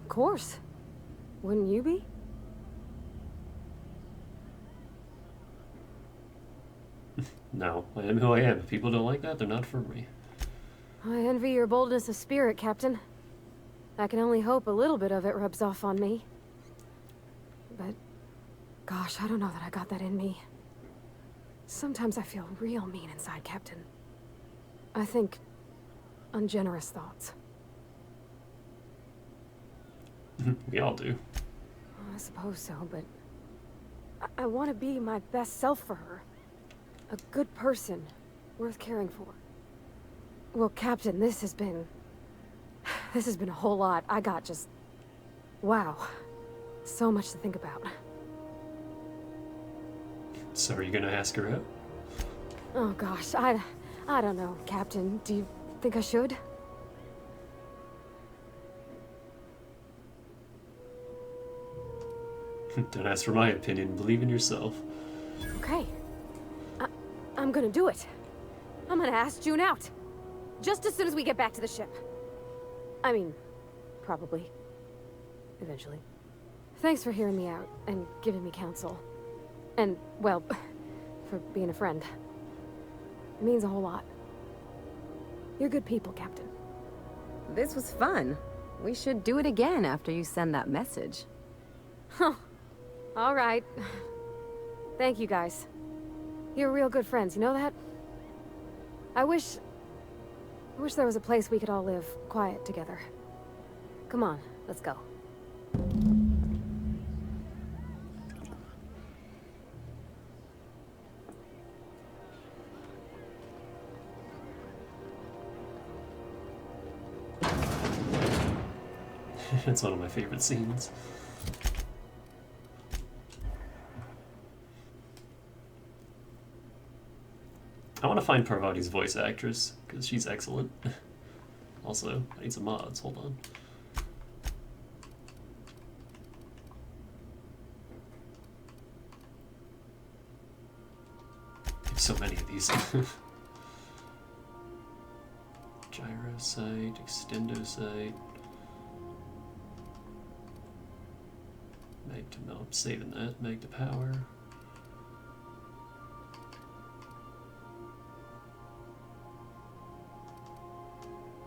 Of course. Wouldn't you be? No, I am who I am. If people don't like that, they're not for me. I envy your boldness of spirit, Captain. I can only hope a little bit of it rubs off on me. But, gosh, I don't know that I got that in me. Sometimes I feel real mean inside, Captain. I think ungenerous thoughts. We all do. I suppose so, but I want to be my best self for her. A good person, worth caring for. Well, Captain, this has been a whole lot. I got just... wow. So much to think about. So are you gonna ask her out? Oh gosh, I don't know, Captain. Do you think I should? Don't ask for my opinion. Believe in yourself. Okay. I'm gonna do it. I'm gonna ask June out. Just as soon as we get back to the ship. I mean, probably. Eventually. Thanks for hearing me out and giving me counsel. And, well, for being a friend. It means a whole lot. You're good people, Captain. This was fun. We should do it again after you send that message. Huh. All right. Thank you, guys. You're real good friends, you know that? I wish there was a place we could all live quiet together. Come on, let's go. It's one of my favorite scenes. I want to find Parvati's voice actress, because she's excellent. Also, I need some mods, hold on. There's so many of these. Gyrosite, extendosite. Mag to no, I'm saving that. Mag to power.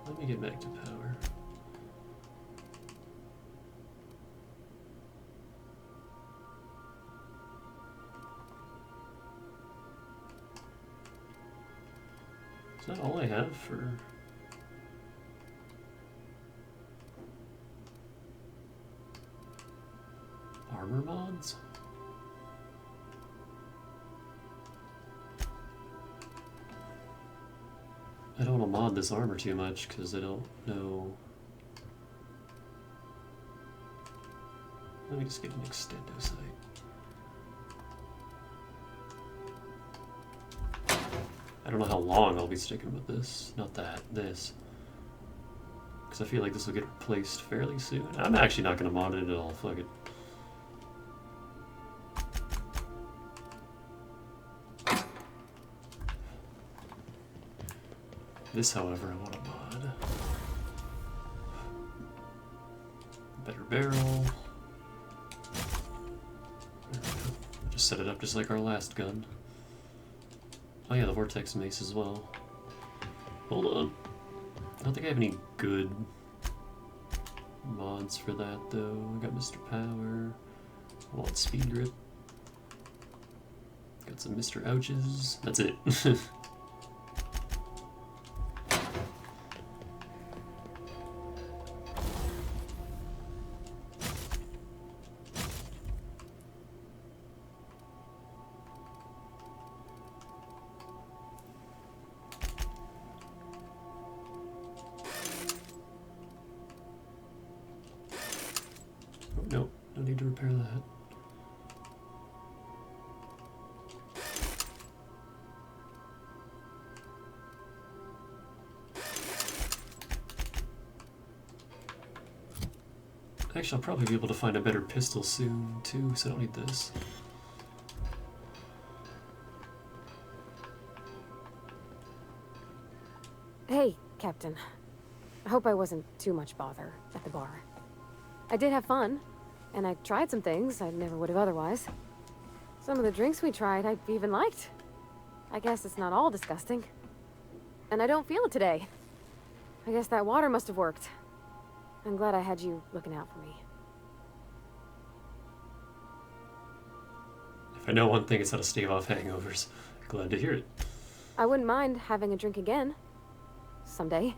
Let me get back to power. Is that all I have for... armor mods? I don't want to mod this armor too much because I don't know. Let me just get an extendosite. I don't know how long I'll be sticking with this. Not that, this. Because I feel like this will get replaced fairly soon. I'm actually not going to mod it at all. Fuck it. This, however, I want to mod. Better barrel. Just set it up just like our last gun. Oh yeah, the Vortex Mace as well. Hold on. I don't think I have any good mods for that though. I got Mr. Power. I want Speed Grip. Got some Mr. Ouches. That's it. need to repair that. Actually, I'll probably be able to find a better pistol soon, too, so I don't need this. Hey, Captain. I hope I wasn't too much bother at the bar. I did have fun, and I tried some things I never would have otherwise. Some of the drinks we tried I even liked. I guess it's not all disgusting. And I don't feel it today. I guess that water must have worked. I'm glad I had you looking out for me. If I know one thing, it's how to stave off hangovers. Glad to hear it. I wouldn't mind having a drink again. Someday.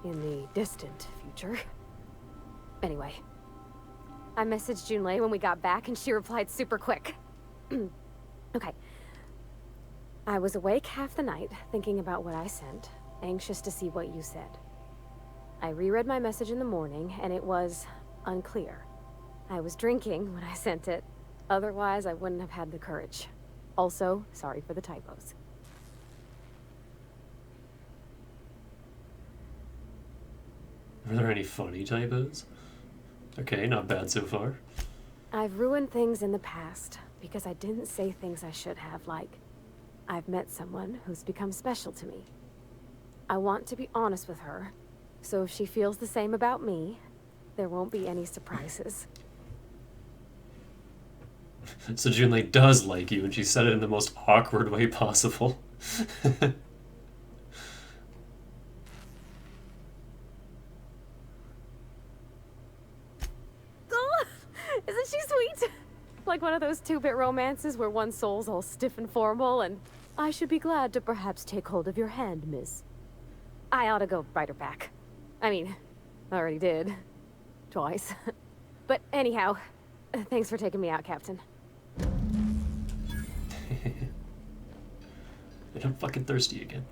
In the distant future. Anyway. I messaged Junlei when we got back and she replied super quick. Okay. I was awake half the night, thinking about what I sent, anxious to see what you said. I reread my message in the morning, and it was unclear. I was drinking when I sent it. Otherwise, I wouldn't have had the courage. Also, sorry for the typos. Were there any funny typos? Okay, not bad so far. I've ruined things in the past because I didn't say things I should have, like, I've met someone who's become special to me. I want to be honest with her, so if she feels the same about me, there won't be any surprises. So Junlei does like you, and she said it in the most awkward way possible. Isn't she sweet? Like one of those 2-bit romances where one soul's all stiff and formal and I should be glad to perhaps take hold of your hand, miss. I ought to go write her back. I mean, I already did. Twice. But anyhow, thanks for taking me out, Captain. And I'm fucking thirsty again.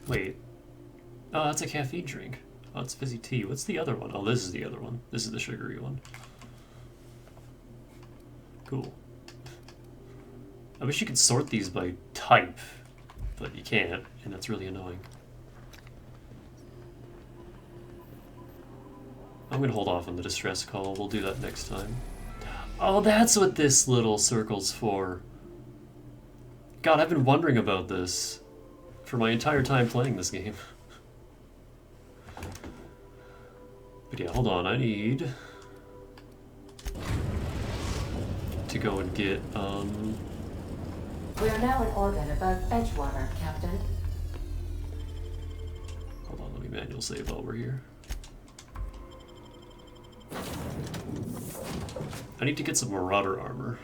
Wait. Oh, that's a caffeine drink. Oh, it's fizzy tea. What's the other one? Oh, this is the other one. This is the sugary one. Cool. I wish you could sort these by type, but you can't, and that's really annoying. I'm gonna hold off on the distress call. We'll do that next time. Oh, that's what this little circle's for. God, I've been wondering about this for my entire time playing this game. But yeah, hold on, I need to go and get, We are now in orbit above Edgewater, Captain. Hold on, let me manual save while we're here. I need to get some Marauder armor.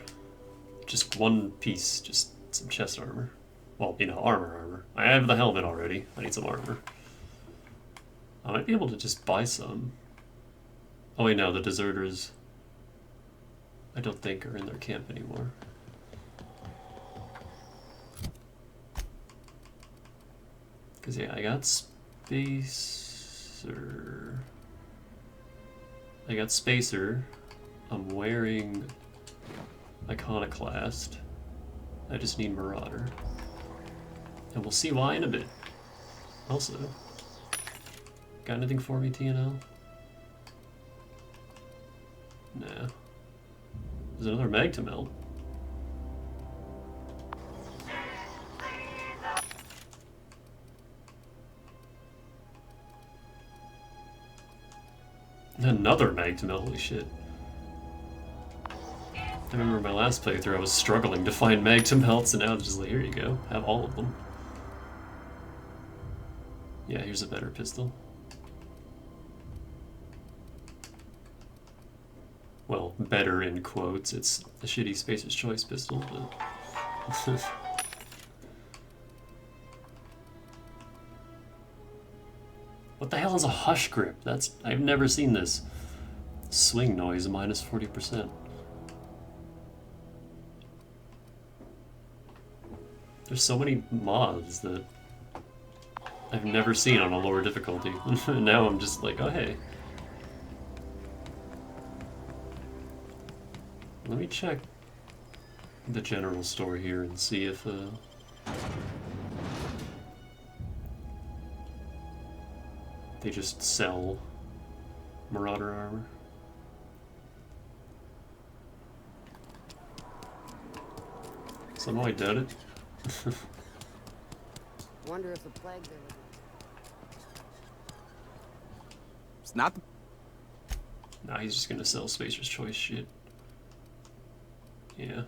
Just one piece, just some chest armor. Well, you know, armor. I have the helmet already. I need some armor. I might be able to just buy some. Oh wait, no, the deserters, I don't think are in their camp anymore. Cause yeah, I got Spacer. I'm wearing Iconoclast. I just need Marauder. And we'll see why in a bit. Also, got anything for me, TNL? Nah. There's another mag to melt. Another mag to melt, holy shit. I remember my last playthrough I was struggling to find mag to melts, and now it's just like, here you go, have all of them. Yeah, here's a better pistol. Well, better in quotes, it's a shitty Spacer's Choice pistol, but... What the hell is a hush grip? I've never seen this. Swing noise minus 40%. There's so many mods that I've never seen on a lower difficulty. Now I'm just like, oh hey. Let me check the general store here and see if they just sell Marauder armor. Somehow I doubt it. Wonder if the plague there was... It's not the... Nah, he's just gonna sell Spacer's Choice shit. Yeah.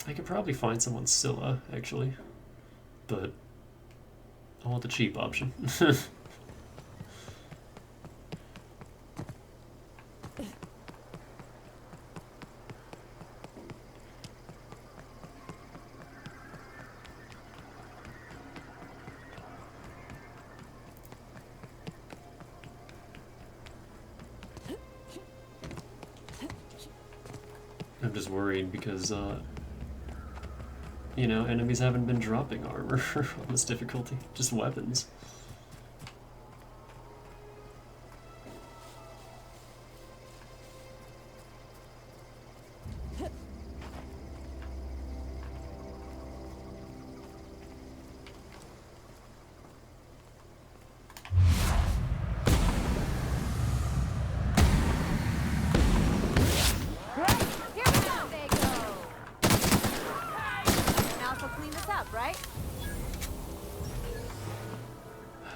I could probably find someone Scylla, actually, but I want the cheap option. I'm just worried because you know, enemies haven't been dropping armor on this difficulty, just weapons.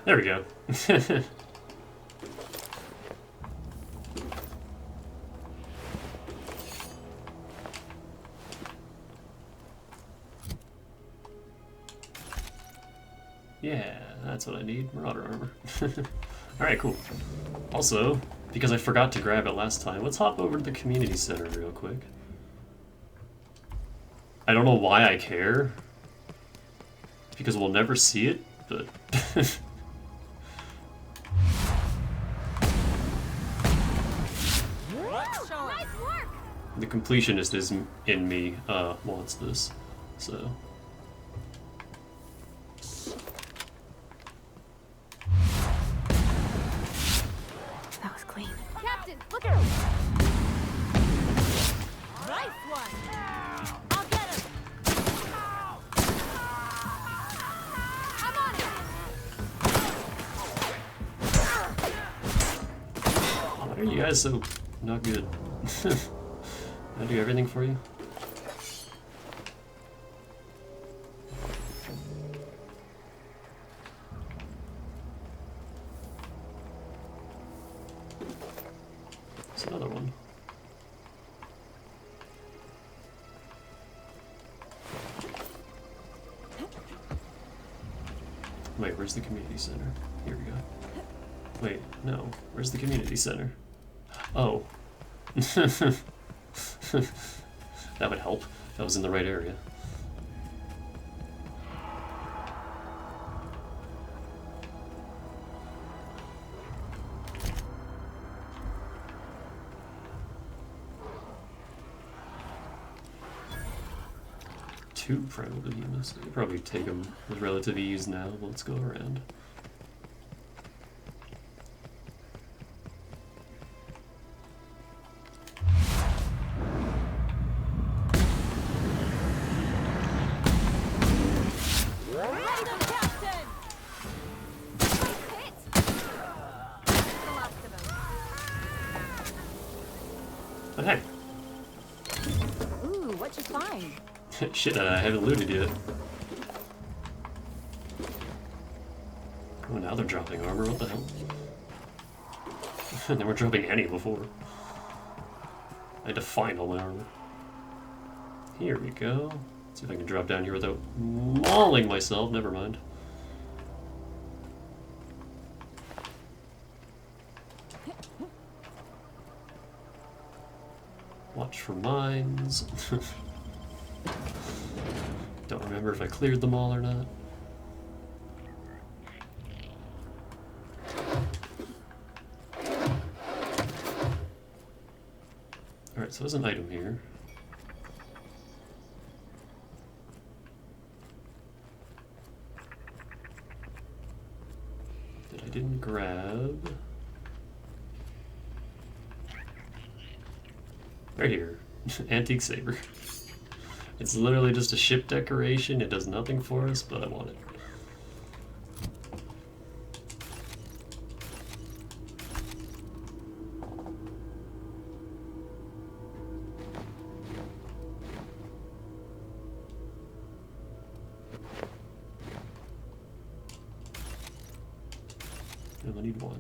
There we go. Yeah, that's what I need. Marauder armor. Alright, cool. Also, because I forgot to grab it last time, let's hop over to the community center real quick. I don't know why I care, because we'll never see it, but... The completionist is in me wants this, so. That was clean. Captain, look at him! Nice one! I'll get him! I'm on it! Why are you guys so not good? I do everything for you. There's another one. Wait, where's the community center? Here we go. Wait, no. Where's the community center? Oh. That would help if I was in the right area. Two primal behemoths. I could probably take them with relative ease now, but let's go around. Okay. Ooh, what'd you find? Shit, I haven't looted yet. Oh, now they're dropping armor. What the hell? They weren't dropping any before. I had to find all my armor. Here we go. See if I can drop down here without mauling myself. Never mind. Watch for mines. Don't remember if I cleared them all or not. Alright, so there's an item here. That I didn't grab. Right here. Antique saber. It's literally just a ship decoration. It does nothing for us, but I want it. I only need one.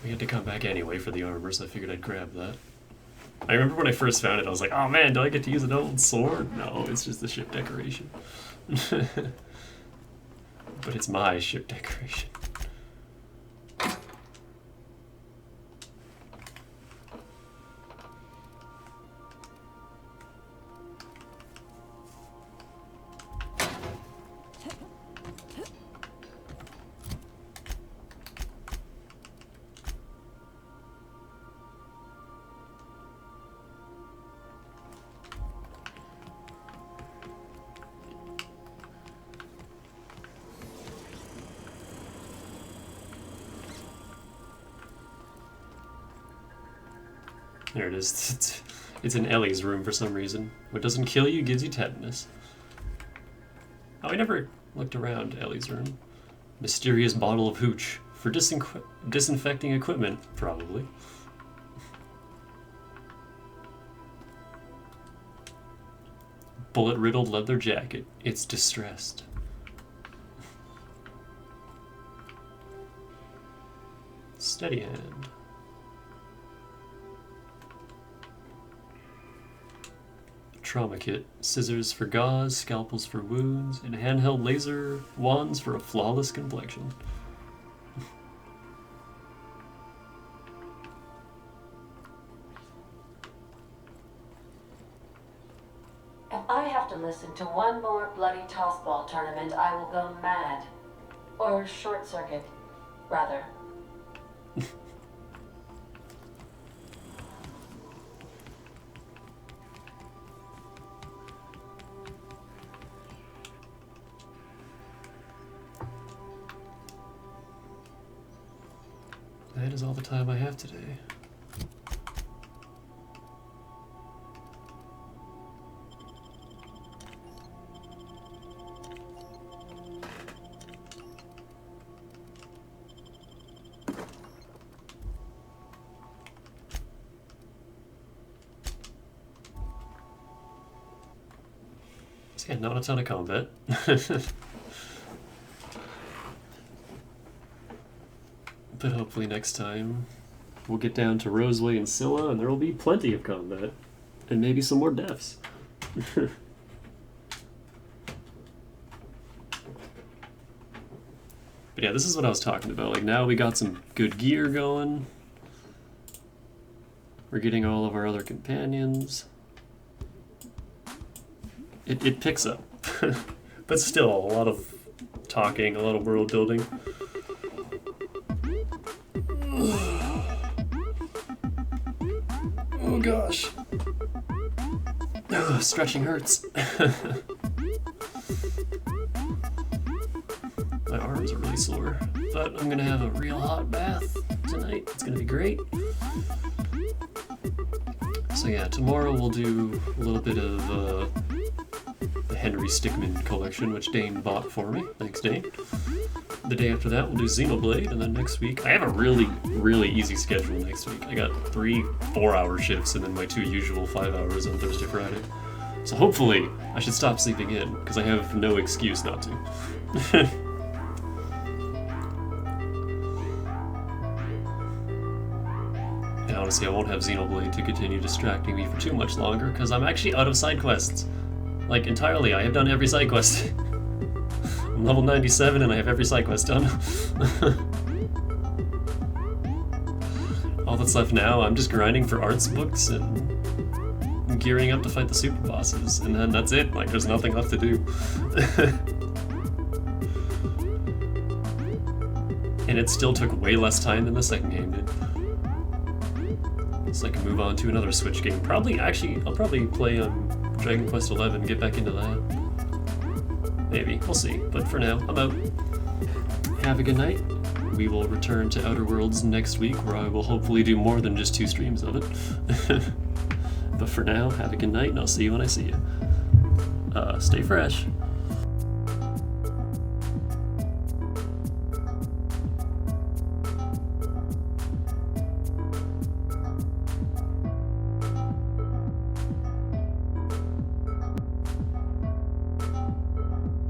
We had to come back anyway for the armor, so I figured I'd grab that. I remember when I first found it, I was like, oh man, do I get to use an old sword? No, it's just the ship decoration. But it's my ship decoration. There it is. It's in Ellie's room for some reason. What doesn't kill you gives you tetanus. Oh, I never looked around Ellie's room. Mysterious bottle of hooch. For disinfecting equipment, probably. Bullet-riddled leather jacket. It's distressed. Steady hand. Trauma kit. Scissors for gauze, scalpels for wounds, and handheld laser wands for a flawless complexion. If I have to listen to one more bloody tossball tournament, I will go mad. Or short circuit, rather. That is all the time I have today. Yeah, not a ton of combat. But hopefully next time we'll get down to Roseway and Scylla and there will be plenty of combat. And maybe some more deaths. But yeah, this is what I was talking about. Like, now we got some good gear going. We're getting all of our other companions. It picks up. But still, a lot of talking, a lot of world building. Oh gosh. Stretching hurts. My arms are really sore. But I'm gonna have a real hot bath tonight. It's gonna be great. So yeah, tomorrow we'll do a little bit of the Henry Stickmin collection, which Dane bought for me. Thanks, Dane. The day after that, we'll do Xenoblade, and then next week, I have a really, really easy schedule next week. I got 3 4-hour shifts, and then my 2 usual 5 hours on Thursday, Friday. So hopefully, I should stop sleeping in, because I have no excuse not to. And honestly, I won't have Xenoblade to continue distracting me for too much longer, because I'm actually out of side quests. Like, entirely, I have done every side quest. I'm level 97 and I have every side quest done. All that's left now, I'm just grinding for arts books and gearing up to fight the super bosses, and then that's it. Like, there's nothing left to do. And it still took way less time than the second game did. So I can move on to another Switch game. I'll probably play Dragon Quest XI, get back into that. Maybe, we'll see. But for now, I'm out. Have a good night. We will return to Outer Worlds next week, where I will hopefully do more than just 2 streams of it. But for now, have a good night, and I'll see you when I see you. Stay fresh.